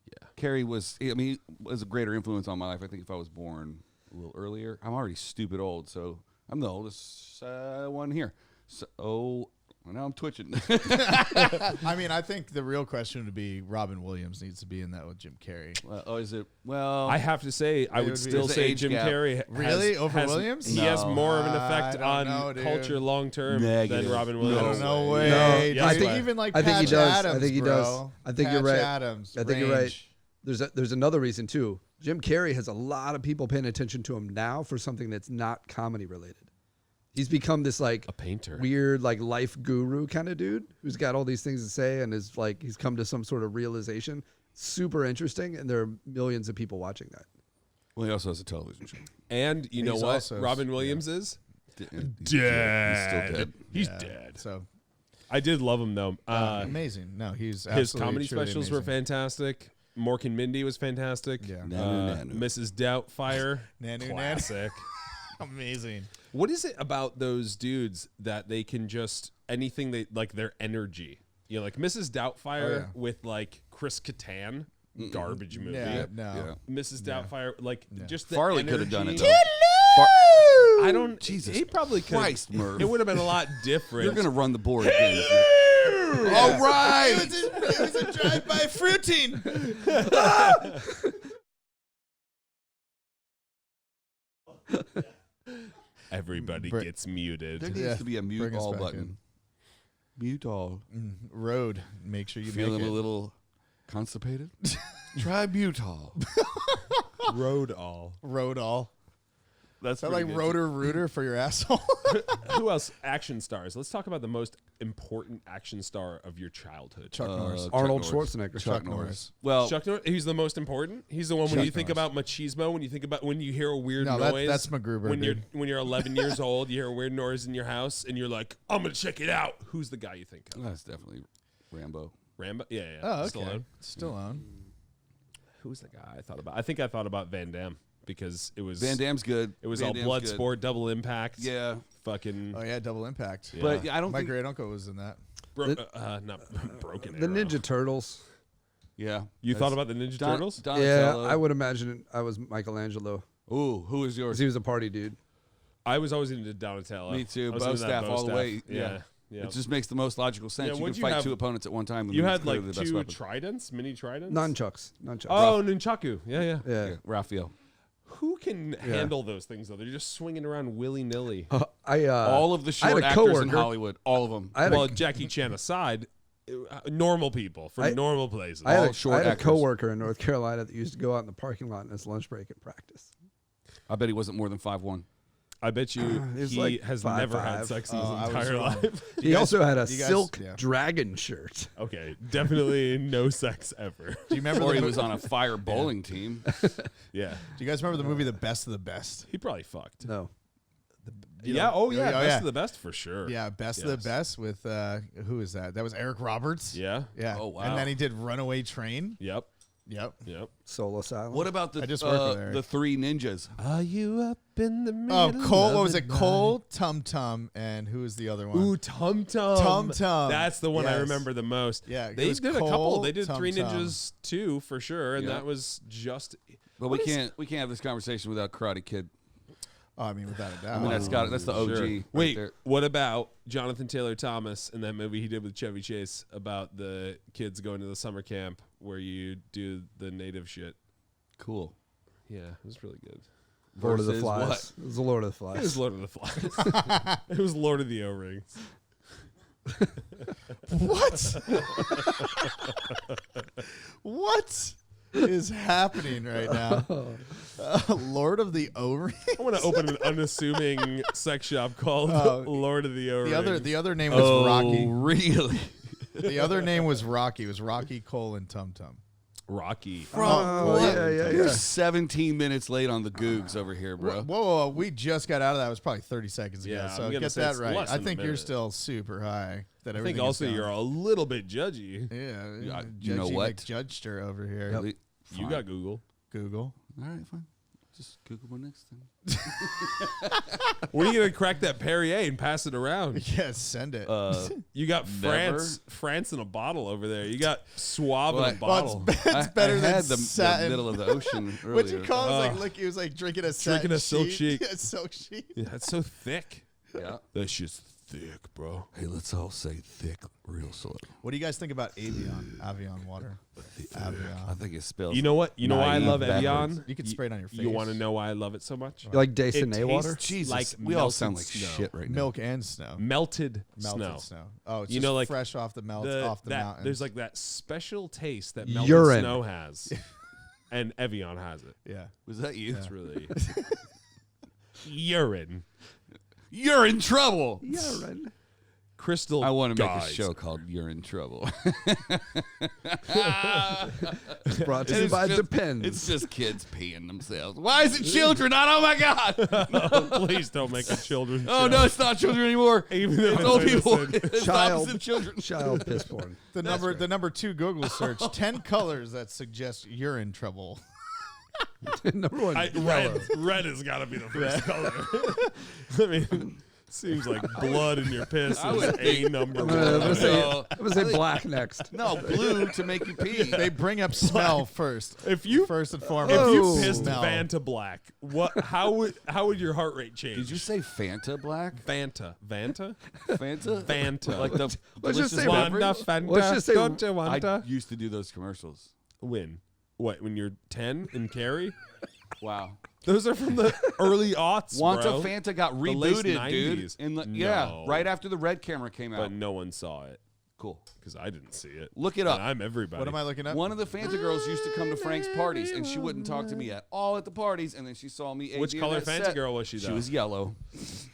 Yeah, Carrey was. I mean, he was a greater influence on my life. I think if I was born a little earlier, I'm already stupid old, so I'm the oldest one here. So, well, now I'm twitching. I mean, I think the real question would be Robin Williams needs to be in that with Jim Carrey. Is it? Well, I have to say, I would would be- still There's an say age Jim gap. Carrey Really? Over Williams? He has No. more of an I effect don't on know, dude. culture long term Negative. than Robin No Williams. No way. No, Dude, I think- even like I think he Patch does. Adams, I think he bro. does. I think you're Patch right. Adams, I think you're right. range. There's another reason too. Jim Carrey has a lot of people paying attention to him now for something that's not comedy related. He's become this like A painter. weird like life guru kind of dude who's got all these things to say and is like he's come to some sort of realization. Super interesting, and there are millions of people watching that. well, he also has a television show. And you know He's what also- Robin Williams is? He's Dead. still dead. He's Yeah, dead. So I did love him though. amazing. No, he's His absolutely, comedy truly specials were amazing. fantastic. Mork and Mindy was fantastic. Yeah. Nanu, nanu. Mrs. Doubtfire, Nanu, nanu. classic. Amazing. What is it about those dudes that they can just anything they like their energy? You know, like Mrs. Doubtfire Oh, yeah. with like Chris Kattan, garbage movie. Yeah, no. Yeah. Mrs. Doubtfire, like just the Farley could have done it. energy. Though. I don't. Jesus he probably could. Christ, Murph. It would have been a lot different. You're gonna run the board again. All right. It was a drive-by fruiting. Everybody Br- gets muted. There needs Yeah, to be a mute bring us all back button. Mute all. Road. Make sure you Feeling make a it. little constipated? Try butol. Road all. Road all. That's Is that like rotor rooter for your asshole? Who else? Action stars. Let's talk about the most important action star of your childhood. Chuck Norris. Arnold Norris. Schwarzenegger. Chuck Norris. Well, Chuck Norris. He's the most important. He's the one when Chuck you think Norris. about machismo. When you think about when you hear a weird No, noise. that's MacGruber, When dude. you're 11 years old, you hear a weird noise in your house, and you're like, "I'm gonna check it out." Who's the guy you think of? that's definitely Rambo. Rambo. Yeah. Oh, okay. Stallone. Stallone. Who's the guy I thought about? I think I thought about Van Damme because it was Van Damme's good. It was Van all Damme's blood good. sport, double impact. Yeah. Fucking. Oh yeah, Double Impact. Yeah. But I don't My think. great uncle was in that. Not broken. The Arrow. Ninja Turtles. Yeah. You thought about the Ninja Turtles? Yeah, Donatello. I would imagine I was Michelangelo Ooh, who is because yours? he was a party dude. I was always into Donatello. Me too. I was Bow into that staff all the staff. way. Yeah. It just makes the most logical sense. Yeah, You what'd can you fight have? two opponents at one time. and You then had clearly like the best two weapon. tridents, mini tridents. Nunchucks. Uh, Nunchucks. Oh, nunchaku. Yeah. Yeah. Yeah, Raphael. who can handle those things though? They're just swinging around willy nilly. All of the short actors in Hollywood, all of them. Well, Jackie Chan aside, normal people from normal places. I had a coworker in North Carolina that used to go out in the parking lot in his lunch break and practice. I bet he wasn't more than 5'1". I bet you he like has 5'5". never had sex in his entire life. He also had a silk dragon shirt. Okay, definitely no sex ever. Do you remember? Or he was on a fire bowling team. Yeah. Do you guys remember the movie The Best of the Best? He probably fucked. No. Yeah. Oh yeah. Best of the Best for sure. Yeah, Best of the Best with who is that? That was Eric Roberts. Yeah. Yeah. Oh, wow. And then he did Runaway Train. Yep. Yep. Soul Asylum. What about I just worked with Eric. the Three Ninjas? Are you up in the middle? Oh, Cole. What was of it? the Cole, Tum Tum, and who was the other one? Ooh, Tum Tum. Tum Tum. That's the one I Yes. remember the most. Yeah, it they was did a Cole, couple. They did Tum Three Tum. Ninjas too for sure, and Yeah. that was just. But we can't have this conversation without Karate Kid. Oh, I mean, without a doubt. I mean, that's the OG. Sure. right Wait, there. what about Jonathan Taylor Thomas and that movie he did with Chevy Chase about the kids going to the summer camp where you do the native shit? Cool. Yeah, it was really good. Lord of the Versus Flies. what? It was the Lord of the It was Flies. Lord of the Flies. It was Lord of the O-Rings. What? What is happening right now? Lord of the O-Ring. I want to open an unassuming sex shop called Lord of the O-Rings. The other name was Rocky. Really? The other name was Rocky. It was Rocky, Cole, and Tum Tum. Rocky. You're 17 minutes late on the Googs over here, bro. Whoa, we just got out of that. It was probably 30 seconds ago. Yeah, So I'm gonna get say that it's right. less I than a think you're minute. still super high. That I everything think is also down. you're a little bit judgy. Yeah, you know judgy what? McJudgester over here. Yep. You got Google. Google. All right, fine. Just Google my next thing. When are you gonna crack that Perrier and pass it around? Yeah, send it. You got Never. France in a bottle over there. You got Suave Well, in a bottle. it's better I than had the satin. middle of the ocean earlier. What'd you call it? It was like, look, he was like drinking a satin Drinking a silk sheet. Yeah, silk sheet. Yeah, it's so thick. Yeah. That shit's thick, bro. Hey, let's all say thick real slow. What do you guys think about Avion? Avion water. Avion. I think it spells. You know what? You know why I naive love backwards. Evian? You can spray it on your face. You want to know why I love it so much? You like It Desanay water? tastes Jesus, like we all melted sound like snow. shit right now. Milk and snow. Melted Melted snow. Oh, it's You just know, like fresh off the That mountains. there's like that special taste that melted Urine. snow has, and Evian has it. yeah. Was that you? It's really urine. You're in trouble. Urine. Crystal. I want to make a guys. show called You're in Trouble. Brought to you by Depends. It's just kids peeing themselves. Why is it children? Oh my God. Please don't make a children's Oh show. no, it's not children anymore. Even though It's it's old people. innocent. It's opposite children. Child piss porn. The number 2 Google search: 10 colors that suggest you're in trouble. Number one, yellow. Red has got to be the first color. I mean, seems like blood in your piss is a number I'm gonna one. say black next. No, blue to make you pee. They bring up smell first. If you First and foremost. if you Oh. pissed Smell. Fanta black, what? How would your heart rate change? Did you say Fanta Black? Vanta? Fanta? Vanta. Like the Let's just delicious say beverage? Wanda Fanta. Let's just say- Don't you I Wanta? used to do those commercials. When? What? When you're 10 in Cary? Wow. Those are from the early aughts, Wanta bro. Fanta got The late rebooted, dude. 90s. In the, No. Yeah, right after the Red camera came out. But no one saw it Cool. because I didn't see it. Look it And up. I'm everybody. What am I looking at? One of the Fanta girls used to come to Frank's parties, and she wouldn't talk to me at all at the parties. And then she saw me. Which AD color in that Fanta set. girl was she, She though? was yellow.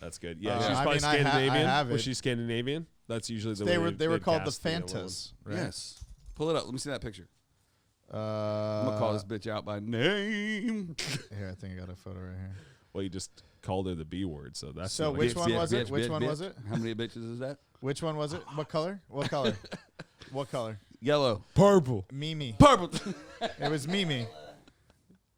That's good. Yeah, I she's probably mean, I Scandinavian. have Was it. she Scandinavian? That's usually the They way were they'd called the cast woman. Fantas. Right? Yes. Pull it up. Let me see that picture. I'm I'm gonna call this bitch out by name. Here, I think I got a photo right here. Well, you just called her the B word, so that's So not which a- one was it? Bitch, Which bitch, one bitch. was it? How many bitches is that? Which one was it? What color? What color? What color? Yellow. purple. Mimi. Purple. It was Mimi.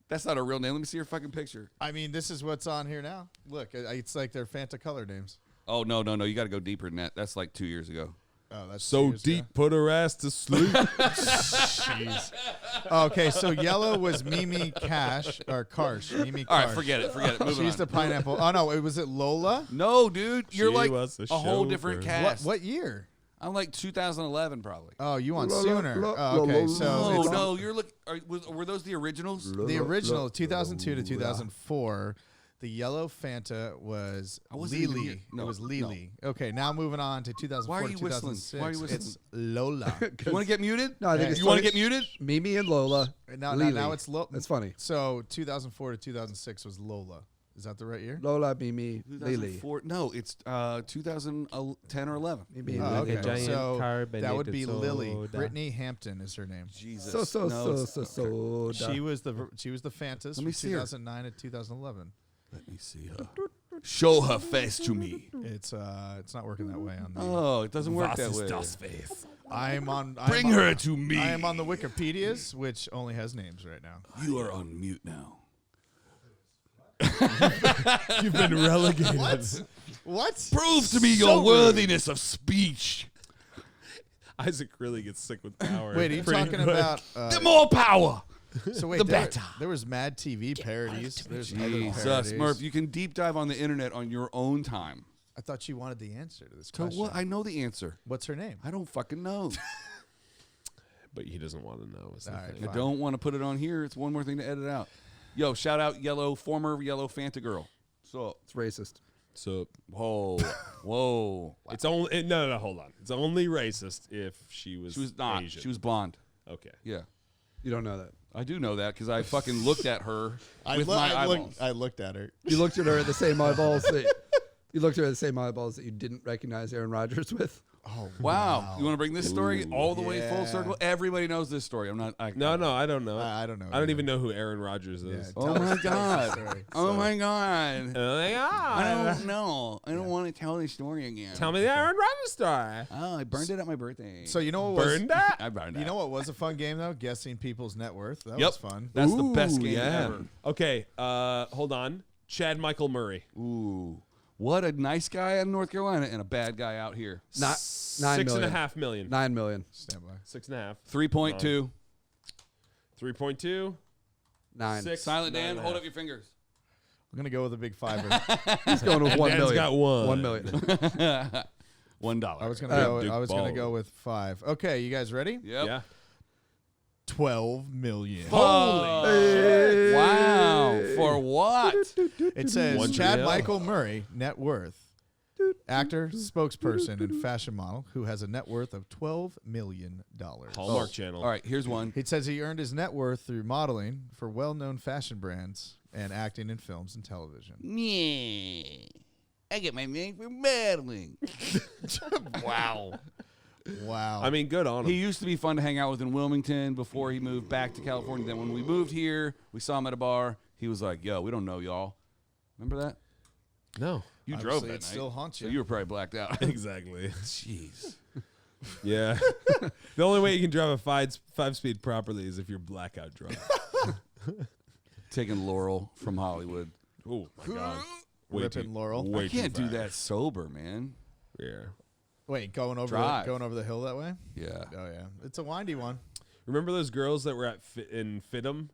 That's not a real name. Let me see your fucking picture. I mean, this is what's on here now. Look, it's like their Fanta color names. Oh no. You got to go deeper than that. That's like 2 years ago. Oh, that's So 2 years deep, ago. put her ass to sleep. Jeez. Okay, so yellow was Mimi Cash or Karsh. Mimi Karsh. All right, forget it. Moving She's on. the pineapple. Oh no, was it Lola? No, dude, you're She like was a a whole chauffeur. different What cast. year? I'm like 2011 probably. Oh, you want sooner? Oh, okay, so No, you're were those the originals? the original 2002 to 2004. The yellow Fanta was Lily. No, it was Lily. No. Okay, now moving on to 2004 Why are you to 2006. whistling? Why are you whistling? It's Lola. You want to get muted? No, I think it's you want to funny. get muted? Mimi and Lola. Now it's Lola. That's funny. So 2004 to 2006 was Lola. Is that the right year? Lola, Mimi, Lily. 2004. No, it's 2010 or 11. Mimi, Oh, Lily. okay. giant So carbonated that would be Lily. soda. Brittany Hampton is her name. Jesus. So. She was the Fantas Let me from see her. 2009 to 2011. Let me see her. Show her face to me. It's not working that way on the. Oh, it doesn't work that way. Bring her to me. I am on the Wikipedia's, which only has names right now. You are on mute now. You've been relegated. What? Prove to me your worthiness of speech. Isaac really gets sick with power. Wait, are you pretty talking quick. about? The more power. So wait, the there, better. there was Mad TV parodies. There's other Jesus, parodies. Murph, you can deep dive on the internet on your own time. I thought you wanted the answer to this So question. what? I know the answer. What's her name? I don't fucking know. But he doesn't want to know. Is the All right, thing. I don't want to put it on here. It's one more thing to edit out. Yo, shout out former Yellow Fanta girl. So, It's racist. So whoa. it's only no. Hold on. It's only racist if she was. She was not. Asian. She was blonde. Okay. Yeah. You don't know that. I do know that because I fucking looked at her with my I eyeballs. looked at her. You looked at her at the same eyeballs that you looked at her at the same eyeballs that you didn't recognize Aaron Rodgers with. Oh Wow. You want to bring this story all the way full yeah. circle? Everybody knows this story. I'm not. No, I don't know. I don't know. I don't even know who Aaron Rodgers is. Yeah, Oh tell my us the God. story. Oh my God. Oh my God. I don't know. I don't want to tell the story again. Tell me the Aaron Rodgers story. Oh, I burned it at my birthday. So you know what was Burned that? I burned it. you know what was a fun game though? Guessing people's net worth. That Yep. was fun. That's the best Ooh, game yeah. ever. Okay. Hold on. Chad Michael Murray. Ooh. What a nice guy out in North Carolina and a bad guy out here. Not $6.5 million. 9 million. Stand by. 6.5. 3.2. 3.2. 9. 6. Silent Dan, 9.5. hold up your fingers. I'm gonna go with a big fiver. He's going with 1 Dan's million. got one. 1 million. $1. I was gonna go. Duke I was gonna ball. go with 5. Okay, you guys ready? Yep. Yeah. 12 million. Holy wow. For what? It says 1 Chad mil. Michael Murray, net worth. Actor, spokesperson, and fashion model who has a net worth of $12 million. Hallmark Channel. All right, here's one. He says he earned his net worth through modeling for well-known fashion brands and acting in films and television. Yeah. I get my name for modeling. Wow. Wow. I mean, good on him. He used to be fun to hang out with in Wilmington before he moved back to California. Then when we moved here, we saw him at a bar. He was like, yo, we don't know y'all. Remember that? No. You Obviously, drove that it night. still haunts So you. you were probably blacked out. Exactly. Jeez. Yeah. The only way you can drive a 5-speed properly is if you're blackout drunk. Taking Laurel from Hollywood. Oh my God. Way Ripping too, Laurel. Way I can't too do far. that sober, man. Yeah. Wait, going over the hill that way? Yeah. Oh yeah, it's a windy one. Remember those girls that were at in Fidham?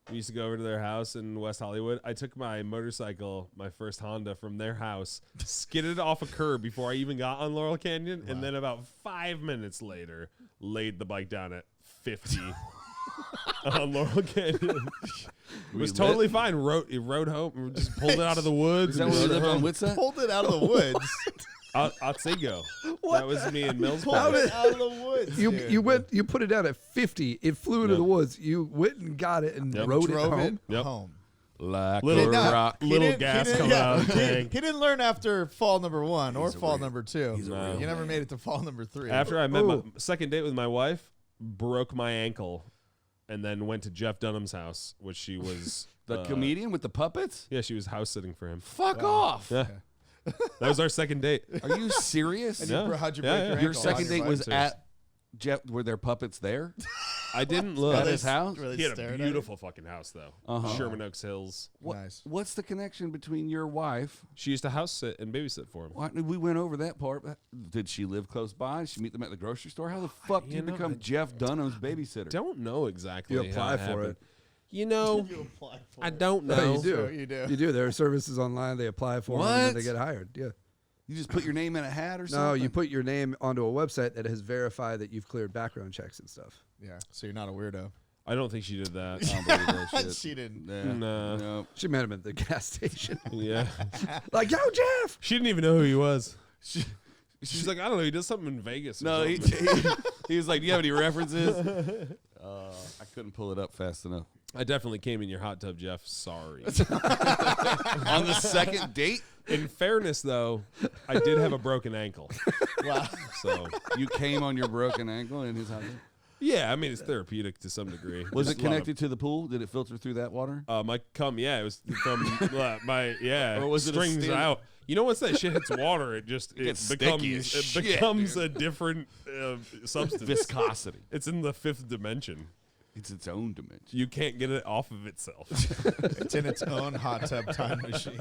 We used to go over to their house in West Hollywood. I took my motorcycle, my first Honda, from their house, skidded off a curb before I even got on Laurel Canyon, and then about 5 minutes later, laid the bike down at 50 on Laurel Canyon. It was totally fine. Rode home. We just pulled it out of the woods. Is that and where you rode lived it on home. Whitset? Pulled it out of the woods. Otsego. That was me in Mills Pulled Park. it out of the woods. dude. You put it down at 50. It flew into Yep. the woods. You went and got it and Yep. rode drove it home. it Yep. home. Like Little a No, rock. he Little didn't- gas he didn't- coming out of the tank. He didn't learn after fall number 1 or fall real- number 2. he's a No. You never made it to fall number 3. After I met my Ooh. second date with my wife, broke my ankle, and then went to Jeff Dunham's house, which she was The comedian with the puppets? Yeah, she was house sitting for him. Fuck off. Yeah, that was our second date. Are you serious? Yeah. How'd you Yeah, break yeah. your Your ankle? second On your date was bike? at Jeff. Were there puppets there? I didn't look. At his house? Really He had a staring at you? beautiful fucking house, though. Uh-huh. Sherman Oaks Hills. Nice. What's the connection between your wife? She used to house sit and babysit for him. Why, we went over that part. Did she live close by? Did she meet them at the grocery store? How the fuck do you know, become I Jeff Dunham's babysitter? Don't know exactly. You apply how it for happened. it. You know, I don't know. No, you do. You do. You do. There are services online. They apply for them and then What? they get hired. Yeah. You just put your name in a hat or something? No, you put your name onto a website that has verified that you've cleared background checks and stuff. Yeah, so you're not a weirdo. I don't think she did that. I don't believe that shit. She didn't. Yeah. No. She met him at the gas station. Yeah. Like, yo, Jeff. She didn't even know who he was. She's like, I don't know. He does something in Vegas. Or No, something. he was like, do you have any references? I couldn't pull it up fast enough. I definitely came in your hot tub, Jeff. Sorry. On the second date? In fairness, though, I did have a broken ankle. Wow. So, You came on your broken ankle in his house? yeah, I mean, it's therapeutic to some degree. Was Just it a lot connected to the pool? Did it filter through that water? My cum, yeah, it was from my, Or was it a strings stand- out. You know, once that shit hits water, it gets becomes sticky as shit, becomes dude. a different substance. Viscosity. It's in the fifth dimension. It's its own dimension. You can't get it off of itself. It's in its own hot tub time machine.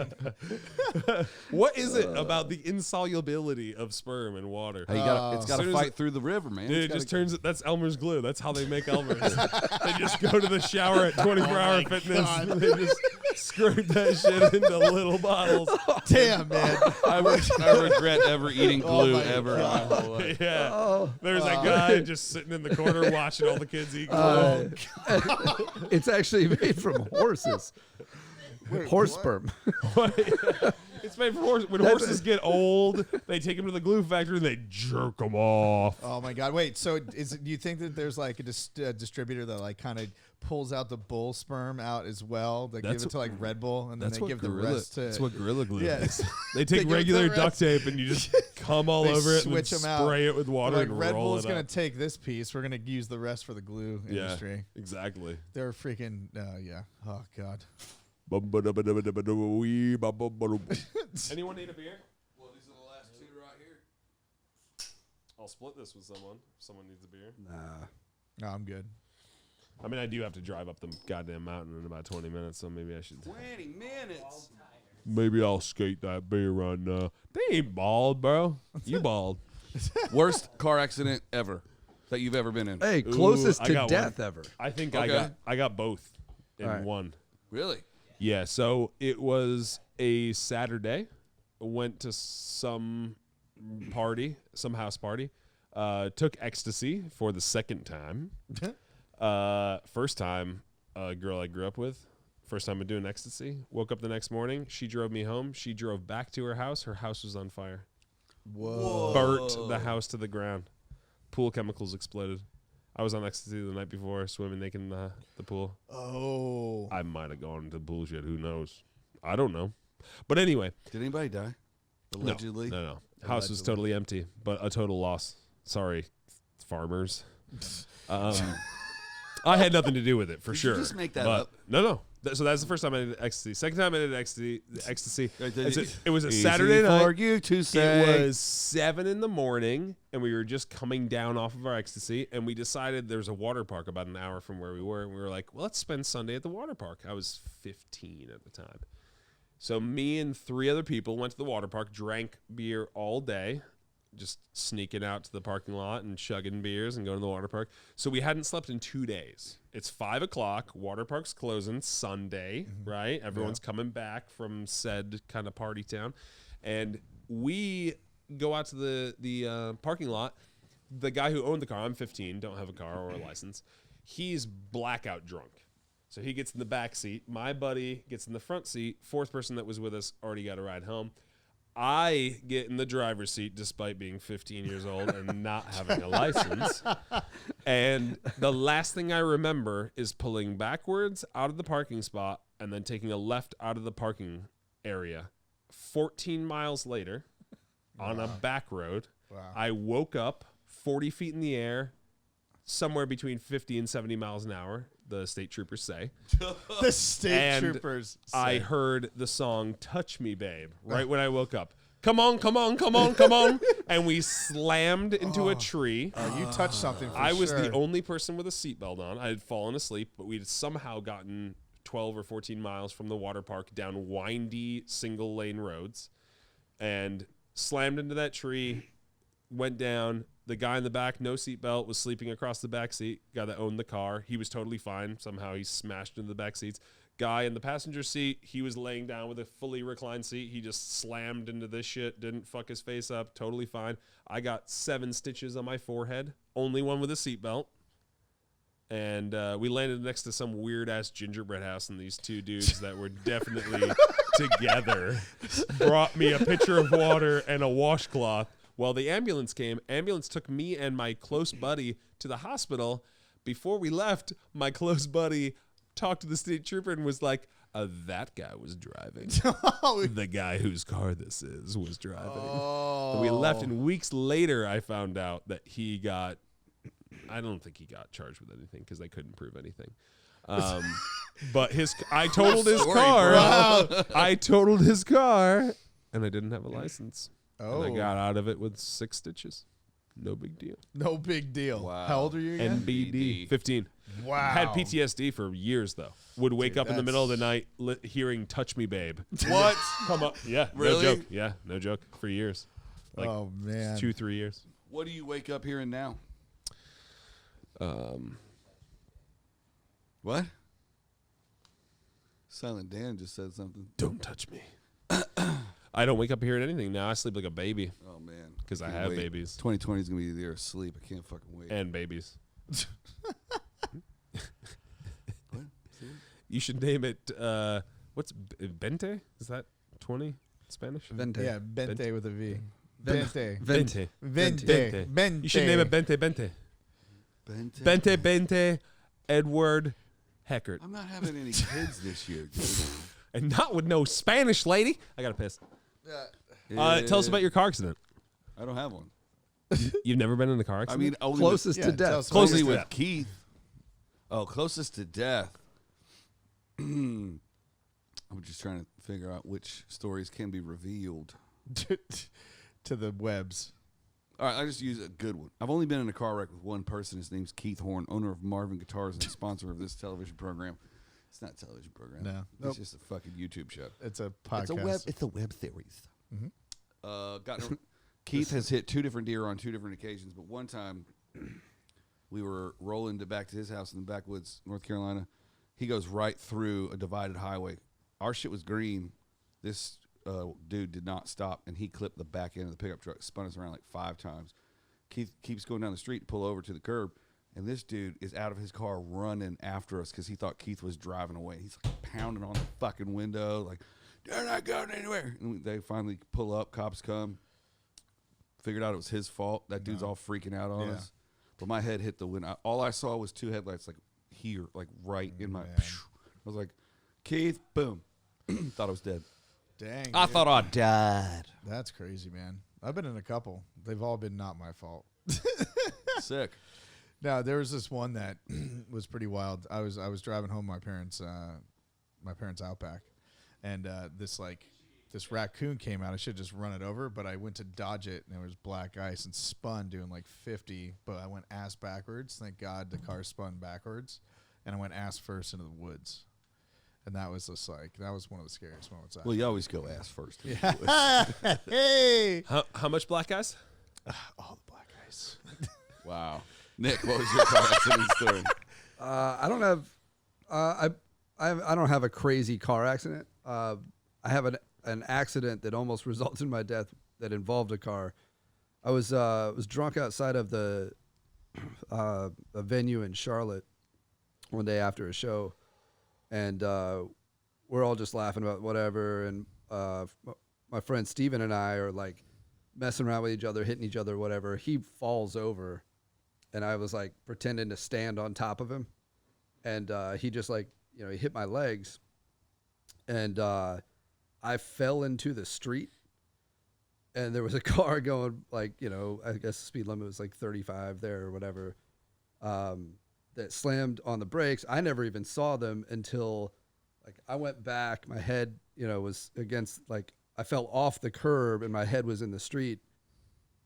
What is it about the insolubility of sperm and water? Hey, it's got As soon to as fight it- through the river, man. Dude, It's it just gotta- turns. That's Elmer's glue. That's how they make Elmer's. They just go to the shower at 24-hour fitness. God. And they just scrape that shit into little bottles. Damn, man. I regret ever eating glue my ever. in my whole life. Yeah. There's a guy just sitting in the corner watching all the kids eat glue. It's actually made from horses. Horse sperm. It's made for horses. When horses get old, they take them to the glue factory and they jerk them off. Oh my God! Wait. So, do you think that there's like a distributor that like kind of pulls out the bull sperm out as well? They give it to like Red Bull, and then they give the rest to. That's what Gorilla Glue Yes. is. They take give it regular the duct rest. tape and you just cum all They over it and then switch 'em out. spray it with water Like and Red roll Bull's it gonna up. take this piece. We're gonna use the rest for the glue industry. Exactly. They're freaking. Yeah. Oh God. Anyone need a beer? Well, these are the last two right here. I'll split this with someone. If someone needs a beer. Nah. No, I'm good. I mean, I do have to drive up the goddamn mountain in about 20 minutes, so maybe I should. 20 minutes. Maybe I'll skate that beer run. They ain't bald, bro. You bald. Worst car accident ever that you've ever been in. Hey, closest I to got death one. ever. I think Okay. I got both in All right. one. Really? Yeah, so it was a Saturday. Went to some party, some house party. Took ecstasy for the second time. First time, a girl I grew up with. First time doing ecstasy. Woke up the next morning. She drove me home. She drove back to her house. Her house was on fire. Whoa. Burnt the house to the ground. Pool chemicals exploded. I was on ecstasy the night before, swimming naked in the pool. Oh. I might have gone into bullshit. Who knows? I don't know. But anyway. Did anybody die? Allegedly? No. House was totally empty, but a total loss. Sorry, farmers. I had nothing to do with it, for Did you sure. just make that but up? No. So that's the first time I did ecstasy. Second time I did ecstasy. It was a Easy Saturday night. for you to say. It was 7 a.m, and we were just coming down off of our ecstasy, and we decided there's a water park about an hour from where we were, and we were like, well, let's spend Sunday at the water park. I was 15 at the time. So me and 3 other people went to the water park, drank beer all day, just sneaking out to the parking lot and chugging beers and going to the water park. So we hadn't slept in 2 days. It's 5 o'clock. Water park's closing Sunday, right? Everyone's coming back from said kind of party town. And we go out to the parking lot. The guy who owned the car, I'm 15, don't have a car or a license. He's blackout drunk. So he gets in the back seat. My buddy gets in the front seat. Fourth person that was with us already got a ride home. I get in the driver's seat despite being 15 years old and not having a license. And the last thing I remember is pulling backwards out of the parking spot and then taking a left out of the parking area. 14 miles later, on a back road, I woke up 40 feet in the air, somewhere between 50 and 70 miles an hour, the state troopers say. The state And troopers. I heard the song Touch Me, Babe, right when I woke up. Come on, come on, come on, come on. And we slammed into a tree. You touched something for I was sure. the only person with a seatbelt on. I had fallen asleep, but we'd somehow gotten 12 or 14 miles from the water park down windy single-lane roads and slammed into that tree, went down. The guy in the back, no seatbelt, was sleeping across the back seat. Guy that owned the car, he was totally fine. Somehow he smashed into the back seats. Guy in the passenger seat, he was laying down with a fully reclined seat. He just slammed into this shit, didn't fuck his face up, totally fine. I got 7 stitches on my forehead, only one with a seatbelt. And we landed next to some weird-ass gingerbread house, and these 2 dudes that were definitely together brought me a pitcher of water and a washcloth. While the ambulance came, ambulance took me and my close buddy to the hospital. Before we left, my close buddy talked to the state trooper and was like, that guy was driving. The guy whose car this is was driving. And we left, and weeks later, I found out that he got, I don't think he got charged with anything because they couldn't prove anything. But I totaled his car. I totaled his car, and I didn't have a license. And I got out of it with 6 stitches. No big deal. No big deal. Wow. How old are you again? NBD. 15. Wow. Had PTSD for years, though. Would wake up in the middle of the night hearing Touch Me, Babe. What? Come up. Yeah. Really? No joke. Yeah. No joke. For years. Like oh, man. 2-3 years. What do you wake up hearing now? What? Silent Dan just said something. Don't touch me. I don't wake up hearing anything now. I sleep like a baby. Oh, man. Because I Can't have wait. babies. 2020 is going to be the year of sleep. I can't fucking wait. And babies. What? You should name it, what's Bente? Is that 20 Spanish? Vente. Yeah, Bente with a V. Vente. Vente. Vente. Vente. Vente. You should name it Bente Bente. Bente. Bente Edward Heckert. I'm not having any kids this year, dude. And not with no Spanish lady. I got to piss. Tell us about your car accident. I don't have one. You've never been in a car I accident? mean, only Closest Yeah, to tell death. us closely about with Keith. Oh, closest to death. I'm just trying to figure out which stories can be revealed. to the webs. All right, I just use a good one. I've only been in a car wreck with one person. His name's Keith Horn, owner of Marvin Guitars and sponsor of this television program. It's not a television program. No. It's Nope. just a fucking YouTube show. It's a podcast. It's a web series. Keith has hit 2 different deer on 2 different occasions, but one time we were rolling back to his house in the backwoods, North Carolina. He goes right through a divided highway. Our shit was green. This dude did not stop, and he clipped the back end of the pickup truck, spun us around like 5 times. Keith keeps going down the street to pull over to the curb, and this dude is out of his car running after us because he thought Keith was driving away. He's like pounding on the fucking window, like, they're not going anywhere. And they finally pull up, cops come. Figured out it was his fault. That dude's all freaking out on us. But my head hit the window. All I saw was 2 headlights, like here, like right in my. I was like, Keith, boom. Thought I was dead. Dang. I dude. thought I died. That's crazy, man. I've been in a couple. They've all been not my fault. Sick. No, there was this one that was pretty wild. I was driving home my parents' Outback, and this raccoon came out. I should just run it over, but I went to dodge it, and there was black ice and spun doing like 50, but I went ass backwards. Thank God the car spun backwards, and I went ass first into the woods. And that was just like, that was one of the scariest moments. Well, you always go ass first. Yeah. Hey. How much black ice? All the black ice. Wow. Nick, what was your car accident story? I don't have, I don't have a crazy car accident. I have an accident that almost resulted in my death that involved a car. I was drunk outside of a venue in Charlotte one day after a show, and we're all just laughing about whatever. And my friend Steven and I are like messing around with each other, hitting each other, whatever. He falls over, and I was like pretending to stand on top of him, and he just like, you know, he hit my legs, and I fell into the street, and there was a car going like, you know, I guess the speed limit was like 35 there or whatever, that slammed on the brakes. I never even saw them until like I went back. My head, you know, was against, like, I fell off the curb and my head was in the street.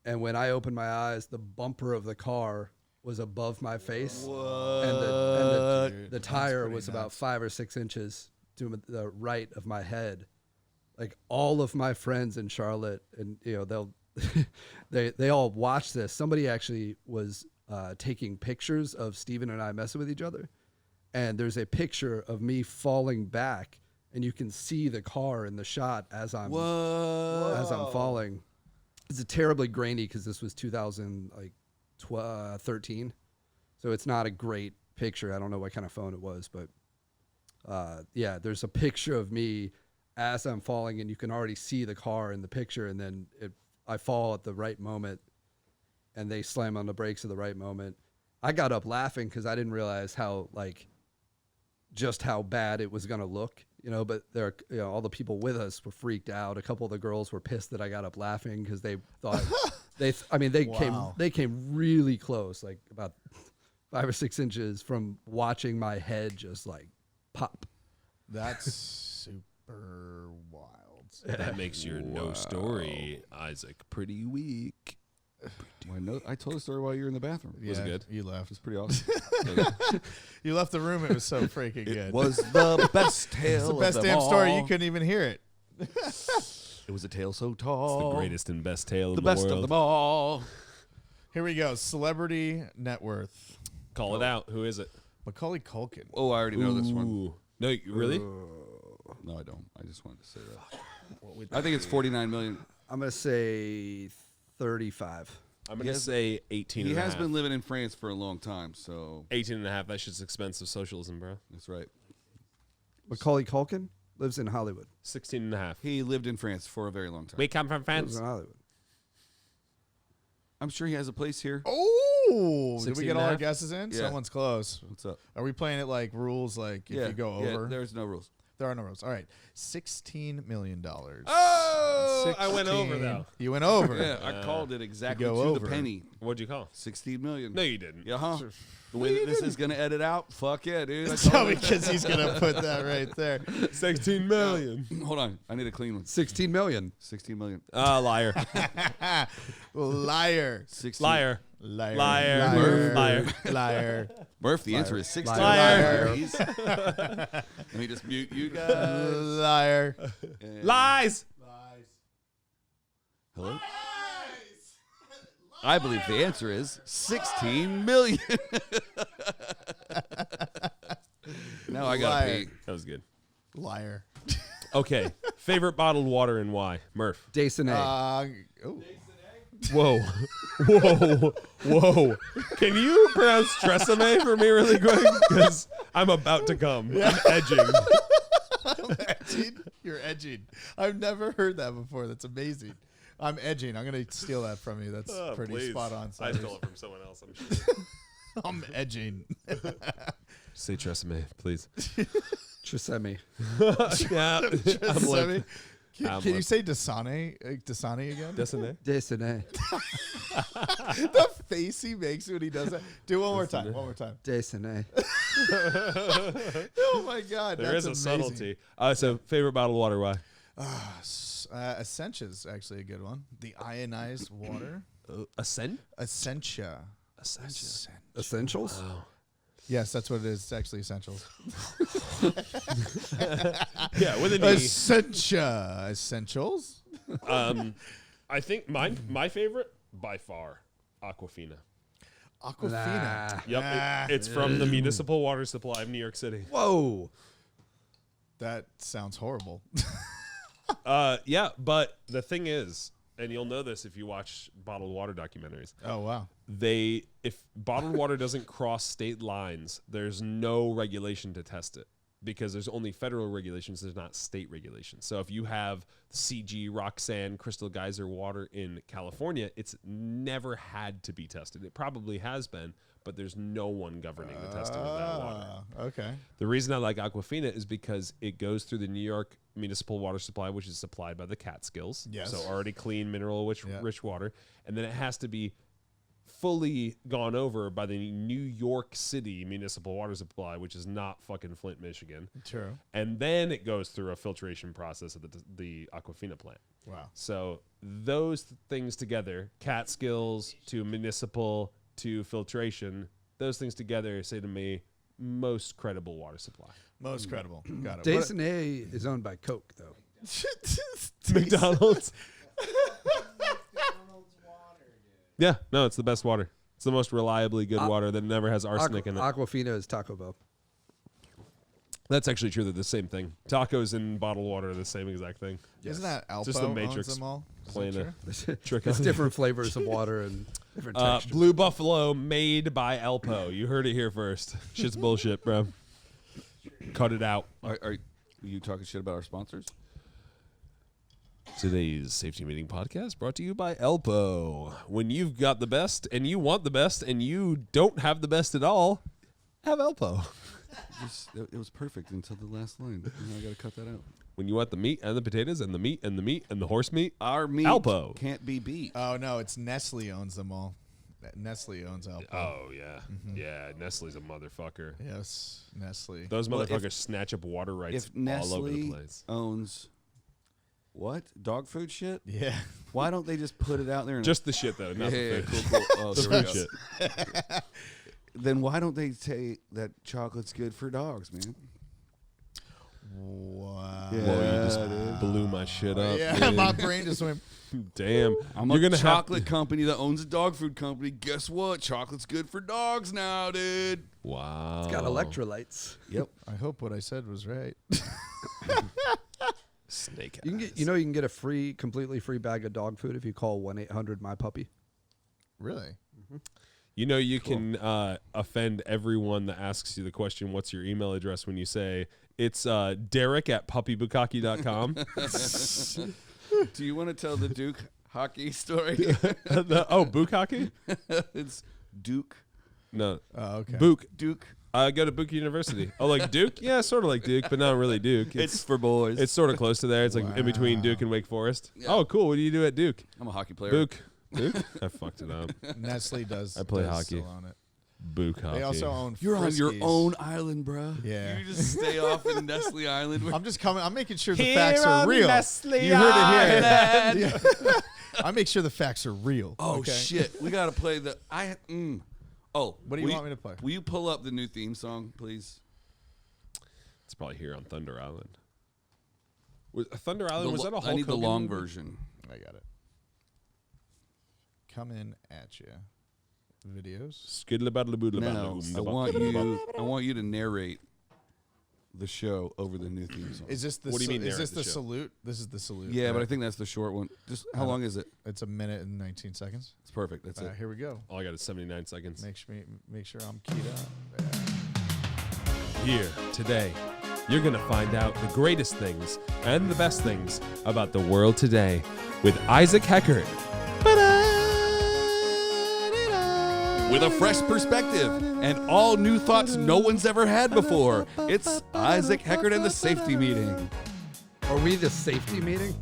And when I opened my eyes, the bumper of the car was above my face. And the tire was about 5 or 6 inches to the right of my head. Like, all of my friends in Charlotte, and you know, they'll they all watch this. Somebody actually was taking pictures of Steven and I messing with each other, and there's a picture of me falling back, and you can see the car in the shot as I'm falling. It's a terribly grainy because this was 2013, so it's not a great picture. I don't know what kind of phone it was, but yeah, there's a picture of me as I'm falling, and you can already see the car in the picture, and then I fall at the right moment, and they slam on the brakes at the right moment. I got up laughing because I didn't realize how just how bad it was gonna look, But all the people with us were freaked out. A couple of the girls were pissed that I got up laughing because they thought they came really close, like about 5 or 6 inches from watching my head just like pop. That's super wild. That makes your no story, Isaac, pretty weak. I told a story while you were in the bathroom. Yeah, was it good? You left. It's pretty awesome. You left the room. It was so freaking good. It was the best tale. It's the best damn story. You couldn't even hear it. It was a tale so tall. It's the greatest and best tale in the the best world. of them all. Here we go. Celebrity net worth. Call it out. Who is it? Macaulay Culkin. Oh, I already know this one. Ooh. No, really? No, I don't. I just wanted to say that. I think it's 49 million. I'm gonna say 35. I'm going to say 18 He and a has half. been living in France for a long time, so 18 and a half. That shit's expensive socialism, bro. that's right. Macaulay Culkin lives in Hollywood. 16 and a half. He lived in France for a very long time. We come from Lives France. in Hollywood. I'm sure he has a place here. Oh, did we 16 get and all a our half? guesses in? Yeah. Someone's close. What's up? Are we playing it like rules? Like if you go over? there's no rules. There are no rules. All right. $16 million. Oh, I went over, though. You went over. Yeah, I called it exactly go to over. the penny. What'd you call? 16 million. No, you didn't. Yeah, huh? The way that this is going to edit out, fuck yeah, dude. I So told you. because he's going to put that right there. 16 million. Hold on. I need a clean one. 16 million. 16 million. Liar. Liar. 16. Liar. Liar. Liar. Liar. Liar. Murph, the answer is 16 Liar. million. Please. Let me just mute you guys. Liar. And- Lies. Hello? I believe the answer is 16 million. Now I got to Liar. pee. That was good. Liar. Okay. Favorite bottled water and why? Murph. Desonay. Oh. Whoa. Whoa. Whoa. Can you pronounce Tresemme for me really quick? Because I'm about to come. I'm edging. I'm edging. You're edging. I've never heard that before. That's amazing. I'm edging. I'm going to steal that from you. That's pretty Please. spot on. I Cyrus. stole it from someone else, I'm sure. I'm edging. Say Tresemme, please. Tresemme. Yeah. Can I'm you like- say Dasani? Dasani again? Desonay? Desonay. The face he makes when he does that. Do it one more time. One more time. Desonay. Oh my God. There that's is a amazing. subtlety. So, favorite bottled water, why? Essentia's actually a good one. The ionized water. Ascent? Essentia. Essentials. Yes, that's what it is. It's actually essentials. Yeah, with an E. Essentia. Essentials. I think my favorite, by far, Aquafina. Aquafina. Yep, it's from the municipal water supply of New York City. Whoa. That sounds horrible. Yeah, but the thing is, and you'll know this if you watch bottled water documentaries, Oh, wow. if bottled water doesn't cross state lines, there's no regulation to test it because there's only federal regulations, there's not state regulations. So if you have CG, Roxanne, Crystal Geyser water in California, it's never had to be tested. It probably has been, but there's no one governing the testing of that water. Okay. The reason I like Aquafina is because it goes through the New York municipal water supply, which is supplied by the Catskills. Yes. So already clean, mineral-rich Yeah. rich water. And then it has to be fully gone over by the New York City municipal water supply, which is not fucking Flint, Michigan. True. And then it goes through a filtration process at the Aquafina plant. Wow. So those things together, Catskills to municipal to filtration, those things together say to me most credible water supply. Most credible. Got it. Desonay is owned by Coke, though. McDonald's. Yeah, no, it's the best water. It's the most reliably good water that never has arsenic in it. Aquafina is Taco Bell. That's actually true. They're the same thing. Tacos and bottled water are the same exact thing. Isn't that Alpo Just the owns Matrix them all? Is that playing true? a trick. It's different flavors of water and different textures. Blue Buffalo made by Alpo. You heard it here first. Shit's bullshit, bro. Cut it out. Are you talking shit about our sponsors? Today's Safety Meeting podcast brought to you by Alpo. When you've got the best and you want the best and you don't have the best at all, have Alpo. It was perfect until the last line. I got to cut that out. When you want the meat and the potatoes and the meat and the meat and the horse meat, Our meat Alpo. can't be beat. Oh no, it's Nestle owns them all. Nestle owns Alpo. Oh, yeah. Yeah, Nestle's a motherfucker. Yes, Nestle. Those Well, motherfuckers snatch up water rights If Nestle all over the place. owns what? Dog food shit? Yeah. Why don't they just put it out there? And Just the shit, though. Not yeah, the food. cool. Oh, The there we food go. shit. Then why don't they say that chocolate's good for dogs, man? Wow. Yeah. Whoa, you just blew my shit up. Yeah, dude. my brain just went. Damn. I'm You're a gonna chocolate company that owns a dog food company. Guess what? Chocolate's good for dogs now, dude. Wow. It's got electrolytes. Yep. I hope what I said was right. Snake You can get, you can get a completely free bag of dog food if you call 1-800-MY-PUPPY. Really? You know, you can offend everyone that asks you the question, what's your email address, when you say, it's Derek@puppybukaki.com. Do you want to tell the Duke hockey story? Bukaki? It's Duke. No. Oh, okay. Book. Duke. I go to Book University. Oh, like Duke? Yeah, sort of like Duke, but not really Duke. It's for boys. It's sort of close to there. It's like in between Duke and Wake Forest. Yeah. Oh, cool. What do you do at Duke? I'm a hockey player. Duke. I fucked it up. Nestle does. I play does hockey. still own it. Book hockey. They also own. You're on your Friskies. own island, bro. Yeah. You just stay off in Nestle Island. I'm just coming. I'm making sure the Here facts are on real. Nestle You heard it Island. here. Yeah. I make sure the facts are real. Oh okay? shit, we gotta play the. Oh, What do you want me to play? Will you pull up the new theme song, please? It's probably here on Thunder Island. Thunder Island, was that a Hulk I need the Hogan long movie? version. I got it. Coming at you. Videos. Now, I want you to narrate the show over the new theme song. Is this the? What do you mean Is this narrate the the show? salute? This is the salute. Yeah, but I right? think that's the short one. Just how long is it? It's a minute and 19 seconds. It's perfect. That's All it. right, here we go. All I got is 79 seconds. Make sure I'm keyed up. Here, today, you're going to find out the greatest things and the best things about the world today with Isaac Heckert. With a fresh perspective and all new thoughts no one's ever had before. It's Isaac Heckert and the Safety Meeting. Are we the safety meeting?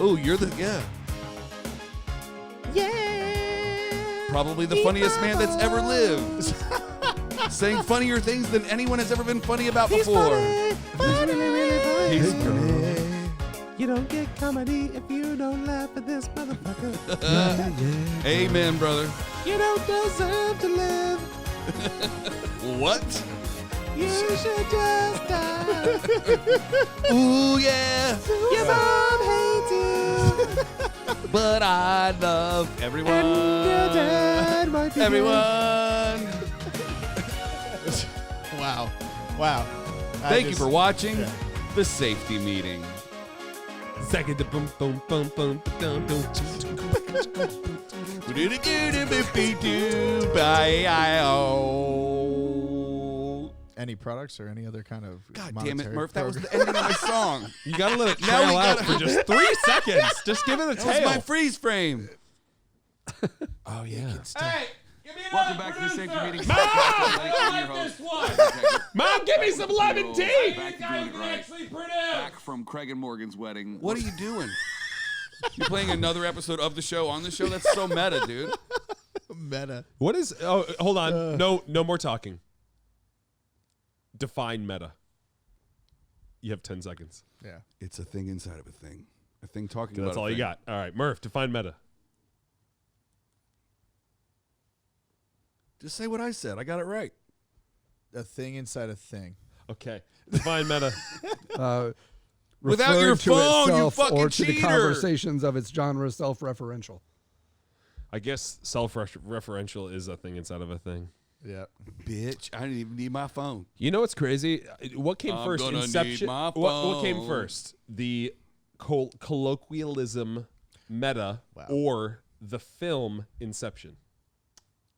Oh, you're the probably the funniest man that's ever lived. Saying funnier things than anyone has ever been funny about before. He's You don't get comedy if you don't laugh at this motherfucker. Amen, brother. You don't deserve to live. What? You should just die. Ooh, yeah. Your mom hates you. But I love everyone. And your dad might be Everyone. Wow. Wow. Thank you for watching The Safety Meeting. Second to boom, boom, boom, boom, boom, boom. Any products or any other kind of God damn it, monetary Murph. That was program? the ending of my song. You got to let it Now we trail out gotta- for just 3 seconds. Just give it a That was tail. my freeze frame. Oh, yeah. Hey, give me Welcome back to The Safety Meeting. Mom, I like this one. Mom, give me some lemon tea. Back to doing it right. Back from Craig and Morgan's wedding. What are you doing? You're playing another episode of the show on the show? That's so meta, dude. Meta. What is... Oh, hold on. No more talking. Define meta. You have 10 seconds. Yeah. It's a thing inside of a thing. A thing talking about That's a all you thing. got. All right, Murph, define meta. Just say what I said. I got it right. A thing inside a thing. Okay. Define meta. Without your referred to phone, you itself fucking or to the cheater. conversations of its genre self-referential. I guess self-referential is a thing inside of a thing. Yeah. Bitch, I didn't even need my phone. You know what's crazy? What came I'm first? gonna Inception. need my What came phone. first? The colloquialism meta or the film Inception?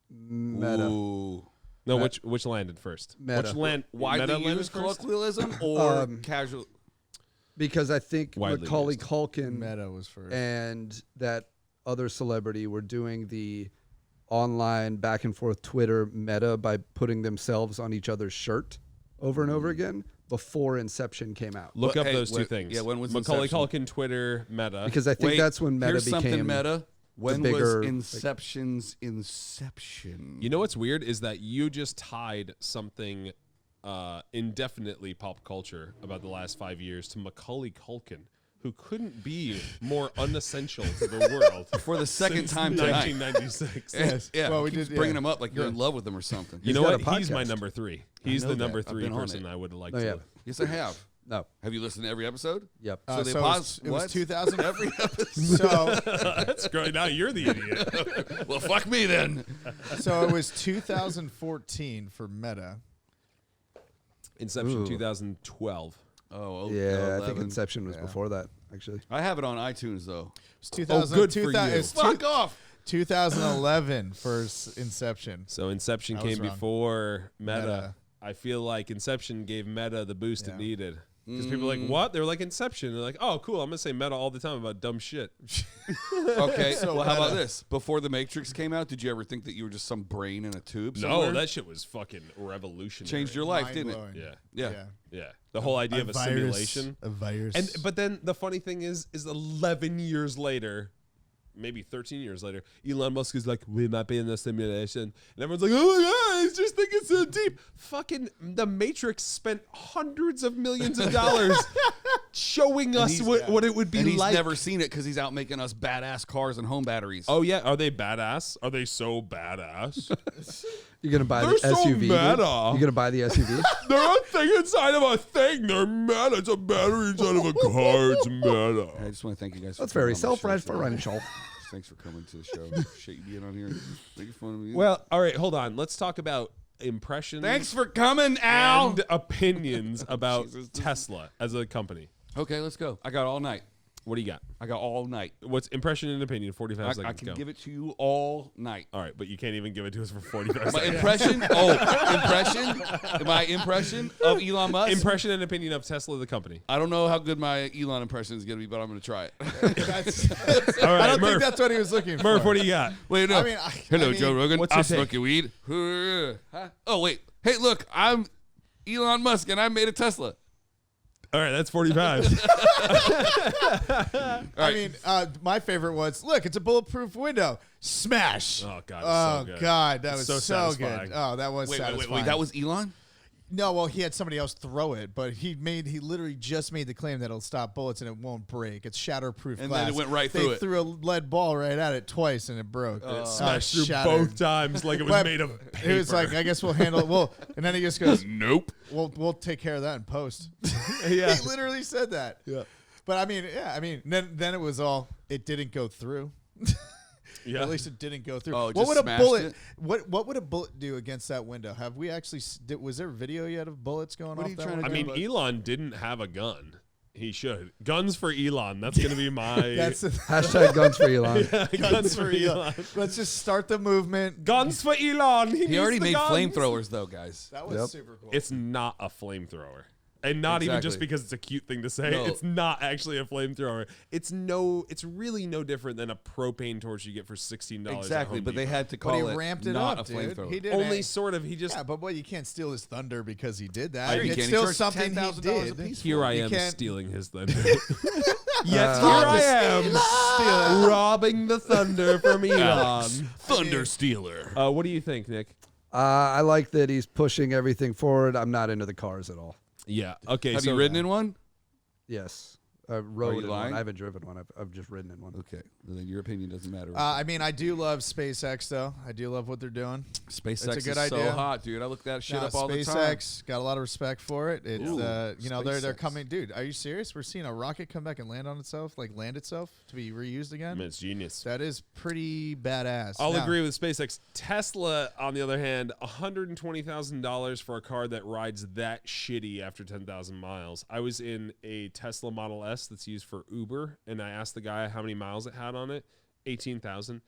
Meta. Ooh. No, which landed first? Meta. Which land? Widely Meta landed used first? colloquialism or Um, casual? Because I think Widely Macaulay used. Culkin Meta was first. and that other celebrity were doing the online back and forth Twitter meta by putting themselves on each other's shirt over and over again before Inception came out. Look up Hey, those two when- things. yeah, when was Macaulay Inception? Culkin Twitter meta? Because I think Wait, that's when meta here's became something meta. When bigger, was like- Inception's Inception? You know what's weird is that you just tied something indefinitely pop culture about the last 5 years to Macaulay Culkin, who couldn't be more unessential to the world For the second since time tonight. 1996. Yes. Yeah, Well, well, we keeps did, bringing yeah. him up like you're in love with him or something. You know got what? a He's my podcast. number 3. He's know the that. number I've 3 been on person it. I would have liked Oh, to. yeah. Yes, I have. No. Have you listened to every episode? Yep. So they it pause. was What? 2000. Every episode. So That's great. Now you're the idiot. Well, fuck me then. it was 2014 for Meta. Inception Ooh. 2012. Oh, Yeah, I 11. think Inception was before that, actually. I have it on iTunes though. It's 2000, good for you. It's Fuck off. 2011 for Inception. So Inception I was came wrong. before Meta. Meta. I feel like Inception gave Meta the boost it Yeah. needed. Because people are like, what? They're like, Inception. They're like, oh, cool. I'm going to say Meta all the time about dumb shit. Okay, So well, how about meta. this? Before The Matrix came out, did you ever think that you were just some brain in a tube No, somewhere? that shit was fucking revolutionary. changed your life, didn't it? Mind-blowing. Yeah. Yeah. Yeah. The whole idea of a simulation. A virus. And but then the funny thing is 11 years later, maybe 13 years later, Elon Musk is like, we might be in a simulation. And everyone's like, oh my God, he's just thinking so deep. Fucking The Matrix spent hundreds of millions of dollars showing us what it would be And he's like. never seen it because he's out making us badass cars and home batteries. Oh, yeah. Are they badass? Are they so badass? You're going to buy They're the so SUV? dude? meta. You're going to buy the SUV? They're a thing inside of a thing. They're meta. It's a battery inside of a car. It's meta. I just want to thank you guys. That's for very coming on my show. self-referential. Thanks for coming to the show. Shit, you being on here, making fun of me. Well, all right. Hold on. Let's talk about impressions. thanks for coming, Al. And opinions about Jesus. Tesla as a company. Okay, let's go. I got all night. What do you got? I got all night. What's impression and opinion? 45 seconds. I can go. give it to you all night. All right, but you can't even give it to us for 45 My seconds. impression? My impression of Elon Musk? Impression and opinion of Tesla, the company. I don't know how good my Elon impression is going to be, but I'm going to try it. All right, I don't Murph. think that's what he was looking Murph, for. what do you got? Wait, no. I mean, Hello, I mean, Joe Rogan. what's your I take? smoke your weed. Huh? Oh, wait. Hey, look, I'm Elon Musk, and I made a Tesla. All right, that's 45. I mean, my favorite was, look, it's a bulletproof window. Smash. Oh, God, it's Oh, so good. God, that was so so satisfying. good. Oh, that was Wait, satisfying. that was Elon? No, well, he had somebody else throw it, but he literally just made the claim that it'll stop bullets and it won't break. It's shatterproof And glass. then it went right they through it. threw a lead ball right at it twice and it broke. It smashed through shattered. both times like it was But made of paper. It was like, I guess we'll handle it. Well, and then he just goes, Nope. we'll take care of that in post. Yeah. He literally said that. Yeah. But I mean, yeah, I mean, then it was all, it didn't go through. Yeah. At least it didn't go through. Oh, what just would a smashed bullet? it? What would a bullet do against that window? Have we actually? Was there video yet of bullets going What are off you that trying to window? I mean, Elon didn't have a gun. He should. Guns for Elon. That's going to be my... That's Hashtag guns for Elon. guns for Elon. Let's just start the movement. Guns for Elon. He He already needs the made guns. flamethrowers, though, guys. That was Yep. super cool. It's not a flamethrower. And not even just Exactly. because it's a cute thing to say. No. It's not actually a flamethrower. It's really no different than a propane torch you get for $16. at Exactly, Home but they Depot. had to but he call it ramped it not up, a dude. flamethrower. He did Only it. sort of. He just... Yeah, but you can't steal his thunder because he did that. I mean, It's can he still charge something he $10,000 did. a piece? Here I You am can't- stealing his thunder. Yes, here I am robbing the thunder from Elon. Thunder Stealer. What do you think, Nick? I like that he's pushing everything forward. I'm not into the cars at all. Yeah. Okay. Have so you ridden in one? Yes. Rode in one. lying? I haven't driven one. I've just ridden in one. Okay, then your opinion doesn't matter. I mean, I do love SpaceX though. I do love what they're doing. SpaceX it's a good is so idea. hot, dude. I look that shit Nah, up all the time. SpaceX got a lot of respect for it. It's Ooh, you know they're SpaceX. coming, dude. Are you serious? We're seeing a rocket come back and land on itself, like land itself to be reused I again. mean, it's genius. That is pretty badass. I'll Now, agree with SpaceX. Tesla, on the other hand, $120,000 for a car that rides that shitty after 10,000 miles. I was in a Tesla Model S that's used for Uber, and I asked the guy how many miles it had on it. 18,000.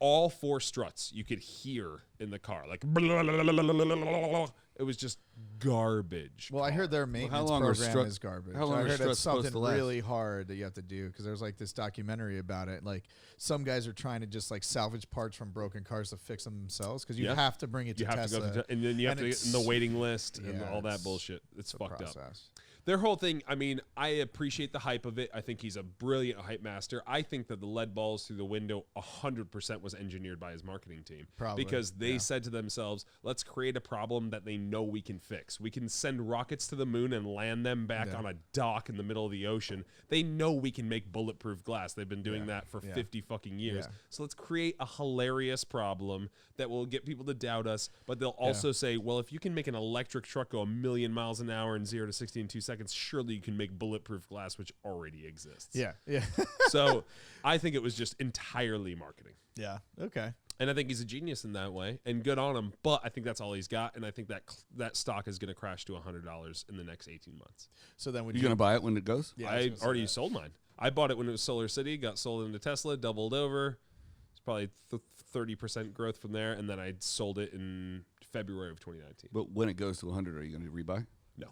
All 4 struts you could hear in the car, like it was just garbage. Well, I heard their maintenance long are program is garbage. how long I are heard struts it's supposed something to last? really hard that you have to do because there's like this documentary about it. Like some guys are trying to just like salvage parts from broken cars to fix them themselves because you Yeah. have to bring it to You have Tesla. to go to, and then you have and to get in the it's- waiting list and yeah, all that it's- bullshit. It's a fucked up. process. Their whole thing, I mean, I appreciate the hype of it. I think he's a brilliant hype master. I think that the lead balls through the window 100% was engineered by his marketing team. Probably, Because they yeah. said to themselves, let's create a problem that they know we can fix. We can send rockets to the moon and land them back Yeah. on a dock in the middle of the ocean. They know we can make bulletproof glass. They've been doing Yeah, that for yeah. 50 fucking years. Yeah. So let's create a hilarious problem that will get people to doubt us, but they'll also say, well, if you can make an electric truck go 1,000,000 miles an hour and 0 to 60 in 2 seconds, surely you can make bulletproof glass, which already exists. Yeah, yeah, So I think it was just entirely marketing. yeah. Okay. And I think he's a genius in that way, and good on him. But I think that's all he's got, and I think that stock is going to crash to $100 in the next 18 months. So then, would You gonna buy it when it goes? Yeah, I was gonna say already that. sold mine. I bought it when it was Solar City, got sold into Tesla, doubled over. It's probably 30% growth from there, and then I sold it in February of 2019. But when it goes to 100, are you gonna rebuy? No,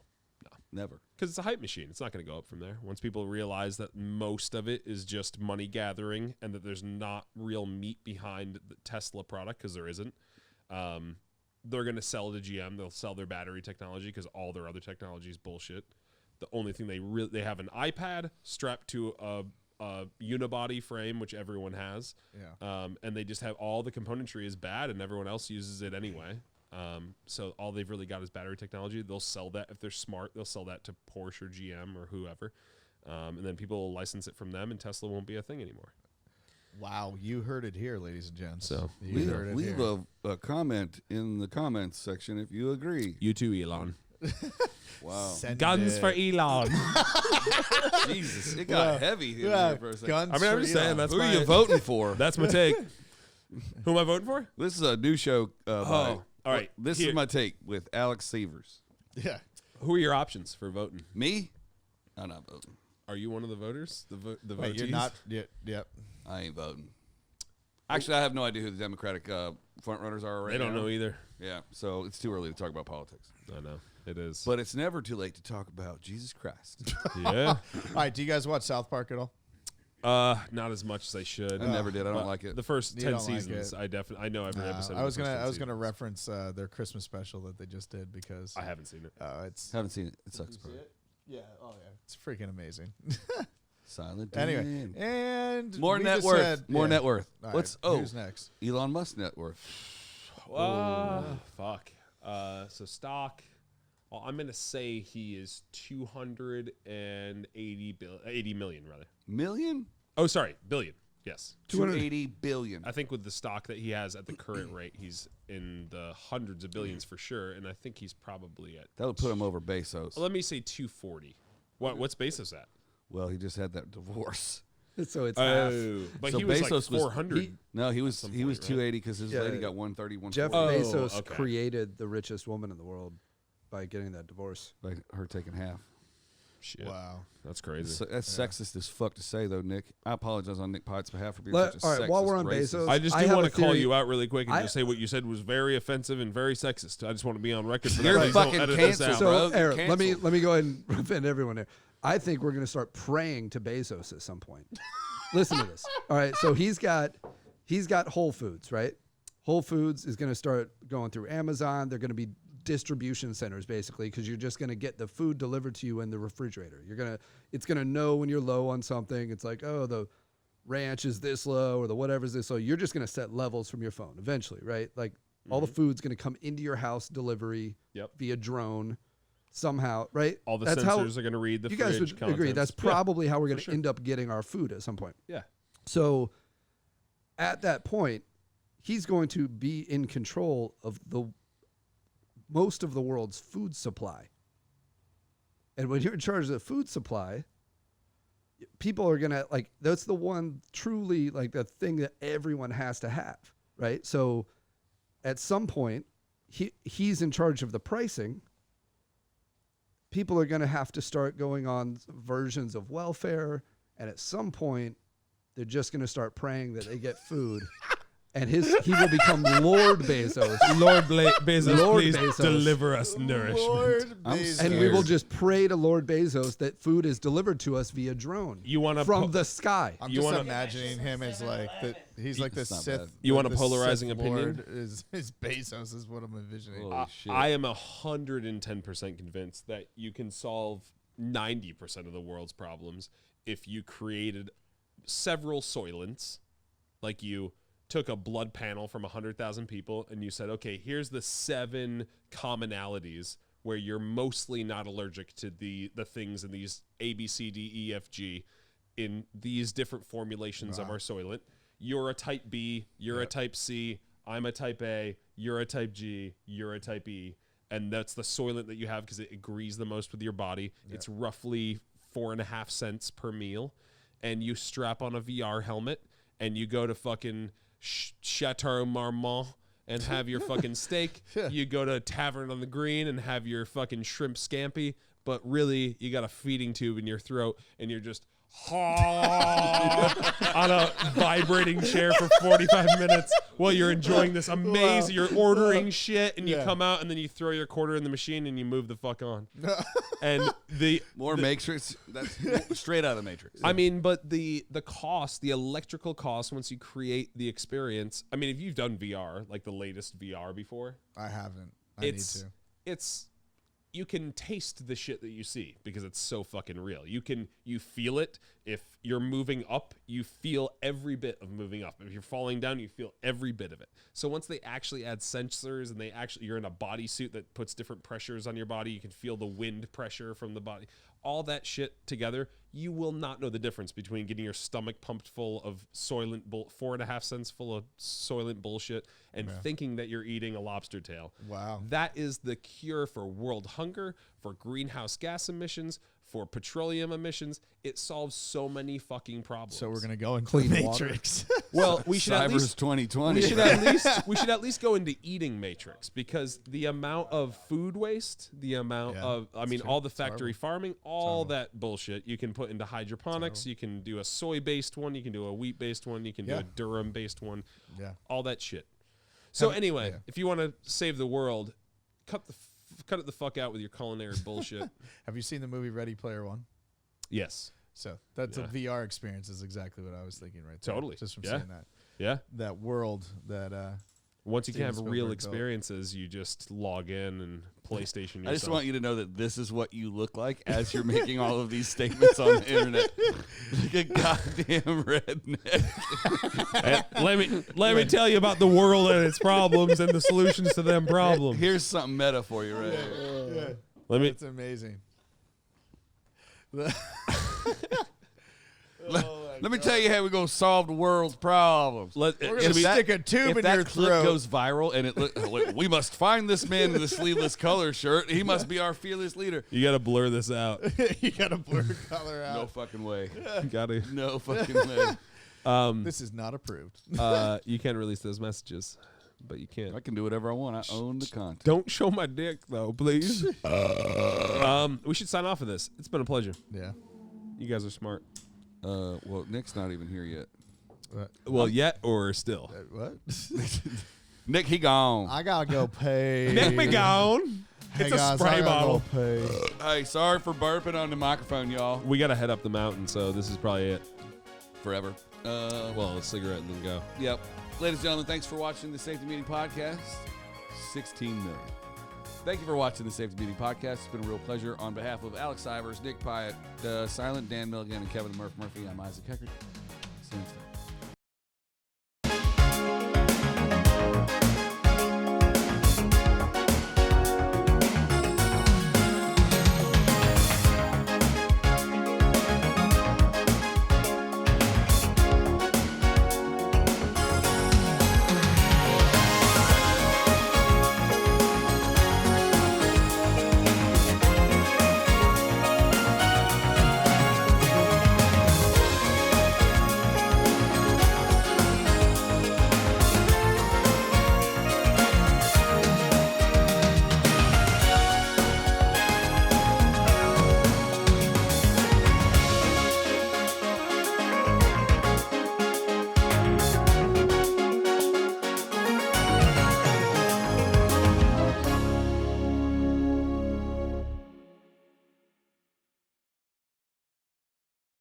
Never. because it's a hype machine. It's not going to go up from there. Once people realize that most of it is just money gathering and that there's not real meat behind the Tesla product, because there isn't, they're going to sell to GM. They'll sell their battery technology because all their other technology is bullshit. The only thing they have an iPad strapped to a unibody frame, which everyone has. Yeah. And they just have all the componentry is bad, and everyone else uses it anyway. So all they've really got is battery technology. They'll sell that if they're smart. They'll sell that to Porsche or GM or whoever, and then people will license it from them, and Tesla won't be a thing anymore. Wow, you heard it here, ladies and gents. So, you heard it Leave here. a comment in the comments section if you agree. You too, Elon. Wow. Send Guns it. for Elon. Jesus, it got heavy in Yeah, there for a second. guns I mean, I'm for just saying Elon. that's Who are my you voting for? that's my take. Who am I voting for? This is a new show. All right. This Here. is my take with Alex Severs. Yeah. Who are your options for voting? Me? I'm not voting. Are you one of the voters? The Wait, votees? you're not. Yep. I ain't voting. Actually, I have no idea who the Democratic front runners are right They don't now. know either. Yeah, so it's too early to talk about politics. I know it is. But it's never too late to talk about Jesus Christ. yeah, All right. Do you guys watch South Park at all? not as much as I should. I never did. I don't But like it. The first You 10 don't like seasons, it. I know every episode. of I was the first 10 gonna seasons. reference their Christmas special that they just did because I haven't seen it. it's Haven't seen it. It sucks, bro. yeah, oh yeah, it's freaking amazing. Silent. Anyway, Dan. and More we net just worth. said- More yeah. net worth. All right, What's who's next? Elon Musk net worth? Fuck. So stock. Well, I'm gonna say he is 80 million rather. Million? Oh, sorry, billion. Yes. 280 billion. I think with the stock that he has at the current rate, he's in the hundreds of billions for sure, and I think he's probably at. That would put him over Bezos. Let me say 240. What's Bezos at? Well, he just had that divorce. So it's half. But So he was Bezos like was- 400. No, he was some he was point, right? 280 because his Yeah. lady got 130, Jeff 140. Bezos okay. created the richest woman in the world by getting that divorce. Like her taking half. Shit. Wow. That's crazy. So, that's sexist as fuck to say, though, Nick. I apologize on Nick Pyatt's behalf for being Let- such a all right, sexist, while we're on racist. Bezos- I just I do have want a to call theory- you out really quick and I- just say what you said was very offensive and very sexist. I just want to be on record for You're that. Please don't fucking edit this canceled, out. So, bro. Eric, Canceled. let me go ahead and offend everyone here. I think we're going to start praying to Bezos at some point. Listen to this. All right, so he's got Whole Foods, right? Whole Foods is going to start going through Amazon. They're going to be distribution centers basically because you're just going to get the food delivered to you in the refrigerator. It's going to know when you're low on something. It's like, oh, the ranch is this low or the whatever's this low. You're just going to set levels from your phone eventually, right? Like all the food's going to come into your house delivery Yep. via drone. somehow, right? All the That's sensors are going to read the you fridge guys would contents. agree. That's probably how we're going to sure. end up getting our food at some point. Yeah. So at that point, he's going to be in control of most of the world's food supply. And when you're in charge of the food supply, people are going to like, that's the one truly like the thing that everyone has to have, right? So at some point, he's in charge of the pricing. People are going to have to start going on versions of welfare. And at some point, they're just going to start praying that they get food. And he will become Lord Bezos. Lord Bezos, Lord please Bezos. deliver us nourishment. Lord Bezos. And we will just pray to Lord Bezos that food is delivered to us via drone from the sky. I'm just imagining him as like he's like the Sith. You want a the polarizing Sith opinion? Lord is Bezos is what I'm envisioning. I am 110% convinced that you can solve 90% of the world's problems if you created several soylents, like you took a blood panel from 100,000 people and you said, okay, here's the 7 commonalities where you're mostly not allergic to the things in these A, B, C, D, E, F, G in these different formulations of our soylent. You're a type B, you're a type C, I'm a type A, you're a type G, you're a type E. And that's the soylent that you have because it agrees the most with your body. It's roughly 4.5 cents per meal. And you strap on a VR helmet and you go to fucking Chateau Marmont and have your fucking steak. You go to a Tavern on the Green and have your fucking shrimp scampi. But really, you got a feeding tube in your throat and you're just on a vibrating chair for 45 minutes while you're enjoying this amazing, you're ordering shit and you come out and then you throw your quarter in the machine and you move the fuck on. And the Matrix, that's straight out of Matrix. I mean, but the cost, the electrical cost once you create the experience, I mean, if you've done VR, like the latest VR before. I haven't. I need to. You can taste the shit that you see because it's so fucking real. You feel it. If you're moving up, you feel every bit of moving up. If you're falling down, you feel every bit of it. So once they actually add sensors and you're in a bodysuit that puts different pressures on your body, you can feel the wind pressure from the body. All that shit together, you will not know the difference between getting your stomach pumped full of Soylent 4.5 cents full of Soylent bullshit and thinking that you're eating a lobster tail. Wow. That is the cure for world hunger, for greenhouse gas emissions, for petroleum emissions. It solves so many fucking problems. So we're gonna go into Clean the water. Matrix. Well, we should at least 2020. we should at least go into eating Matrix because the amount of food waste, the amount of all the factory farming, all that bullshit you can put into hydroponics. You can do a soy-based one, you can do a wheat-based one, you can do a durum-based one. Yeah, all that shit. So anyway, if you want to save the world, cut it the fuck out with your culinary bullshit. Have you seen the movie Ready Player One? Yes. So that's a VR experience is exactly what I was thinking right there. Totally. Just from seeing that. Yeah. That world that once you can have Steven real Spielberg experiences, you just log in and PlayStation yourself. I just want you to know that this is what you look like as you're making all of these statements on the internet. Like a goddamn redneck. Let me tell you about the world and its problems and the solutions to them problems. Here's something meta for you right here. It's amazing. Let me tell you how we're going to solve the world's problems. We're going to stick a tube in your clip throat. goes viral and we must find this man in the sleeveless color shirt. He must be our fearless leader. You got to blur this out. You got to blur color out. No fucking way. Got to. No fucking way. This is not approved. You can't release those messages, but you can. I can do whatever I want. I own the content. Don't show my dick, though, please. We should sign off of this. It's been a pleasure. Yeah. You guys are smart. Well, Nick's not even here yet. Well, yet or still? What? Nick, he gone. I got to go pay. Nick me gone. It's a spray bottle. Hey, sorry for burping on the microphone, y'all. We got to head up the mountain, so this is probably it. Forever. Well, a cigarette and then go. Yep. Ladies and gentlemen, thanks for watching the Safety Meeting Podcast. 16 million. Thank you for watching the Safety Meeting Podcast. It's been a real pleasure. On behalf of Alex Ivers, Nick Pyatt, Silent Dan Milligan, and Kevin the Murphy, I'm Isaac Heckert. See you next time.